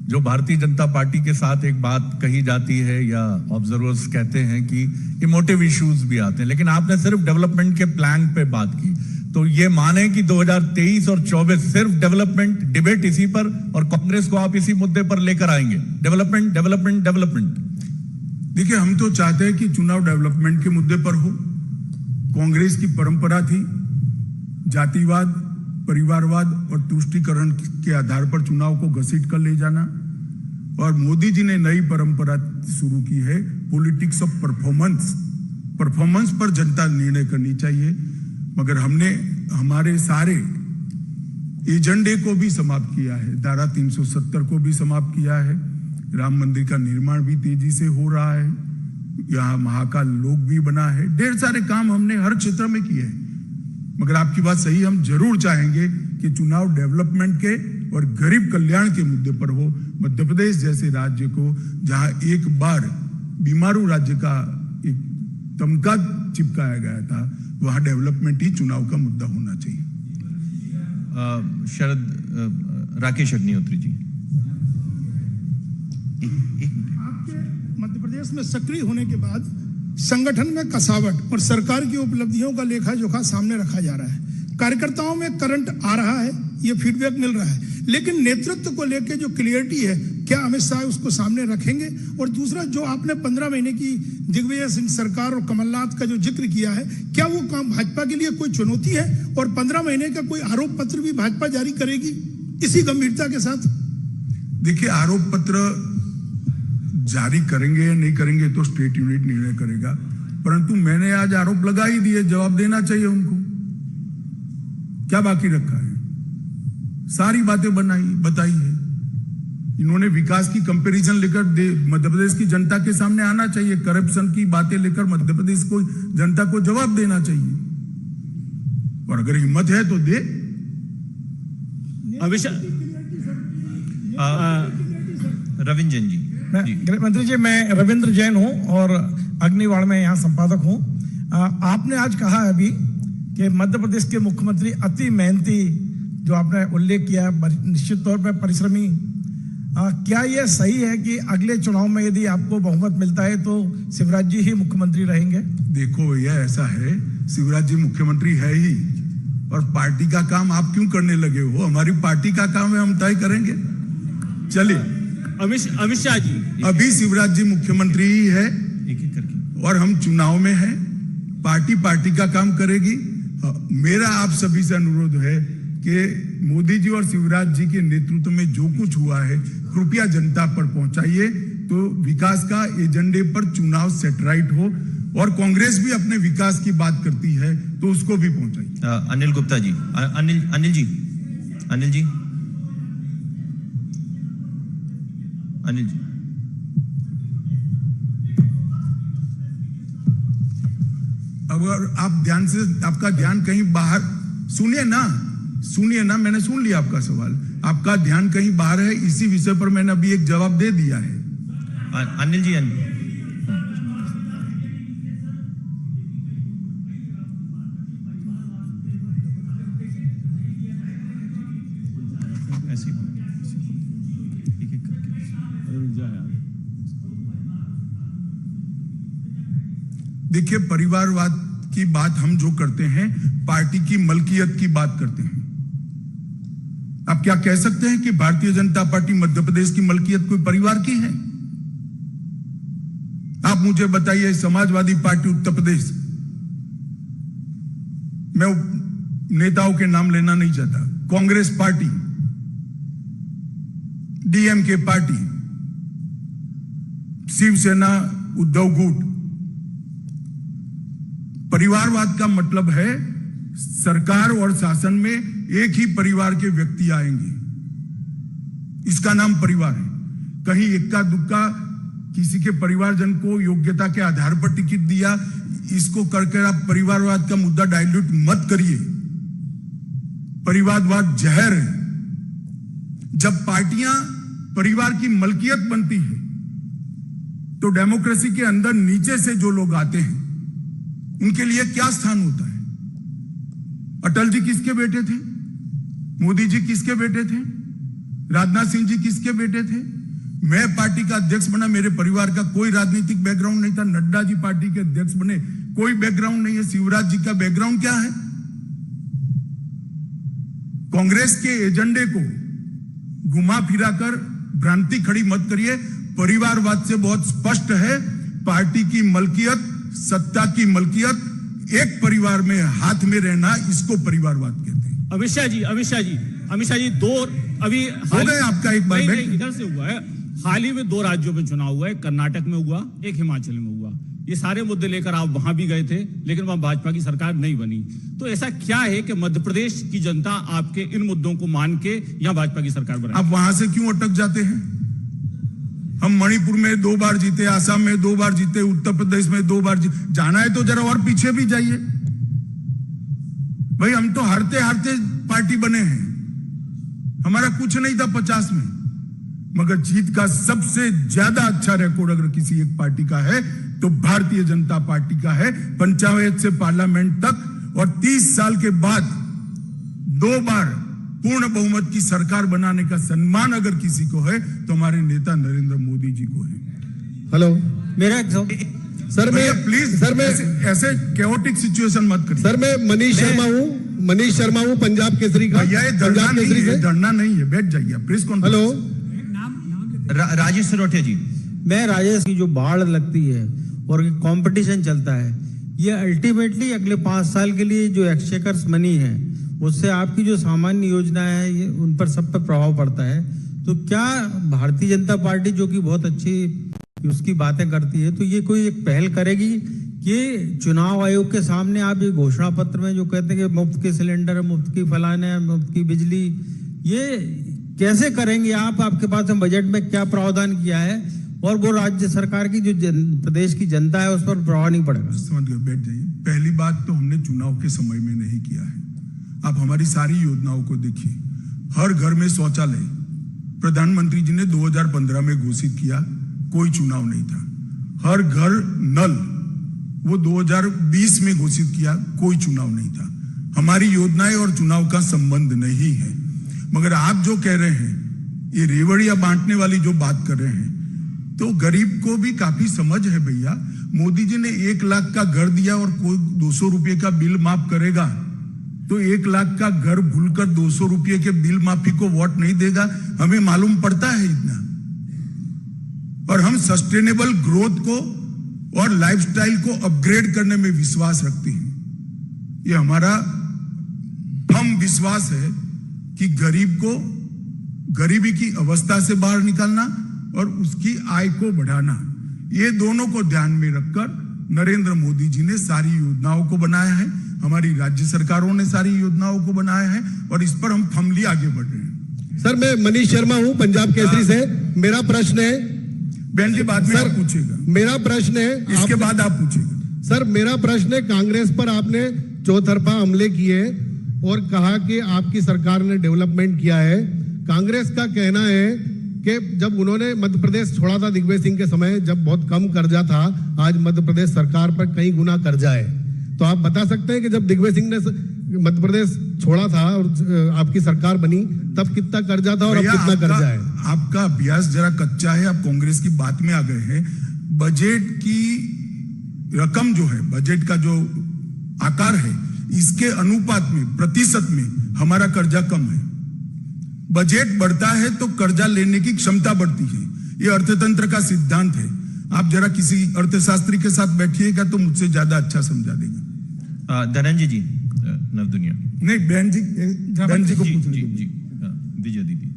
जो भारतीय जनता पार्टी के साथ एक बात कही जाती है या ऑब्जर्वर्स कहते हैं कि इमोटिव इश्यूज भी आते हैं, लेकिन आपने सिर्फ डेवलपमेंट के प्लान पे बात की। तो ये माने कि 2023 और 24 सिर्फ डेवलपमेंट डिबेट इसी पर, और कांग्रेस को आप इसी मुद्दे पर लेकर आएंगे, डेवलपमेंट डेवलपमेंट डेवलपमेंट। देखिए, हम तो चाहते हैं कि चुनाव डेवलपमेंट के मुद्दे पर हो। कांग्रेस की परंपरा थी जातिवाद, परिवारवाद और तुष्टीकरण के आधार पर चुनाव को घसीट कर ले जाना, और मोदी जी ने नई परंपरा शुरू की है, पॉलिटिक्स ऑफ परफॉर्मेंस पर जनता निर्णय करनी चाहिए। मगर हमने हमारे सारे एजेंडे को भी समाप्त किया है, धारा 370 को भी समाप्त किया है, राम मंदिर का निर्माण भी तेजी से हो रहा है, यहाँ महाकाल लोक भी बना है, ढेर सारे काम हमने हर क्षेत्र में किए हैं। मगर आपकी बात सही, हम जरूर चाहेंगे कि चुनाव डेवलपमेंट के और गरीब कल्याण के मुद्दे पर हो। मध्य प्रदेश जैसे राज्य को, जहां एक बार बीमारू राज्य का एक तमगा चिपकाया गया था, वहां डेवलपमेंट ही चुनाव का मुद्दा होना चाहिए। शरद राकेश अग्निहोत्री जी, आपके मध्य प्रदेश में सक्रिय होने के बाद संगठन में कसावट और सरकार की उपलब्धियों का लेखा जोखा सामने रखा जा रहा है। कार्यकर्ताओं में करंट आ रहा है, ये फीडबैक मिल रहा है, लेकिन नेतृत्व को लेकर जो क्लियरिटी है, क्या अमित शाह उसको सामने रखेंगे? और दूसरा, जो आपने 15 महीने की दिग्विजय सिंह सरकार और कमलनाथ का जो जिक्र किया है, क्या वो काम भाजपा के लिए कोई चुनौती है? और 15 महीने का कोई आरोप पत्र भी भाजपा जारी करेगी इसी गंभीरता के साथ? देखिए, आरोप पत्र जारी करेंगे या नहीं करेंगे तो स्टेट यूनिट निर्णय करेगा, परंतु मैंने आज आरोप लगा ही दिए, जवाब देना चाहिए उनको। क्या बाकी रखा है? सारी बातें बताई है। इन्होंने विकास की कंपैरिजन लेकर मध्य प्रदेश की जनता के सामने आना चाहिए, करप्शन की बातें लेकर मध्य प्रदेश को जनता को जवाब देना चाहिए, और अगर हिम्मत है तो दे। रविंद्र जैन जी। गृहमंत्री जी, मैं रविंद्र जैन हूं और अग्निवाड़ में यहाँ संपादक हूं। आपने आज कहा अभी कि मध्य प्रदेश के मुख्यमंत्री अति मेहनती, जो आपने उल्लेख किया, निश्चित तौर पर परिश्रमी। क्या यह सही है कि अगले चुनाव में यदि आपको बहुमत मिलता है तो शिवराज जी ही मुख्यमंत्री रहेंगे? देखो भैया, ऐसा है, शिवराज जी मुख्यमंत्री है ही, और पार्टी का काम आप क्यों करने लगे हो? हमारी पार्टी का काम है, हम तय करेंगे। चलिए, अमित शाह जी, अभी शिवराज जी मुख्यमंत्री ही है, और हम चुनाव में हैं, पार्टी का काम करेगी। मेरा आप सभी से अनुरोध है कि मोदी जी और शिवराज जी के नेतृत्व में जो कुछ हुआ है, कृपया जनता पर पहुंचाइए, तो विकास का एजेंडे पर चुनाव सेटराइट हो, और कांग्रेस भी अपने विकास की बात करती है तो उसको भी पहुंचाइए। अनिल गुप्ता जी, अनिल जी, अगर आप ध्यान से, आपका ध्यान कहीं बाहर, सुनिए ना, मैंने सुन लिया आपका सवाल, आपका ध्यान कहीं बाहर है। इसी विषय पर मैंने अभी एक जवाब दे दिया है। अनिल जी, देखिए, परिवारवाद की बात हम जो करते हैं, पार्टी की मलकियत की बात करते हैं। आप क्या कह सकते हैं कि भारतीय जनता पार्टी मध्य प्रदेश की मलकियत कोई परिवार की है? आप मुझे बताइए, समाजवादी पार्टी उत्तर प्रदेश, मैं नेताओं के नाम लेना नहीं चाहता, Congress party, DMK party, Shiv Sena, Uddhav गुट, परिवारवाद का मतलब है सरकार और शासन में एक ही परिवार के व्यक्ति आएंगे, इसका नाम परिवार है। कहीं इक्का दुक्का किसी के परिवारजन को योग्यता के आधार पर टिकट दिया, इसको करके आप परिवारवाद का मुद्दा डाइल्यूट मत करिए। परिवारवाद जहर है। जब पार्टियां परिवार की मलकियत बनती है तो डेमोक्रेसी के अंदर नीचे से जो लोग आते हैं उनके लिए क्या स्थान होता है? अटल जी किसके बेटे थे? मोदी जी किसके बेटे थे? राजनाथ सिंह जी किसके बेटे थे? मैं पार्टी का अध्यक्ष बना, मेरे परिवार का कोई राजनीतिक बैकग्राउंड नहीं था। नड्डा जी पार्टी के अध्यक्ष बने, कोई बैकग्राउंड नहीं है। शिवराज जी का बैकग्राउंड क्या है? कांग्रेस के एजेंडे को घुमा फिरा कर भ्रांति खड़ी मत करिए। परिवारवाद से बहुत स्पष्ट है, पार्टी की मलकियत, सत्ता की मलकियत, एक परिवार में हाथ में रहना, इसको परिवारवाद कहते हैं। अमित शाह जी दो अभी हो गए आपका एक बार इधर से हुआ है। हाल ही में 2 राज्यों में चुनाव हुआ है, कर्नाटक में हुआ, एक हिमाचल में हुआ। ये सारे मुद्दे लेकर आप वहां भी गए थे, लेकिन वहां भाजपा की सरकार नहीं बनी। तो ऐसा क्या है कि मध्य प्रदेश की जनता आपके इन मुद्दों को मान के यहां भाजपा की सरकार बनाई? आप वहां से क्यों अटक जाते हैं? हम मणिपुर में 2 बार जीते, आसाम में 2 बार जीते, उत्तर प्रदेश में 2 बार जीते। जाना है तो जरा और पीछे भी जाइए भाई। हम तो हारते हारते पार्टी बने हैं, हमारा कुछ नहीं था 50 में, मगर जीत का सबसे ज्यादा अच्छा रिकॉर्ड अगर किसी एक पार्टी का है तो भारतीय जनता पार्टी का है। पंचायत से पार्लियामेंट तक, और 30 साल के बाद 2 बार पूर्ण बहुमत की सरकार बनाने का सम्मान अगर किसी को है तो हमारे नेता नरेंद्र मोदी जी को है। हेलो, मेरा सर, मैं प्लीज सर, मैं ऐसे कैओटिक सिचुएशन मत करिए। सर, मैं मनीष शर्मा हूँ पंजाब केसरी का। धरना नहीं है, बैठ जाइए प्लीज। कौन? हेलो, राजेश सिरोठिया जी। मैं राजेश की जो बाढ़ लगती है और कंपटीशन चलता है, ये अल्टीमेटली अगले 5 साल के लिए जो एक्सचेकर्स मनी है उससे आपकी जो सामान्य योजना है ये उन पर सब पर प्रभाव पड़ता है। तो क्या भारतीय जनता पार्टी जो कि बहुत अच्छी उसकी बातें करती है, तो ये कोई एक पहल करेगी कि चुनाव आयोग के सामने आप ये घोषणा पत्र में जो कहते हैं कि मुफ्त के सिलेंडर, मुफ्त की फलाने, मुफ्त की बिजली, ये कैसे करेंगे आप? आपके पास में बजट में क्या प्रावधान किया है और वो राज्य सरकार की जो प्रदेश की जनता है उस पर प्रभाव नहीं पड़ेगा? समझ गए, बैठ जाइए। पहली बात तो हमने चुनाव के समय में नहीं किया है। आप हमारी सारी योजनाओं को देखिए। हर घर में शौचालय प्रधानमंत्री जी ने 2015 में घोषित किया, कोई चुनाव नहीं था। हर घर नल वो 2020 में घोषित किया, कोई चुनाव नहीं था। हमारी योजनाएं और चुनाव का संबंध नहीं है। मगर आप जो कह रहे हैं, ये रेवड़िया बांटने वाली जो बात कर रहे हैं, तो गरीब को भी काफी समझ है भैया। मोदी जी ने 1 लाख का घर दिया और कोई 200 रुपये का बिल माफ करेगा तो 1 लाख का घर भूलकर 200 रुपये के बिल माफी को वोट नहीं देगा। हमें मालूम पड़ता है इतना। और हम सस्टेनेबल ग्रोथ को और लाइफस्टाइल को अपग्रेड करने में विश्वास रखते हैं। ये हमारा फर्म विश्वास है कि गरीब को गरीबी की अवस्था से बाहर निकालना और उसकी आय को बढ़ाना, ये दोनों को ध्यान में रखकर नरेंद्र मोदी जी ने सारी योजनाओं को बनाया है। हमारी राज्य सरकारों ने सारी योजनाओं को बनाया है और इस पर हम फर्मली आगे बढ़ रहे हैं। सर, मैं मनीष शर्मा हूं पंजाब केसरी से। मेरा प्रश्न है, बहन जी बाद में आप पूछेगा। मेरा प्रश्न है, इसके बाद आप पूछेगा। सर मेरा प्रश्न है, कांग्रेस पर आपने चौतरफा हमले किए और कहा कि आपकी सरकार ने डेवलपमेंट किया है। कांग्रेस का कहना है कि जब उन्होंने मध्य प्रदेश छोड़ा था दिग्विजय सिंह के समय, जब बहुत कम कर्जा था, आज मध्य प्रदेश सरकार पर कई गुना कर्जा है। तो आप बता सकते हैं कि जब दिग्विजय सिंह ने मध्य प्रदेश छोड़ा था और आपकी सरकार बनी, तब कितना कर्जा था और अब कितना कर्जा है? आपका अभ्यास जरा कच्चा है, आप कांग्रेस की बात में आ गए हैं। बजट की रकम जो है, बजट का जो आकार है, इसके अनुपात में, प्रतिशत में हमारा कर्जा कम है। बजट बढ़ता है तो कर्जा लेने की क्षमता बढ़ती है, ये अर्थतंत्र का सिद्धांत है। आप जरा किसी अर्थशास्त्री के साथ बैठिएगा तो मुझसे ज्यादा अच्छा समझा देगा। धनंजय जी, नवदुनिया। नहीं, बहन जी को पूछ लीजिए। जी, विजय दीदी।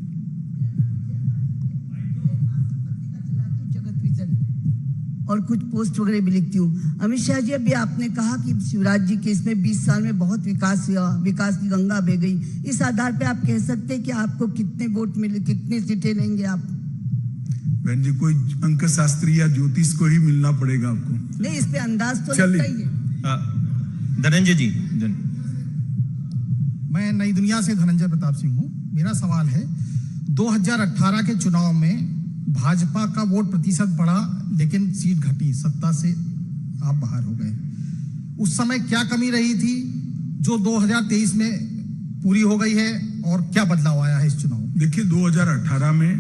और कुछ पोस्ट वगैरह भी लिखती हूँ। अमित शाह जी, अभी आपने कहा कि शिवराज जी के इसमें 20 साल में बहुत विकास हुआ, विकास की गंगा बह गई। इस आधार पे आप कह सकते हैं कि आपको कितने वोट मिले, कितनी सीटें लेंगे आप? बहन जी, कोई अंक शास्त्री या ज्योतिष को ही मिलना पड़ेगा आपको। नहीं, इस पे अंदाज तो लगता ही है। धनंजय जी। मैं नई दुनिया से धनंजय प्रताप सिंह हूँ। मेरा सवाल है, 2018 के चुनाव में भाजपा का वोट प्रतिशत बढ़ा लेकिन सीट घटी, सत्ता से आप बाहर हो गए। उस समय क्या कमी रही थी जो 2023 में पूरी हो गई है और क्या बदलाव आया है इस चुनाव? देखिए, 2018 में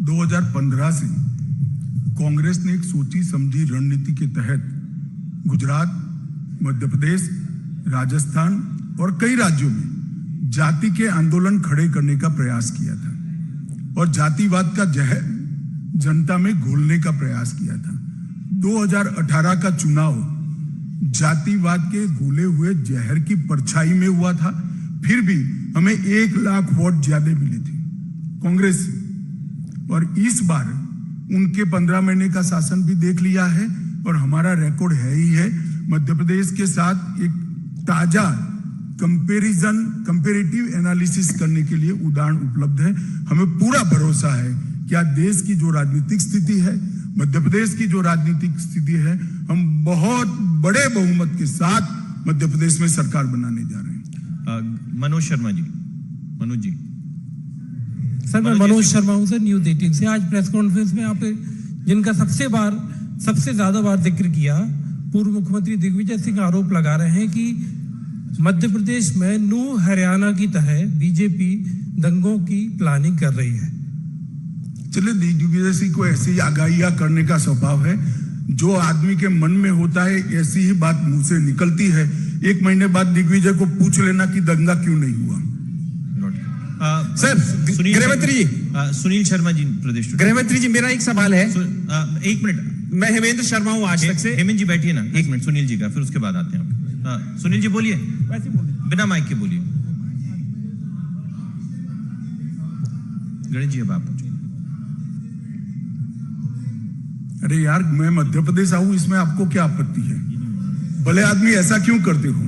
2015 से कांग्रेस ने एक सोची समझी रणनीति के तहत गुजरात, मध्य प्रदेश, राजस्थान और कई राज्यों में जाति के आंदोलन खड़े करने का प्रयास किया था और जातिवाद का जहर जनता में घोलने का प्रयास किया था। 2018 का चुनाव जातिवाद के घोले हुए जहर की परछाई में हुआ था, फिर भी हमें 1 लाख वोट ज्यादा मिले थे कांग्रेस से। और इस बार उनके 15 महीने का शासन भी देख लिया है और हमारा रिकॉर्ड है ही है। मध्य प्रदेश के साथ एक ताजा कंपेरेटिव एनालिसिस करने के लिए उदाहरण उपलब्ध है। हमें पूरा भरोसा है कि आज देश की जो राजनीतिक स्थिति है, मध्य प्रदेश की जो राजनीतिक स्थिति है, हम बहुत बड़े बहुमत के साथ मध्य प्रदेश में सरकार बनाने जा रहे हैं। मनोज शर्मा जी। मनोज जी। सर, मैं मनोज शर्मा हूं सर, न्यूज़ 18 से। आज प्रेस कॉन्फ्रेंस में आप जिनका सबसे ज्यादा बार जिक्र किया, पूर्व मुख्यमंत्री दिग्विजय सिंह आरोप लगा रहे हैं कि मध्य प्रदेश में नूह हरियाणा की तरह बीजेपी दंगों की प्लानिंग कर रही है। चलिए, दिग्विजय सिंह को ऐसी ही आगाहियां करने का स्वभाव है। जो आदमी के मन में होता है ऐसी ही बात मुंह से निकलती है। 1 महीने बाद दिग्विजय को पूछ लेना कि दंगा क्यों नहीं हुआ। सर, गृहमंत्री जी। सुनील शर्मा जी, प्रदेश। गृहमंत्री जी, मेरा एक सवाल है। 1 मिनट, मैं हेमेंद्र शर्मा हूँ आज तक से। हेमंत जी बैठिए ना, 1 मिनट सुनील जी का, फिर उसके बाद आते हैं। सुनील जी बोलिए, बिना माइक के बोलिए। गणेश जी, अब आप पूछिए। अरे यार, मैं मध्य प्रदेश आऊं, इसमें आपको क्या आपत्ति है? भले आदमी ऐसा क्यों करते हो?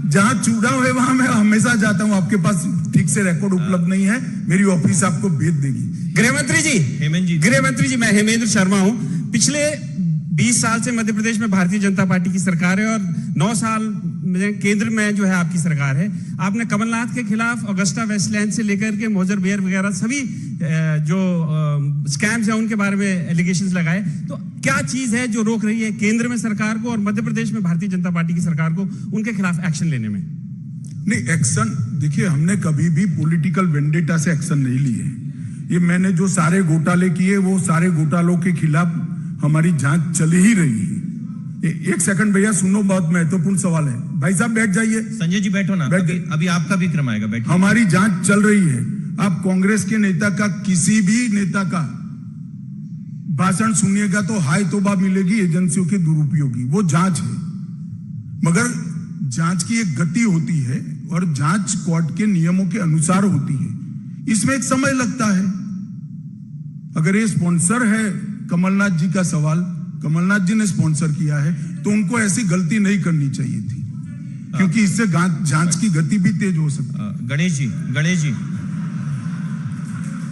जहां चुनाव है वहां मैं हमेशा जाता हूं। आपके पास ठीक से रिकॉर्ड उपलब्ध नहीं है, मेरी ऑफिस आपको भेज देगी। गृहमंत्री जी, गृहमंत्री जी, मैं हेमेंद्र शर्मा हूं। पिछले 20 साल से मध्य प्रदेश में भारतीय जनता पार्टी की सरकार है और 9 साल में केंद्र में जो है आपकी सरकार है। आपने कमलनाथ के खिलाफ अगस्ता वेस्टलैंड से लेकर के मोजर बेयर वगैरह सभी जो स्कैम्स हैं उनके बारे में एलिगेशंस लगाए। तो क्या चीज है जो रोक रही है केंद्र में सरकार को और मध्य प्रदेश में भारतीय जनता पार्टी की सरकार को उनके खिलाफ एक्शन लेने में? नहीं, एक्शन देखिए, हमने कभी भी पॉलिटिकल वेंडेटा से एक्शन नहीं लिए। ये मैंने जो सारे घोटाले किए, वो सारे घोटालों के खिलाफ हमारी जांच चली ही रही है। 1 सेकंड भैया, सुनो, बहुत महत्वपूर्ण सवाल है। भाई साहब बैठ जाइए। संजय जी बैठो ना, अभी आपका भी क्रम आएगा, बैठिए। हमारी जांच चल रही है। आप कांग्रेस के नेता का, किसी भी नेता का भाषण सुनिएगा तो हाय तौबा मिलेगी एजेंसियों के दुरुपयोग की। वो जांच है, मगर जांच की एक गति होती है और जांच कोर्ट के नियमों के अनुसार होती है। इसमें एक समय लगता है। अगर ये स्पॉन्सर है कमलनाथ जी का सवाल, कमलनाथ जी ने स्पॉन्सर किया है, तो उनको ऐसी गलती नहीं करनी चाहिए थी, क्योंकि इससे जांच की गति भी तेज हो सकती है। गणेश जी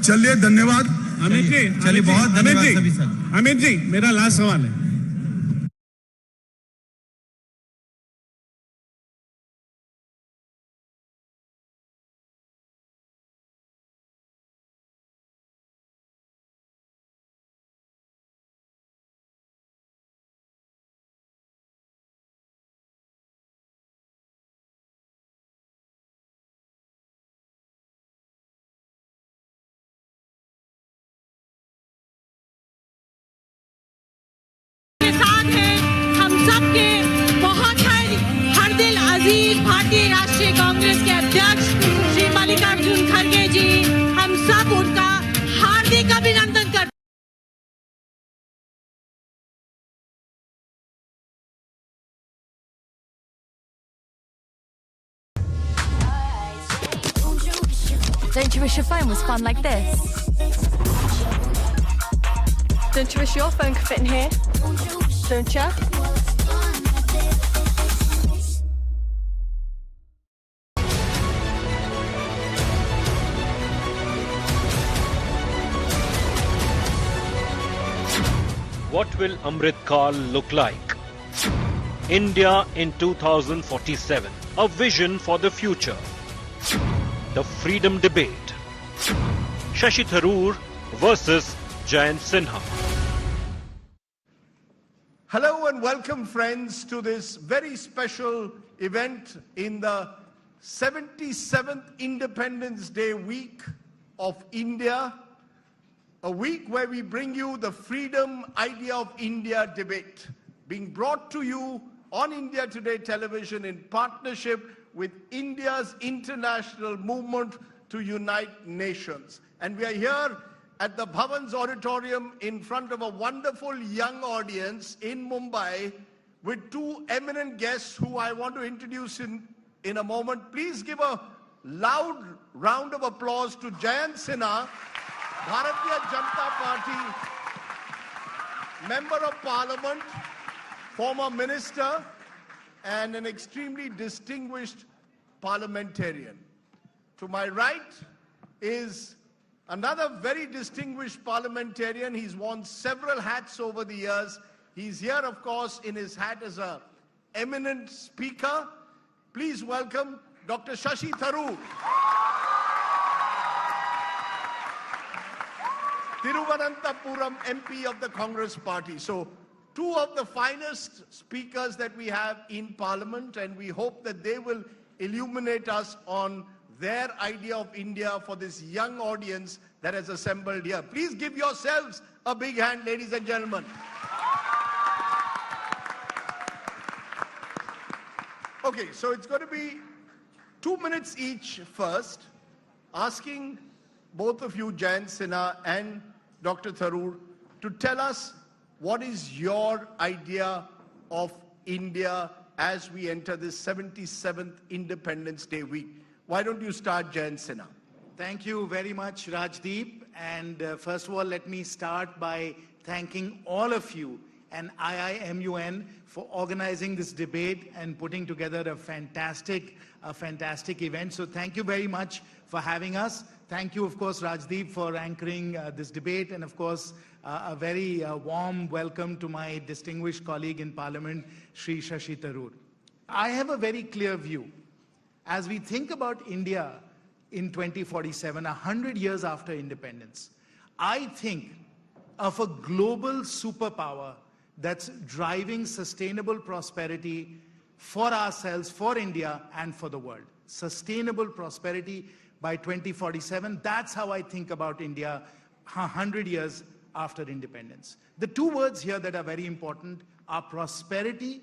चलिए, धन्यवाद। अमित जी, चलिए, बहुत धन्यवाद सभी। अमित जी, मेरा लास्ट सवाल है। कांग्रेस के अध्यक्ष श्री मल्लिकार्जुन खड़गे जी, हम सब उनका हार्दिक अभिनंदन करते हैं। Don't you wish your phone was fun like this? Don't you wish your phone could fit in here? Don't you? What will Amrit Kaal look like? India in 2047, a vision for the future. The freedom debate. Shashi Tharoor versus Jayant Sinha. Hello and welcome, friends, to this very special event in the 77th Independence Day week of India, a week where we bring you the Freedom Idea of India debate, being brought to you on India Today television in partnership with India's international movement to unite nations. And we are here at the Bhavan's Auditorium in front of a wonderful young audience in Mumbai with two eminent guests who I want to introduce in a moment. Please give a loud round of applause to Jayant Sinha, Bharatiya Janata Party, Member of Parliament, former Minister, and an extremely distinguished parliamentarian. To my right is another very distinguished parliamentarian. He's worn several hats over the years. He's here, of course, in his hat as an eminent speaker. Please welcome Dr. Shashi Tharoor. Thiruvananthapuram MP of the Congress Party. So, two of the finest speakers that we have in Parliament, and we hope that they will illuminate us on their idea of India for this young audience that has assembled here. Please give yourselves a big hand, ladies and gentlemen. Okay, so it's going to be 2 minutes each first, asking both of you, Jayant Sinha and Dr. Tharoor, to tell us what is your idea of India as we enter this 77th Independence Day week. Why don't you start, Jayant Sinha? Thank you very much, Rajdeep. And first of all, let me start by thanking all of you and IIMUN for organizing this debate and putting together a fantastic event. So thank you very much for having us. Thank you, of course, Rajdeep, for anchoring this debate, and of course, a very warm welcome to my distinguished colleague in Parliament, Shri Shashi Tharoor. I have a very clear view. As we think about India in 2047, 100 years after independence, I think of a global superpower that's driving sustainable prosperity for ourselves, for India, and for the world. Sustainable prosperity by 2047, that's how I think about India 100 years after independence. The two words here that are very important are prosperity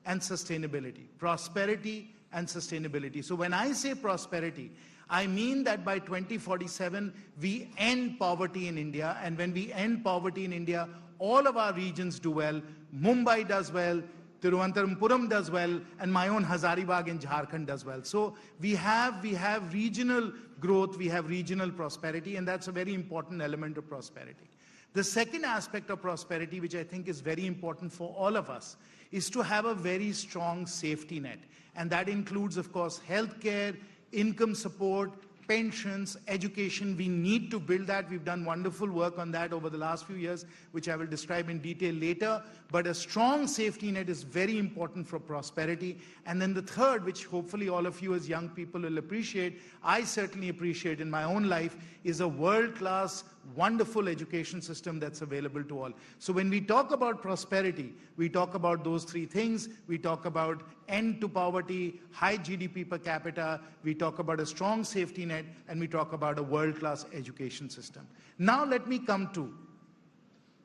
and sustainability. Prosperity and sustainability. So when I say prosperity, I mean that by 2047, we end poverty in India. And when we end poverty in India, all of our regions do well. Mumbai does well, Thiruvananthapuram does well, and my own Hazaribagh in Jharkhand does well. So we have regional growth, we have regional prosperity, and that's a very important element of prosperity. The second aspect of prosperity, which I think is very important for all of us, is to have a very strong safety net. And that includes, of course, healthcare, income support, pensions, education. We need to build that. We've done wonderful work on that over the last few years, which I will describe in detail later. But a strong safety net is very important for prosperity. And then the third, which hopefully all of you as young people will appreciate, I certainly appreciate in my own life, is a world-class, wonderful education system that's available to all. So when we talk about prosperity, we talk about those three things. We talk about end to poverty, high GDP per capita, we talk about a strong safety net, and we talk about a world-class education system. Now let me come to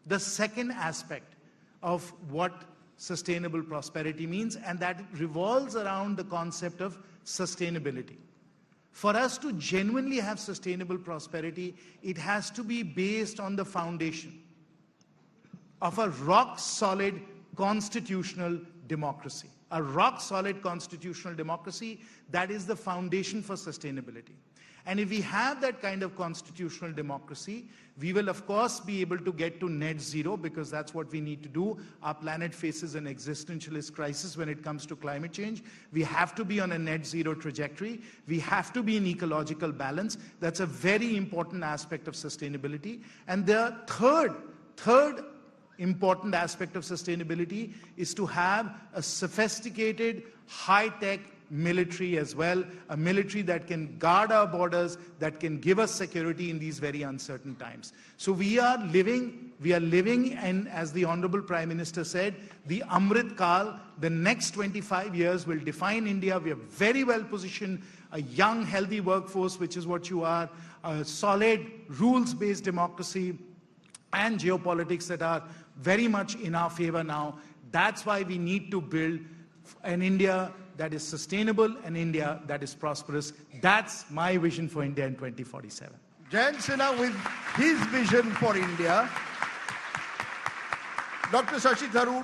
the second aspect of what sustainable prosperity means, and that revolves around the concept of sustainability. For us to genuinely have sustainable prosperity, it has to be based on the foundation of a rock-solid constitutional democracy. A rock-solid constitutional democracy, that is the foundation for sustainability. And if we have that kind of constitutional democracy, we will of course be able to get to net zero, because that's what we need to do. Our planet faces an existentialist crisis when it comes to climate change. We have to be on a net zero trajectory. We have to be in ecological balance. That's a very important aspect of sustainability. And the third important aspect of sustainability is to have a sophisticated, high-tech military as well, a military that can guard our borders, that can give us security in these very uncertain times. So we are living, and as the Honorable Prime Minister said, the Amrit Kal, the next 25 years will define India. We are very well positioned, a young, healthy workforce, which is what you are, a solid, rules-based democracy, and geopolitics that are very much in our favor now. That's why we need to build an India that is sustainable, an India that is prosperous. That's my vision for India in 2047. Jayant Sinha with his vision for India. Dr. Shashi Tharoor,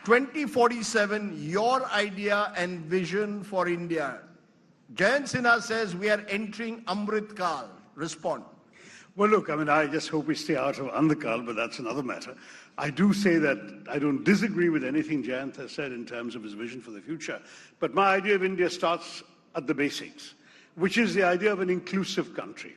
2047, your idea and vision for India. Jayant Sinha says we are entering Amrit Kal. Respond. Well, look, I mean, I just hope we stay out of Andhakal, but that's another matter. I do say that I don't disagree with anything Jayant has said in terms of his vision for the future. But my idea of India starts at the basics, which is the idea of an inclusive country.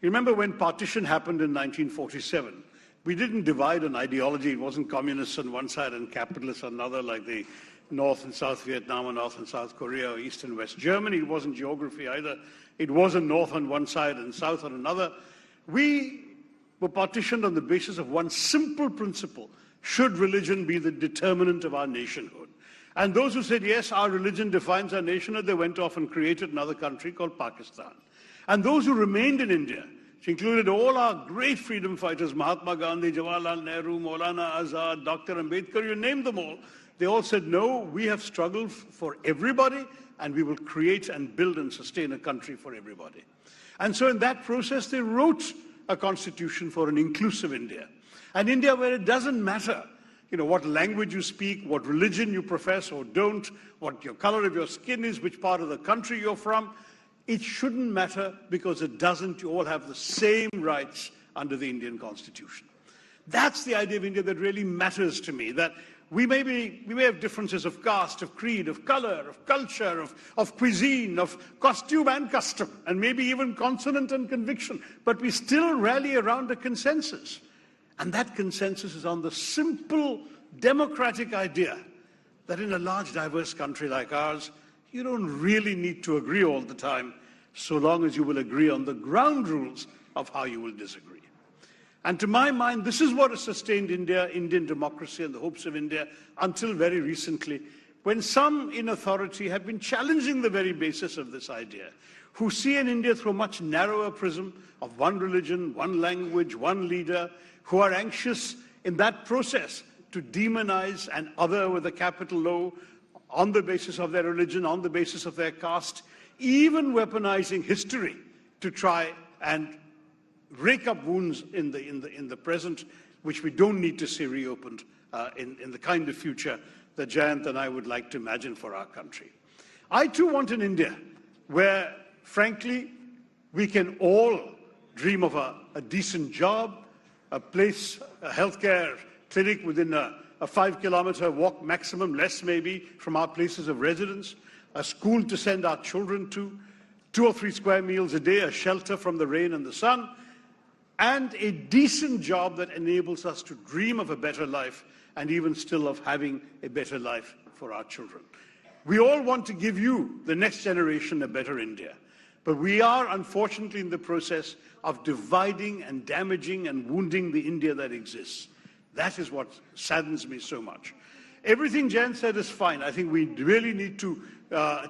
You remember when partition happened in 1947, we didn't divide an ideology. It wasn't communists on one side and capitalists on another, like the North and South Vietnam or North and South Korea or East and West Germany. It wasn't geography either. It wasn't North on one side and South on another. We were partitioned on the basis of one simple principle: should religion be the determinant of our nationhood? And those who said, yes, our religion defines our nationhood, they went off and created another country called Pakistan. And those who remained in India, which included all our great freedom fighters, Mahatma Gandhi, Jawaharlal Nehru, Maulana Azad, Dr. Ambedkar, you name them all, they all said, no, we have struggled for everybody, and we will create and build and sustain a country for everybody. And so in that process, they wrote a constitution for an inclusive India. An India where it doesn't matter, what language you speak, what religion you profess or don't, what your color of your skin is, which part of the country you're from. It shouldn't matter, because it doesn't. You all have the same rights under the Indian Constitution. That's the idea of India that really matters to me, that we may have differences of caste, of creed, of color, of culture, of cuisine, of costume and custom, and maybe even consonant and conviction, but we still rally around a consensus. And that consensus is on the simple democratic idea that in a large, diverse country like ours, you don't really need to agree all the time, so long as you will agree on the ground rules of how you will disagree. And to my mind, this is what has sustained India, Indian democracy, and the hopes of India until very recently, when some in authority have been challenging the very basis of this idea, who see in India through a much narrower prism of one religion, one language, one leader, who are anxious in that process to demonize and other with a capital O on the basis of their religion, on the basis of their caste, even weaponizing history to try and rake up wounds in the present, which we don't need to see reopened in the kind of future that Jayant and I would like to imagine for our country. I too want an India where, frankly, we can all dream of a decent job, a place, a healthcare clinic within a 5-kilometer walk maximum, less maybe, from our places of residence, a school to send our children to, 2 or 3 square meals a day, a shelter from the rain and the sun, and a decent job that enables us to dream of a better life, and even still of having a better life for our children. We all want to give you, the next generation, a better India. But we are, unfortunately, in the process of dividing and damaging and wounding the India that exists. That is what saddens me so much. Everything Jayant said is fine. I think we really need to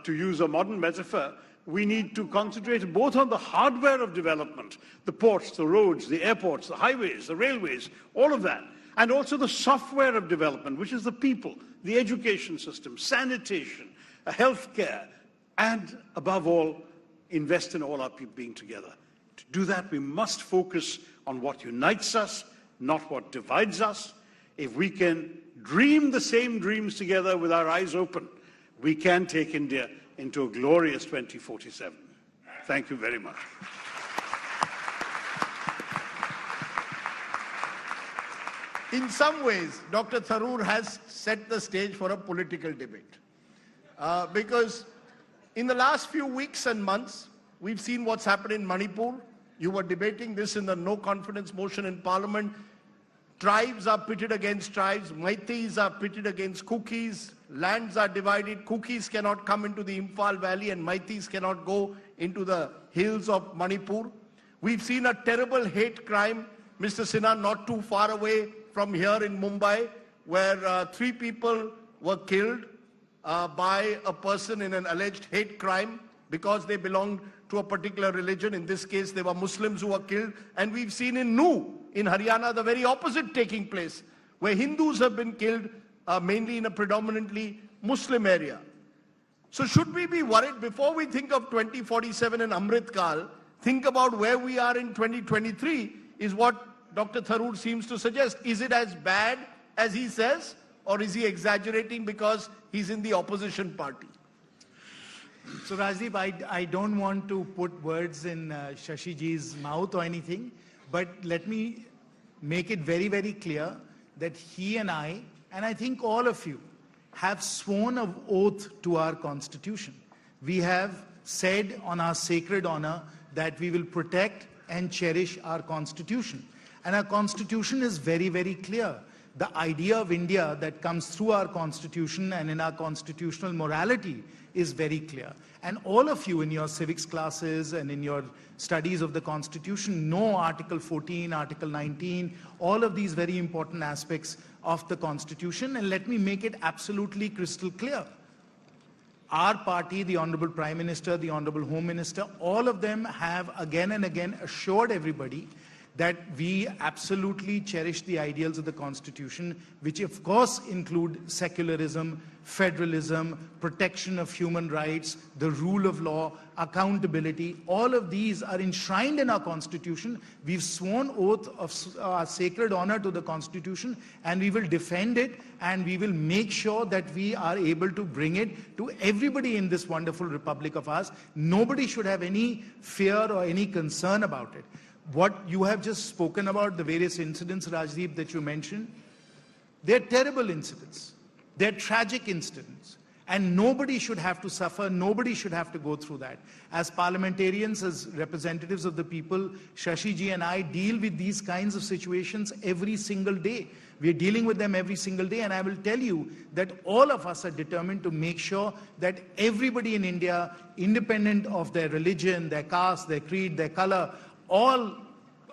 use a modern metaphor, we need to concentrate both on the hardware of development, the ports, the roads, the airports, the highways, the railways, all of that, and also the software of development, which is the people, the education system, sanitation, healthcare, and above all, invest in all our people being together. To do that, we must focus on what unites us, not what divides us. If we can dream the same dreams together with our eyes open, we can take India into a glorious 2047. Thank you very much. In some ways, Dr. Tharoor has set the stage for a political debate. Because in the last few weeks and months, we've seen what's happened in Manipur. You were debating this in the no confidence motion in Parliament. Tribes are pitted against tribes. Meiteis are pitted against Kukis. Lands are divided. Kukis cannot come into the Imphal Valley and Meiteis cannot go into the hills of Manipur. We've seen a terrible hate crime, Mr. Sinha, not too far away from here in Mumbai, where 3 people were killed by a person in an alleged hate crime because they belonged to a particular religion. In this case, they were Muslims who were killed. And we've seen in Nuh, in Haryana, the very opposite taking place, where Hindus have been killed, mainly in a predominantly Muslim area. So should we be worried before we think of 2047 and Amrit Kal, think about where we are in 2023 is what Dr. Tharoor seems to suggest. Is it as bad as he says, or is he exaggerating because he's in the opposition party? So Rajdeep, I don't want to put words in Shashi ji's mouth or anything, but let me make it very, very clear that he and I think all of you, have sworn an oath to our Constitution. We have said on our sacred honor that we will protect and cherish our Constitution. And our Constitution is very, very clear. The idea of India that comes through our Constitution and in our constitutional morality is very clear. And all of you in your civics classes and in your studies of the Constitution know Article 14, Article 19, all of these very important aspects of the Constitution. And let me make it absolutely crystal clear. Our party, the Honorable Prime Minister, the Honorable Home Minister, all of them have again and again assured everybody that we absolutely cherish the ideals of the Constitution, which of course include secularism, federalism, protection of human rights, the rule of law, accountability. All of these are enshrined in our Constitution. We've sworn oath of our sacred honor to the Constitution, and we will defend it, and we will make sure that we are able to bring it to everybody in this wonderful republic of ours. Nobody should have any fear or any concern about it. What you have just spoken about, the various incidents, Rajdeep, that you mentioned, they're terrible incidents. They're tragic incidents. And nobody should have to suffer. Nobody should have to go through that. As parliamentarians, as representatives of the people, Shashi ji and I deal with these kinds of situations every single day. We're dealing with them every single day. And I will tell you that all of us are determined to make sure that everybody in India, independent of their religion, their caste, their creed, their color, all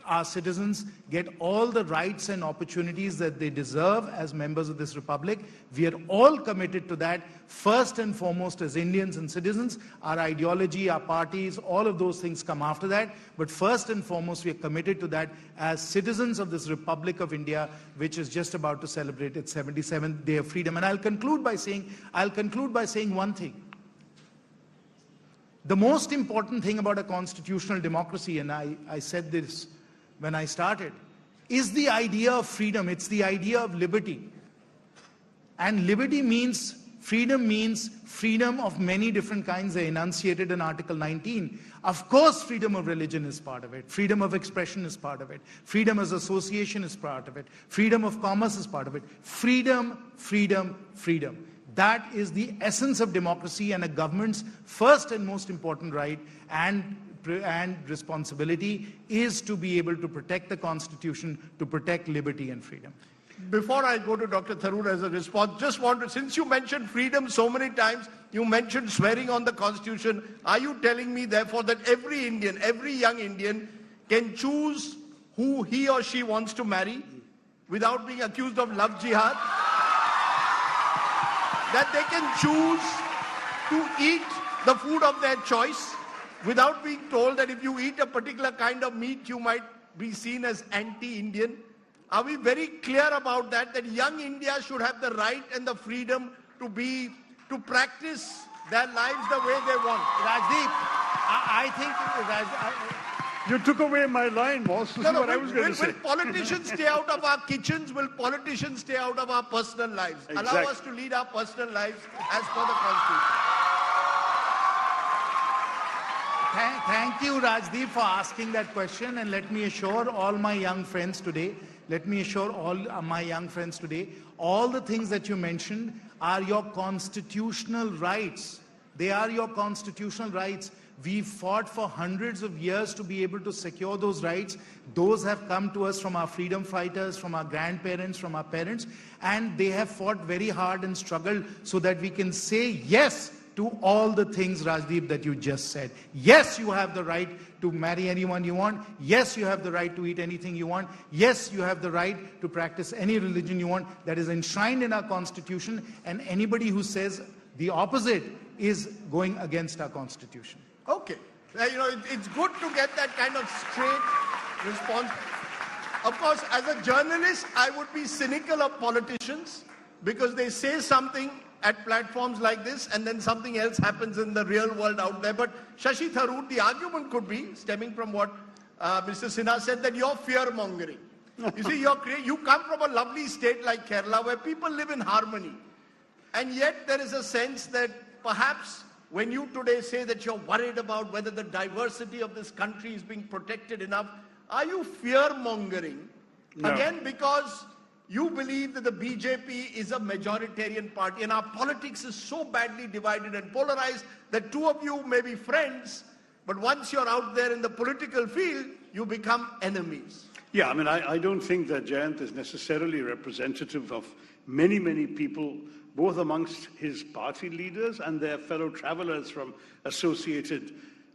our citizens get all the rights and opportunities that they deserve as members of this republic. We are all committed to that, first and foremost as Indians and citizens. Our ideology, our parties, all of those things come after that. But first and foremost, we are committed to that as citizens of this Republic of India, which is just about to celebrate its 77th day of freedom. And I'll conclude by saying one thing. The most important thing about a constitutional democracy, and I said this when I started, is the idea of freedom. It's the idea of liberty. And liberty means freedom of many different kinds. They enunciated in Article 19. Of course, freedom of religion is part of it. Freedom of expression is part of it. Freedom of association is part of it. Freedom of commerce is part of it. Freedom, freedom, freedom. That is the essence of democracy, and a government's first and most important right and responsibility is to be able to protect the Constitution, to protect liberty and freedom. Before I go to Dr. Tharoor as a response, just want to, since you mentioned freedom so many times, you mentioned swearing on the Constitution, are you telling me therefore that every Indian, every young Indian can choose who he or she wants to marry without being accused of love jihad? That they can choose to eat the food of their choice without being told that if you eat a particular kind of meat, you might be seen as anti-Indian? Are we very clear about that, that young India should have the right and the freedom to practice their lives the way they want. Rajdeep, I think you took away my line, boss. This is what I was going to say. Will politicians stay out of our kitchens? Will politicians stay out of our personal lives? Exactly. Allow us to lead our personal lives as per the Constitution. Thank you, Rajdeep, for asking that question. And let me assure all my young friends today, all the things that you mentioned are your constitutional rights. They are your constitutional rights. We fought for hundreds of years to be able to secure those rights. Those have come to us from our freedom fighters, from our grandparents, from our parents, and they have fought very hard and struggled so that we can say yes to all the things, Rajdeep, that you just said. Yes, you have the right to marry anyone you want. Yes, you have the right to eat anything you want. Yes, you have the right to practice any religion you want. That is enshrined in our Constitution, and anybody who says the opposite is going against our Constitution. Okay. It's good to get that kind of straight response. Of course, as a journalist, I would be cynical of politicians because they say something at platforms like this and then something else happens in the real world out there. But Shashi Tharoor, the argument could be, stemming from what Mr. Sinha said, that you're fear-mongering. You see, you come from a lovely state like Kerala where people live in harmony. And yet there is a sense that perhaps when you today say that you're worried about whether the diversity of this country is being protected enough, are you fear-mongering? No. Again, because you believe that the BJP is a majoritarian party and our politics is so badly divided and polarized that two of you may be friends, but once you're out there in the political field, you become enemies. Yeah, I mean, I don't think that Jayant is necessarily representative of many, many people, both amongst his party leaders and their fellow travelers from associated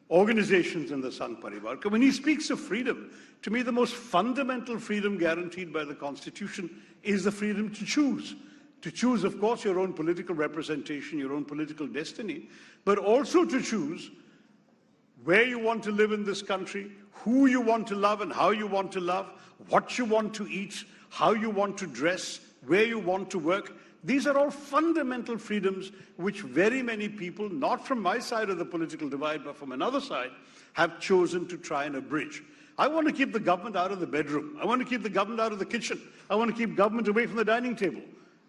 organizations in the Sangh Parivar. When he speaks of freedom, to me the most fundamental freedom guaranteed by the Constitution is the freedom to choose. To choose, of course, your own political representation, your own political destiny, but also to choose where you want to live in this country, who you want to love and how you want to love, what you want to eat, how you want to dress, where you want to work. These are all fundamental freedoms which very many people, not from my side of the political divide, but from another side, have chosen to try and abridge. I want to keep the government out of the bedroom. I want to keep the government out of the kitchen. I want to keep government away from the dining table.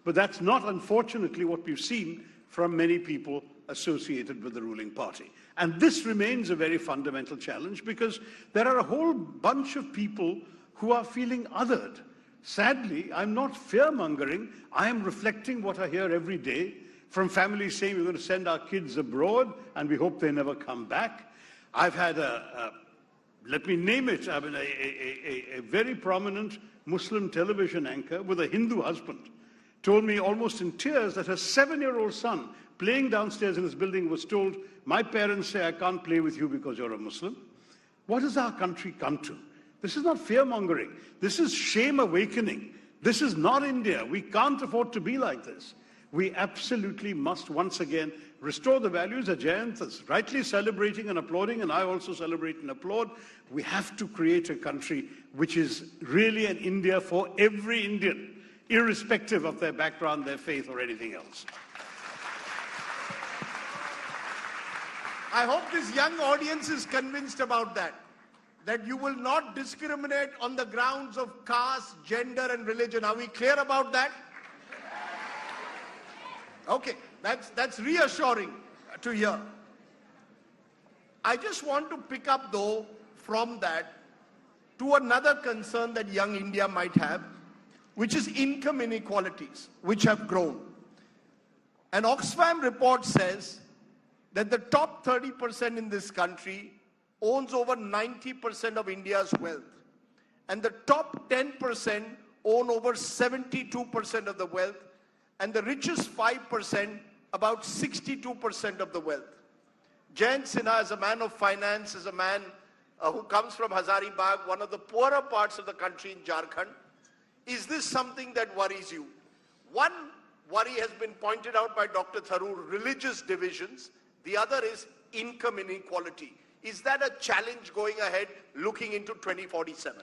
But that's not, unfortunately, what we've seen from many people associated with the ruling party. And this remains a very fundamental challenge because there are a whole bunch of people who are feeling othered. Sadly, I'm not fear-mongering. I am reflecting what I hear every day from families saying we're going to send our kids abroad and we hope they never come back. I've had let me name it, I mean, a very prominent Muslim television anchor with a Hindu husband told me almost in tears that her 7-year-old son playing downstairs in his building was told, my parents say I can't play with you because you're a Muslim. What has our country come to? This is not fear-mongering. This is shame awakening. This is not India. We can't afford to be like this. We absolutely must once again restore the values that Jayant is rightly celebrating and applauding, and I also celebrate and applaud. We have to create a country which is really an India for every Indian, irrespective of their background, their faith, or anything else. I hope this young audience is convinced about that you will not discriminate on the grounds of caste, gender, and religion. Are we clear about that? Okay, that's reassuring to hear. I just want to pick up, though, from that to another concern that young India might have, which is income inequalities, which have grown. An Oxfam report says that the top 30% in this country owns over 90% of India's wealth. And the top 10% own over 72% of the wealth. And the richest 5%, about 62% of the wealth. Jayant Sinha, as a man of finance, is a man who comes from Hazaribagh, one of the poorer parts of the country in Jharkhand. Is this something that worries you? One worry has been pointed out by Dr. Tharoor, religious divisions. The other is income inequality. Is that a challenge going ahead, looking into 2047?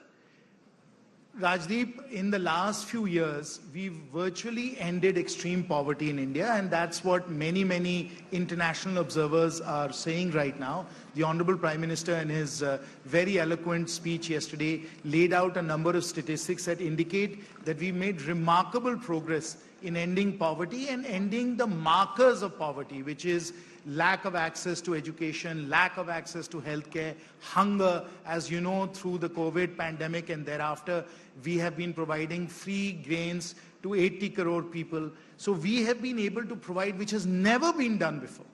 Rajdeep, in the last few years, we've virtually ended extreme poverty in India, and that's what many international observers are saying right now. The Honorable Prime Minister, in his very eloquent speech yesterday, laid out a number of statistics that indicate that we made remarkable progress in ending poverty and ending the markers of poverty, which is lack of access to education, lack of access to healthcare, hunger. As you know, through the COVID pandemic and thereafter, we have been providing free grains to 80 crore people. So we have been able to provide, which has never been done before.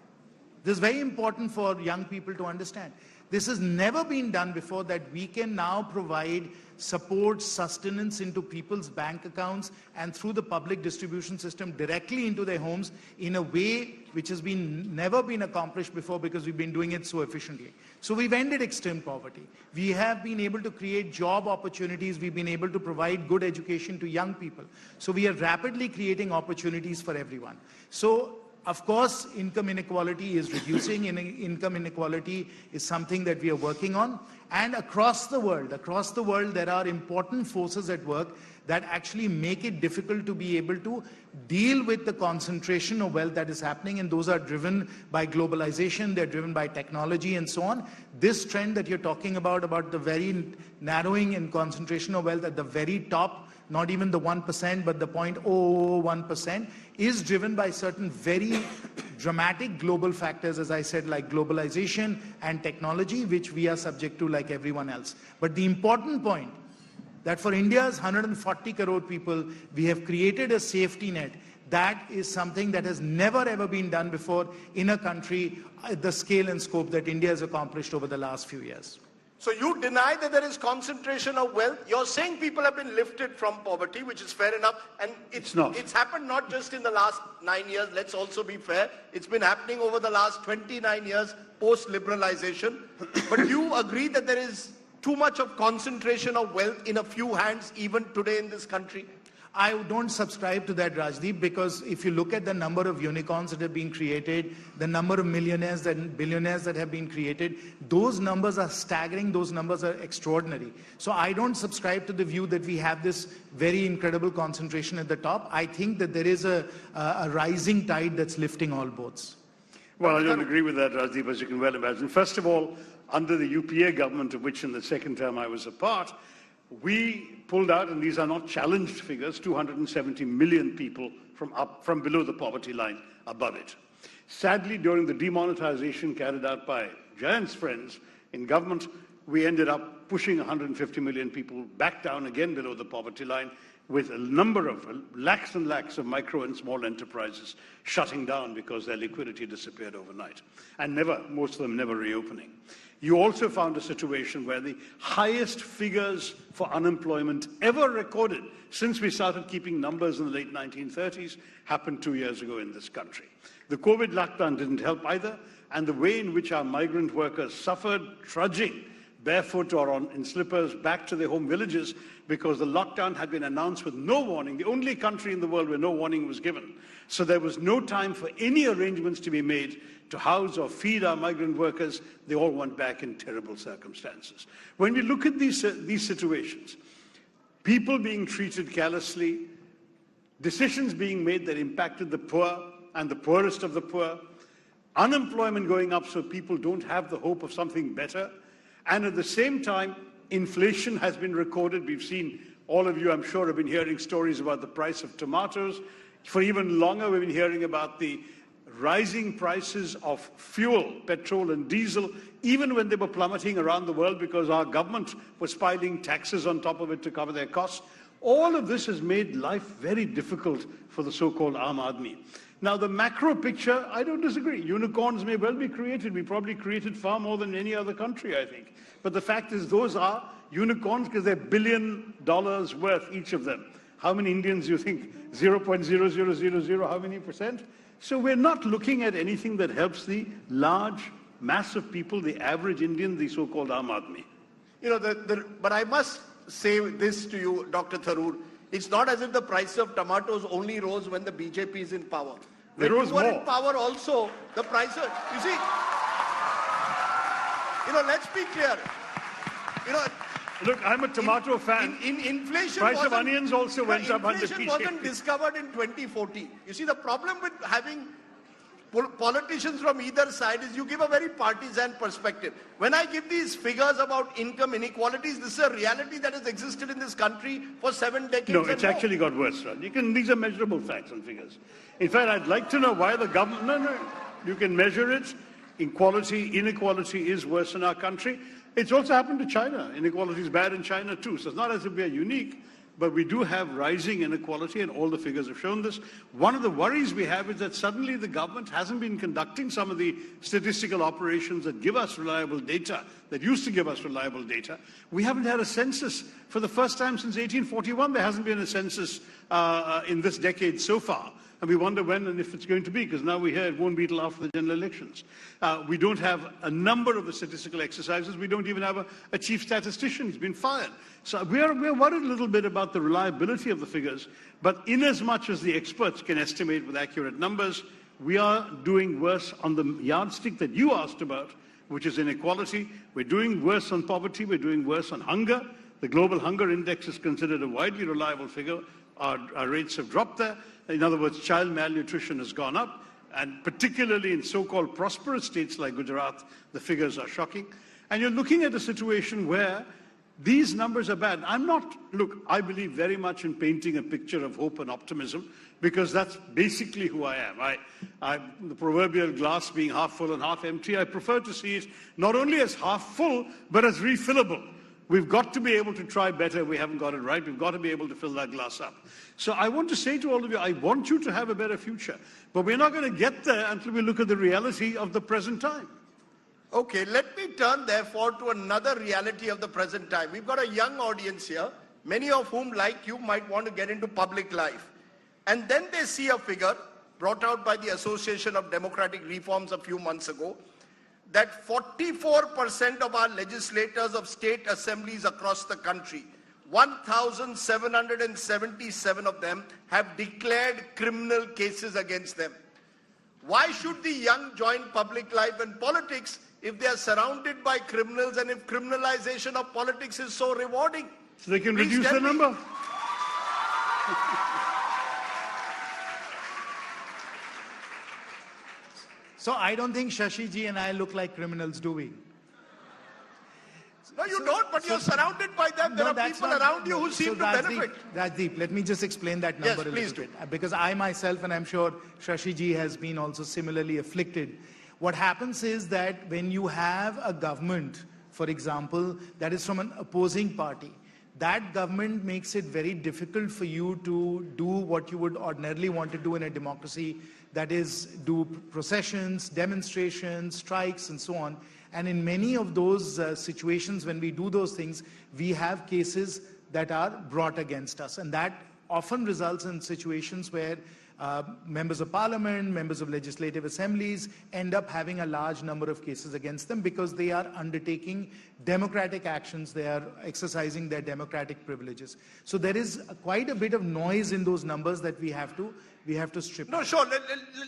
This is very important for young people to understand. This has never been done before, that we can now provide support, sustenance into people's bank accounts and through the public distribution system directly into their homes in a way which has never been accomplished before, because we've been doing it so efficiently. So we've ended extreme poverty. We have been able to create job opportunities. We've been able to provide good education to young people. So we are rapidly creating opportunities for everyone. So of course, income inequality is reducing. Income inequality is something that we are working on. And across the world, there are important forces at work that actually make it difficult to be able to deal with the concentration of wealth that is happening. And those are driven by globalization, they're driven by technology and so on. This trend that you're talking about the very narrowing and concentration of wealth at the very top, not even the 1%, but the 0.001%, is driven by certain very dramatic global factors, as I said, like globalization and technology, which we are subject to like everyone else. But the important point, that for India's 140 crore people, we have created a safety net. That is something that has never ever been done before in a country at the scale and scope that India has accomplished over the last few years. So you deny that there is concentration of wealth. You're saying people have been lifted from poverty, which is fair enough. And it's not. It's happened not just in the last 9 years. Let's also be fair. It's been happening over the last 29 years post-liberalization. But you agree that there is too much of concentration of wealth in a few hands even today in this country? I don't subscribe to that, Rajdeep, because if you look at the number of unicorns that have been created, the number of millionaires and billionaires that have been created, those numbers are staggering, those numbers are extraordinary. So I don't subscribe to the view that we have this very incredible concentration at the top. I think that there is a rising tide that's lifting all boats. Well, I don't agree with that, Rajdeep, as you can well imagine. First of all, under the UPA government, of which in the second term I was a part, we pulled out, and these are not challenged figures, 270 million people from below the poverty line above it. Sadly, during the demonetization carried out by Jayant's friends in government, we ended up pushing 150 million people back down again below the poverty line, with a number of lakhs and lakhs of micro and small enterprises shutting down because their liquidity disappeared overnight, and most of them never reopening. You also found a situation where the highest figures for unemployment ever recorded since we started keeping numbers in the late 1930s happened 2 years ago in this country. The COVID lockdown didn't help either, and the way in which our migrant workers suffered trudging barefoot or in slippers back to their home villages because the lockdown had been announced with no warning, the only country in the world where no warning was given. So there was no time for any arrangements to be made to house or feed our migrant workers. They all went back in terrible circumstances. When we look at these situations, people being treated callously, decisions being made that impacted the poor and the poorest of the poor, unemployment going up so people don't have the hope of something better, and at the same time, inflation has been recorded. We've seen, all of you I'm sure have been hearing stories about the price of tomatoes. For even longer, we've been hearing about the rising prices of fuel, petrol and diesel, even when they were plummeting around the world because our government was piling taxes on top of it to cover their costs. All of this has made life very difficult for the so-called Aam Aadmi. Now, the macro picture, I don't disagree. Unicorns may well be created. We probably created far more than any other country, I think. But the fact is, those are unicorns because they're $1 billion worth, each of them. How many Indians do you think? 0.0000, how many percent? So we're not looking at anything that helps the large mass of people, the average Indian, the so-called Aam Aadmi. You know, but I must say this to you, Dr. Tharoor. It's not as if the price of tomatoes only rose when the BJP is in power. When you were in power also, the price of, you see, let's be clear. Look, I'm a tomato fan. In inflation, price of onions also went up 100 inflation wasn't discovered in 2014. You see, the problem with having politicians from either side is you give a very partisan perspective. When I give these figures about income inequalities, this is a reality that has existed in this country for 7 decades. No, it's actually got worse, right? These are measurable facts and figures. In fact, I'd like to know why the government, no, you can measure it. Inequality is worse in our country. It's also happened to China. Inequality is bad in China too. So it's not as if we are unique, but we do have rising inequality, and all the figures have shown this. One of the worries we have is that suddenly the government hasn't been conducting some of the statistical operations that give us reliable data, that used to give us reliable data. We haven't had a census for the first time since 1841. There hasn't been a census in this decade so far. And we wonder when and if it's going to be, because now we hear it won't be till after the general elections. We don't have a number of the statistical exercises. We don't even have a chief statistician. He's been fired. So we're worried a little bit about the reliability of the figures. But in as much as the experts can estimate with accurate numbers, we are doing worse on the yardstick that you asked about, which is inequality. We're doing worse on poverty. We're doing worse on hunger. The Global Hunger Index is considered a widely reliable figure. Our rates have dropped there. In other words, child malnutrition has gone up, and particularly in so-called prosperous states like Gujarat, the figures are shocking. And you're looking at a situation where these numbers are bad. I believe very much in painting a picture of hope and optimism, because that's basically who I am. The proverbial glass being half full and half empty, I prefer to see it not only as half full, but as refillable. We've got to be able to try better. We haven't got it right. We've got to be able to fill that glass up. So I want to say to all of you, I want you to have a better future. But we're not going to get there until we look at the reality of the present time. Okay, let me turn therefore to another reality of the present time. We've got a young audience here, many of whom, like you, might want to get into public life. And then they see a figure brought out by the Association of Democratic Reforms a few months ago, that 44% of our legislators of state assemblies across the country, 1,777 of them, have declared criminal cases against them. Why should the young join public life and politics if they are surrounded by criminals, and if criminalization of politics is so rewarding? So they can reduce the number. So I don't think Shashi ji and I look like criminals, do we? No, you don't, but you're surrounded by them. There are people around you who seem to benefit. Rajdeep, let me just explain that number a little bit. Because I myself, and I'm sure Shashi ji has been also similarly afflicted. What happens is that when you have a government, for example, that is from an opposing party, that government makes it very difficult for you to do what you would ordinarily want to do in a democracy, that is, do processions, demonstrations, strikes, and so on. And in many of those situations, when we do those things, we have cases that are brought against us. And that often results in situations where members of parliament, members of legislative assemblies end up having a large number of cases against them because they are undertaking democratic actions, they are exercising their democratic privileges. So there is quite a bit of noise in those numbers that we have to strip. No, sure,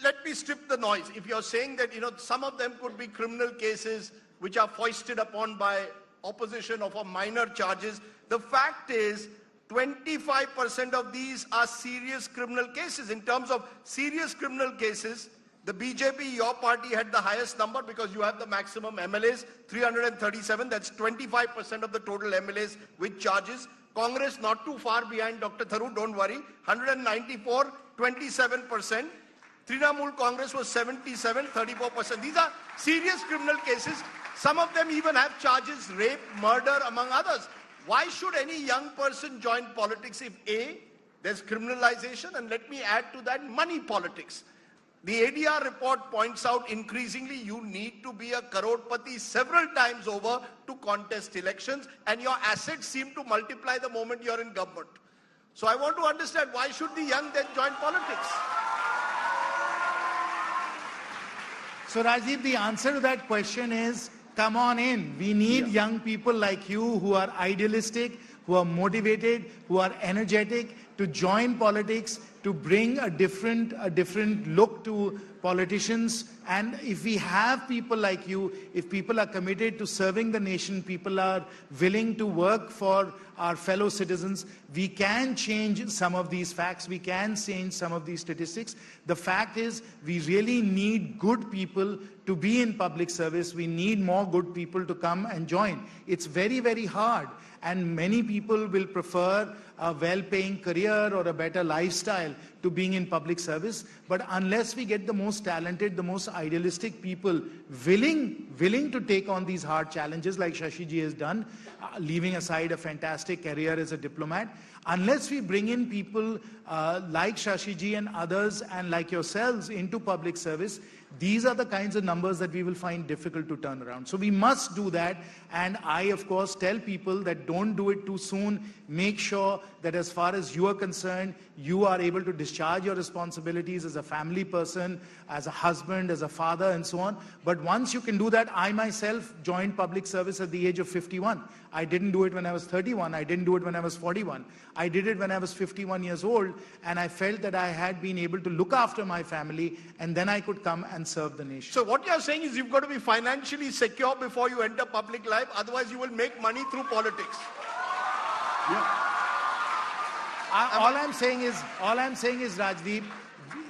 let me strip the noise. If you're saying that, some of them could be criminal cases which are foisted upon by opposition or for minor charges, the fact is 25% of these are serious criminal cases. In terms of serious criminal cases, the BJP, your party, had the highest number because you have the maximum MLAs, 337. That's 25% of the total MLAs with charges. Congress not too far behind Dr. Tharoor, don't worry, 194, 27%. Trinamool Congress was 77, 34%. These are serious criminal cases. Some of them even have charges, rape, murder, among others. Why should any young person join politics if A, there's criminalization, and let me add to that, money politics. The ADR report points out increasingly you need to be a crorepati several times over to contest elections, and your assets seem to multiply the moment you're in government. So I want to understand, why should the young then join politics? So Rajiv, the answer to that question is, come on in. We need young people like you who are idealistic, who are motivated, who are energetic, to join politics, to bring a different look to politicians. And if we have people like you, if people are committed to serving the nation, people are willing to work for our fellow citizens, we can change some of these facts, we can change some of these statistics. The fact is, we really need good people to be in public service. We need more good people to come and join. It's very, very hard. And many people will prefer a well-paying career or a better lifestyle to being in public service. But unless we get the most talented, the most idealistic people willing to take on these hard challenges like Shashi ji has done, leaving aside a fantastic career as a diplomat, unless we bring in people like Shashi ji and others and like yourselves into public service, these are the kinds of numbers that we will find difficult to turn around. So we must do that. And I, of course, tell people that don't do it too soon. Make sure that as far as you are concerned, you are able to discharge your responsibilities as a family person, as a husband, as a father, and so on. But once you can do that, I myself joined public service at the age of 51. I didn't do it when I was 31. I didn't do it when I was 41. I did it when I was 51 years old, and I felt that I had been able to look after my family, and then I could come and serve the nation. So what you're saying is you've got to be financially secure before you enter public life, otherwise you will make money through politics. All I'm saying is, Rajdeep,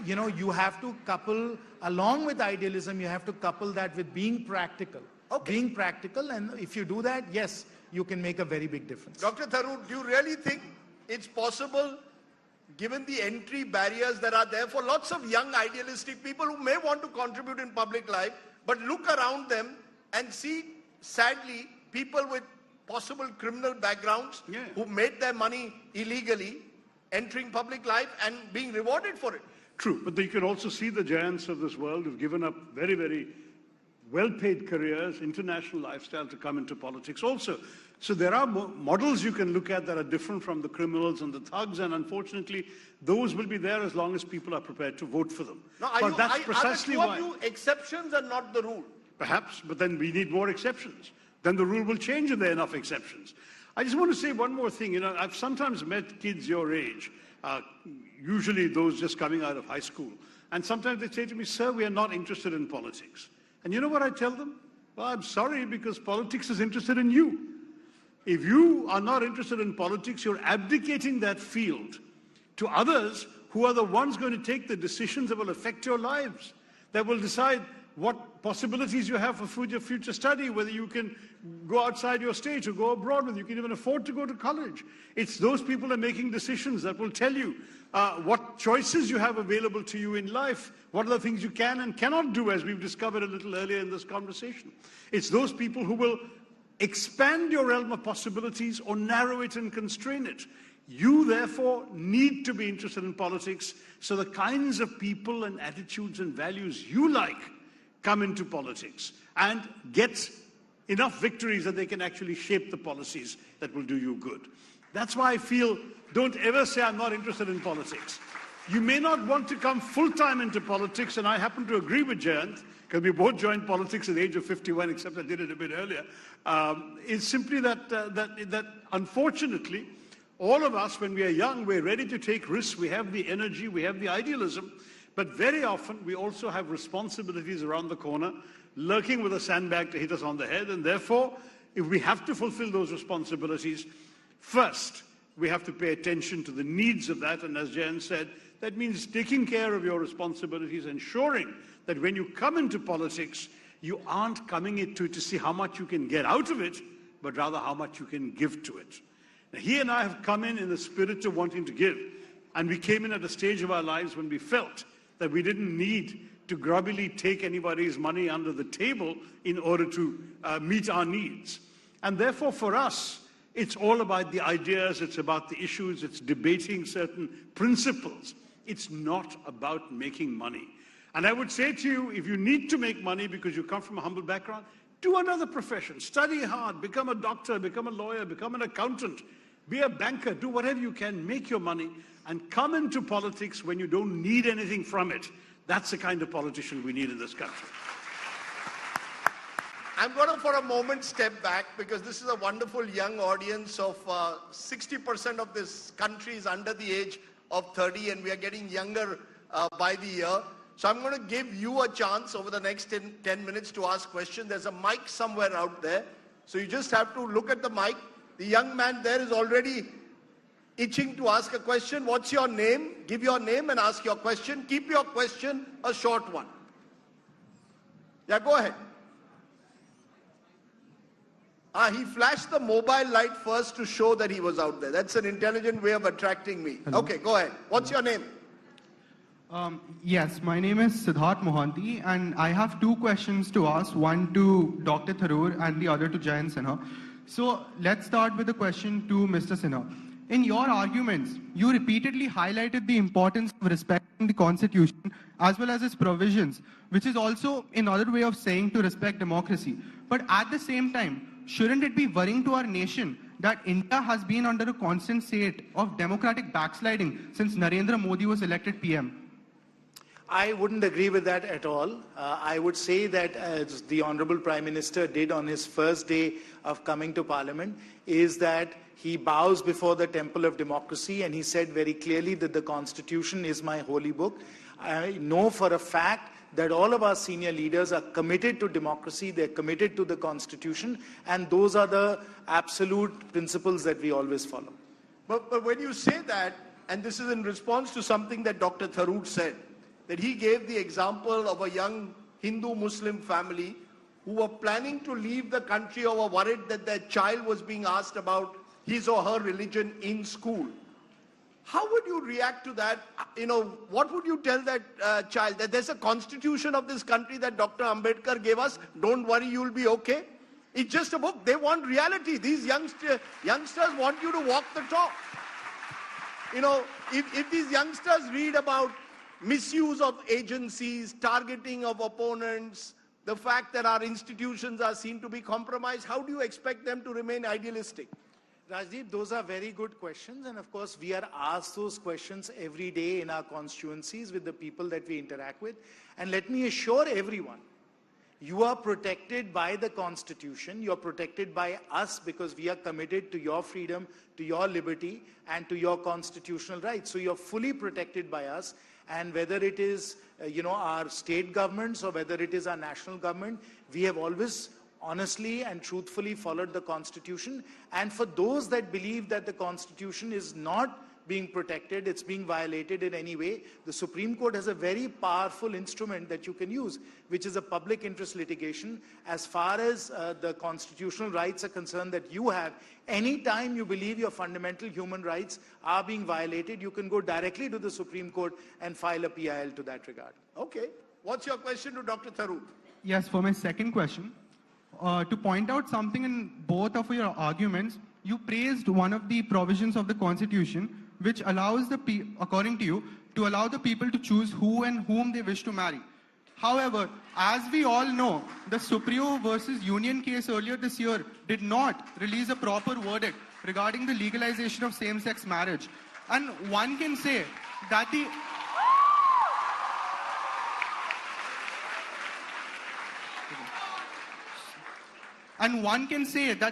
you know, you have to couple, along with idealism, you have to couple that with being practical. Okay. Being practical, and if you do that, yes, you can make a very big difference. Dr. Tharoor, do you really think it's possible, given the entry barriers that are there for lots of young idealistic people who may want to contribute in public life, but look around them and see, sadly, people with possible criminal backgrounds who made their money illegally, entering public life and being rewarded for it? True, but you can also see the giants of this world who've given up very, very well-paid careers, international lifestyle to come into politics also. So there are models you can look at that are different from the criminals and the thugs, and unfortunately, those will be there as long as people are prepared to vote for them. Now, but that's precisely why. Are the two of you exceptions and not the rule? Perhaps, but then we need more exceptions. Then the rule will change if there are enough exceptions. I just want to say one more thing. You know, I've sometimes met kids your age, usually those just coming out of high school, and sometimes they say to me, "Sir, we are not interested in politics." And you know what I tell them? Well, I'm sorry, because politics is interested in you. If you are not interested in politics, you're abdicating that field to others who are the ones going to take the decisions that will affect your lives, that will decide what possibilities you have for your future study, whether you can go outside your state or go abroad, whether you can even afford to go to college. It's those people that are making decisions that will tell you what choices you have available to you in life, what are the things you can and cannot do, as we've discovered a little earlier in this conversation. It's those people who will expand your realm of possibilities or narrow it and constrain it. You, therefore, need to be interested in politics, so the kinds of people and attitudes and values you like come into politics and get enough victories that they can actually shape the policies that will do you good. That's why I feel, don't ever say I'm not interested in politics. You may not want to come full-time into politics, and I happen to agree with Jayant, because we both joined politics at the age of 51, except I did it a bit earlier. It's simply that unfortunately, all of us, when we are young, we're ready to take risks, we have the energy, we have the idealism, but very often we also have responsibilities around the corner, lurking with a sandbag to hit us on the head, and therefore, if we have to fulfill those responsibilities, first, we have to pay attention to the needs of that, and as Jan said, that means taking care of your responsibilities, ensuring that when you come into politics, you aren't coming into it to see how much you can get out of it, but rather how much you can give to it. Now, he and I have come in the spirit of wanting to give, and we came in at a stage of our lives when we felt that we didn't need to grubbily take anybody's money under the table in order to meet our needs. And therefore, for us, it's all about the ideas, it's about the issues, it's debating certain principles. It's not about making money. And I would say to you, if you need to make money because you come from a humble background, do another profession, study hard, become a doctor, become a lawyer, become an accountant, be a banker, do whatever you can, make your money, and come into politics when you don't need anything from it. That's the kind of politician we need in this country. I'm going to for a moment step back because this is a wonderful young audience of 60% of this country is under the age of 30 and we are getting younger by the year. So I'm going to give you a chance over the next 10 minutes to ask questions. There's a mic somewhere out there. So you just have to look at the mic. The young man there is already itching to ask a question. What's your name? Give your name and ask your question. Keep your question a short one. Yeah, go ahead. He flashed the mobile light first to show that he was out there. That's an intelligent way of attracting me. Hello. Okay, go ahead. What's your name? Yes, my name is Siddharth Mohanty, and I have two questions to ask, one to Dr. Tharoor and the other to Jayant Sinha. So let's start with the question to Mr. Sinha. In your arguments, you repeatedly highlighted the importance of respecting the Constitution as well as its provisions, which is also another way of saying to respect democracy. But at the same time, shouldn't it be worrying to our nation that India has been under a constant state of democratic backsliding since Narendra Modi was elected PM? I wouldn't agree with that at all. I would say that as the Honorable Prime Minister did on his first day of coming to Parliament, is that he bows before the temple of democracy and he said very clearly that the Constitution is my holy book. I know for a fact that all of our senior leaders are committed to democracy, they're committed to the Constitution, and those are the absolute principles that we always follow. But when you say that, and this is in response to something that Dr. Tharoor said, that he gave the example of a young Hindu-Muslim family who were planning to leave the country or were worried that their child was being asked about his or her religion in school. How would you react to that? You know, what would you tell that child? That there's a constitution of this country that Dr. Ambedkar gave us. Don't worry, you'll be okay. It's just a book. They want reality. These youngsters want you to walk the talk. You know, if these youngsters read about misuse of agencies, targeting of opponents, the fact that our institutions are seen to be compromised, how do you expect them to remain idealistic? Rajdeep, those are very good questions, and of course we are asked those questions every day in our constituencies with the people that we interact with. And let me assure everyone, you are protected by the Constitution, you are protected by us because we are committed to your freedom, to your liberty, and to your constitutional rights. So you're fully protected by us, and whether it is our state governments or whether it is our national government, we have always honestly and truthfully followed the Constitution. And for those that believe that the Constitution is not being protected, it's being violated in any way, the Supreme Court has a very powerful instrument that you can use, which is a public interest litigation. As far as the constitutional rights are concerned that you have, anytime you believe your fundamental human rights are being violated, you can go directly to the Supreme Court and file a PIL to that regard. Okay. What's your question to Dr. Tharoor? Yes, for my second question, to point out something in both of your arguments, you praised one of the provisions of the Constitution which allows according to you, to allow the people to choose who and whom they wish to marry. However, as we all know, the Supreme versus Union case earlier this year did not release a proper verdict regarding the legalization of same-sex marriage. And one can say that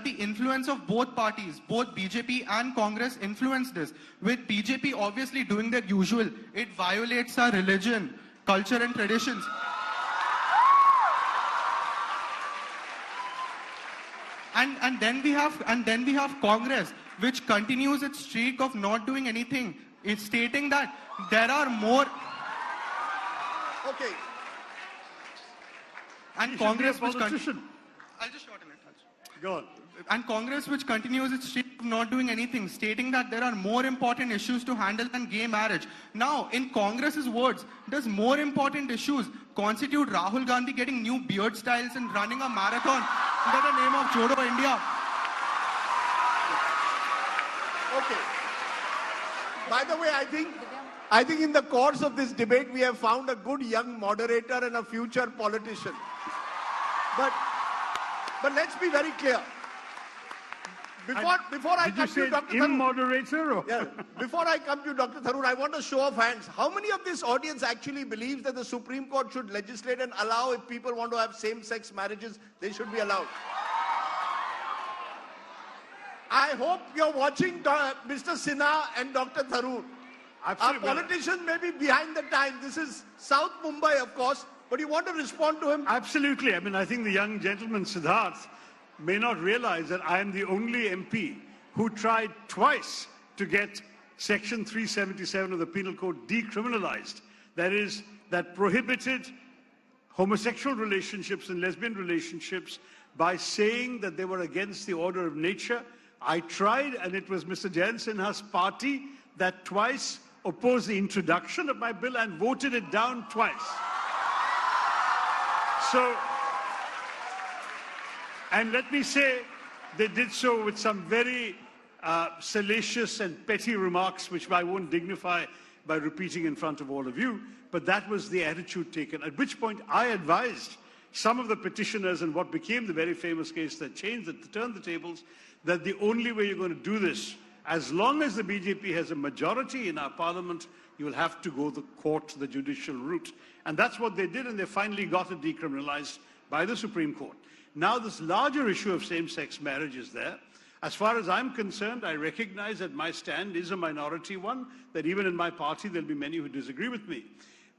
the influence of both parties, both BJP and Congress, influenced this. With BJP obviously doing their usual, it violates our religion, culture and traditions. And then we have Congress, which continues its streak of not doing anything. It's stating that there are more. Okay. And Congress, which I'll just short a minute. Go on. And Congress, which continues its streak of not doing anything, stating that there are more important issues to handle than gay marriage. Now, in Congress's words, does more important issues constitute Rahul Gandhi getting new beard styles and running a marathon under the name of Jodo India? Okay. By the way, I think in the course of this debate, we have found a good young moderator and a future politician. But let's be very clear. Before I Did you come to say Dr. Tharoor, immoderator? Or? yeah, before I come to Dr. Tharoor, I want a show of hands. How many of this audience actually believes that the Supreme Court should legislate and allow, if people want to have same-sex marriages, they should be allowed? I hope you're watching Mr. Sinha and Dr. Tharoor. Absolutely. Our politicians may be behind the time. This is South Mumbai, of course, but you want to respond to him? Absolutely. I mean, I think the young gentleman, Siddharth, may not realize that I am the only MP who tried twice to get Section 377 of the Penal Code decriminalized. That is, that prohibited homosexual relationships and lesbian relationships by saying that they were against the order of nature. I tried, and it was Mr. Jayant Sinha's party that twice opposed the introduction of my bill and voted it down twice. So, and let me say, they did so with some very salacious and petty remarks, which I won't dignify by repeating in front of all of you, but that was the attitude taken, at which point I advised some of the petitioners in what became the very famous case that changed, that turned the tables, that the only way you're going to do this, as long as the BJP has a majority in our parliament, you will have to go the court, the judicial route. And that's what they did, and they finally got it decriminalized by the Supreme Court. Now this larger issue of same-sex marriage is there. As far as I'm concerned, I recognize that my stand is a minority one, that even in my party there'll be many who disagree with me.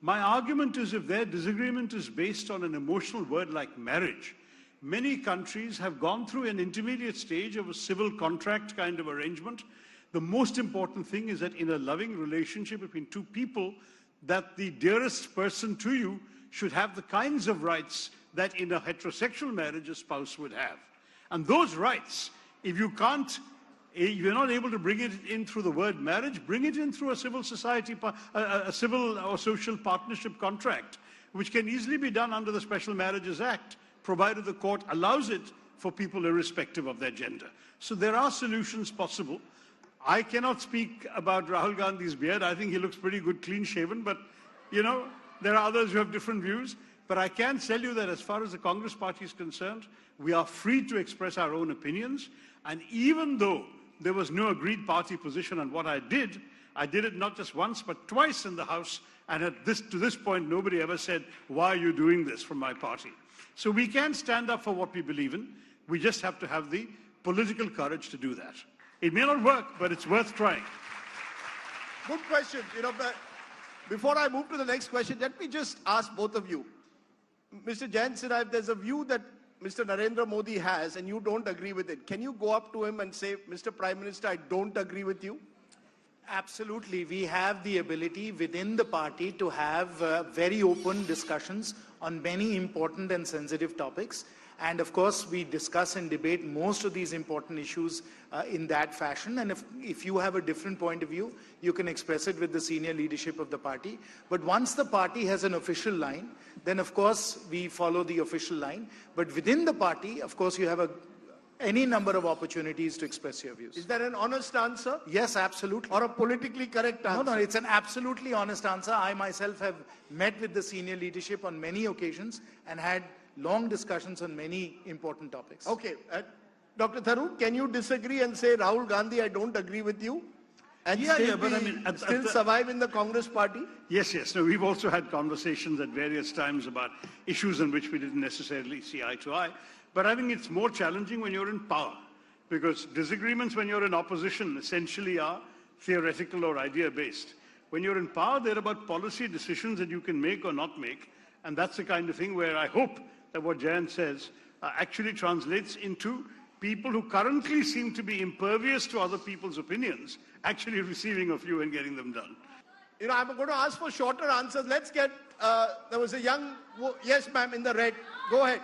My argument is, if their disagreement is based on an emotional word like marriage, many countries have gone through an intermediate stage of a civil contract kind of arrangement. The most important thing is that in a loving relationship between two people, that the dearest person to you should have the kinds of rights that in a heterosexual marriage a spouse would have. And those rights, if you're not able to bring it in through the word marriage, bring it in through a civil society, a civil or social partnership contract, which can easily be done under the Special Marriages Act, provided the court allows it for people irrespective of their gender. So there are solutions possible. I cannot speak about Rahul Gandhi's beard. I think he looks pretty good, clean-shaven, but, you know, there are others who have different views. But I can tell you that as far as the Congress party is concerned, we are free to express our own opinions. And even though there was no agreed party position on what I did it not just once, but twice in the House. And to this point, nobody ever said, why are you doing this from my party? So we can stand up for what we believe in. We just have to have the political courage to do that. It may not work, but it's worth trying. Good question. You know, but before I move to the next question, let me just ask both of you. Mr. Jayant Sinha, if there's a view that Mr. Narendra Modi has and you don't agree with it, can you go up to him and say, Mr. Prime Minister, I don't agree with you? Absolutely. We have the ability within the party to have very open discussions on many important and sensitive topics. And of course, we discuss and debate most of these important issues in that fashion. And if you have a different point of view, you can express it with the senior leadership of the party. But once the party has an official line, then of course, we follow the official line. But within the party, of course, you have any number of opportunities to express your views. Is that an honest answer? Yes, absolutely. Or a politically correct answer? No, it's an absolutely honest answer. I myself have met with the senior leadership on many occasions and had long discussions on many important topics. Okay. Dr. Tharoor, can you disagree and say, Rahul Gandhi, I don't agree with you? And still survive in the Congress party? Yes. No, we've also had conversations at various times about issues on which we didn't necessarily see eye to eye. But I think it's more challenging when you're in power, because disagreements when you're in opposition essentially are theoretical or idea-based. When you're in power, they're about policy decisions that you can make or not make. And that's the kind of thing where I hope that what Jayant says actually translates into people who currently seem to be impervious to other people's opinions actually receiving a few and getting them done. You know, I'm going to ask for shorter answers. Let's get, there was a young, yes ma'am, in the red. Go ahead.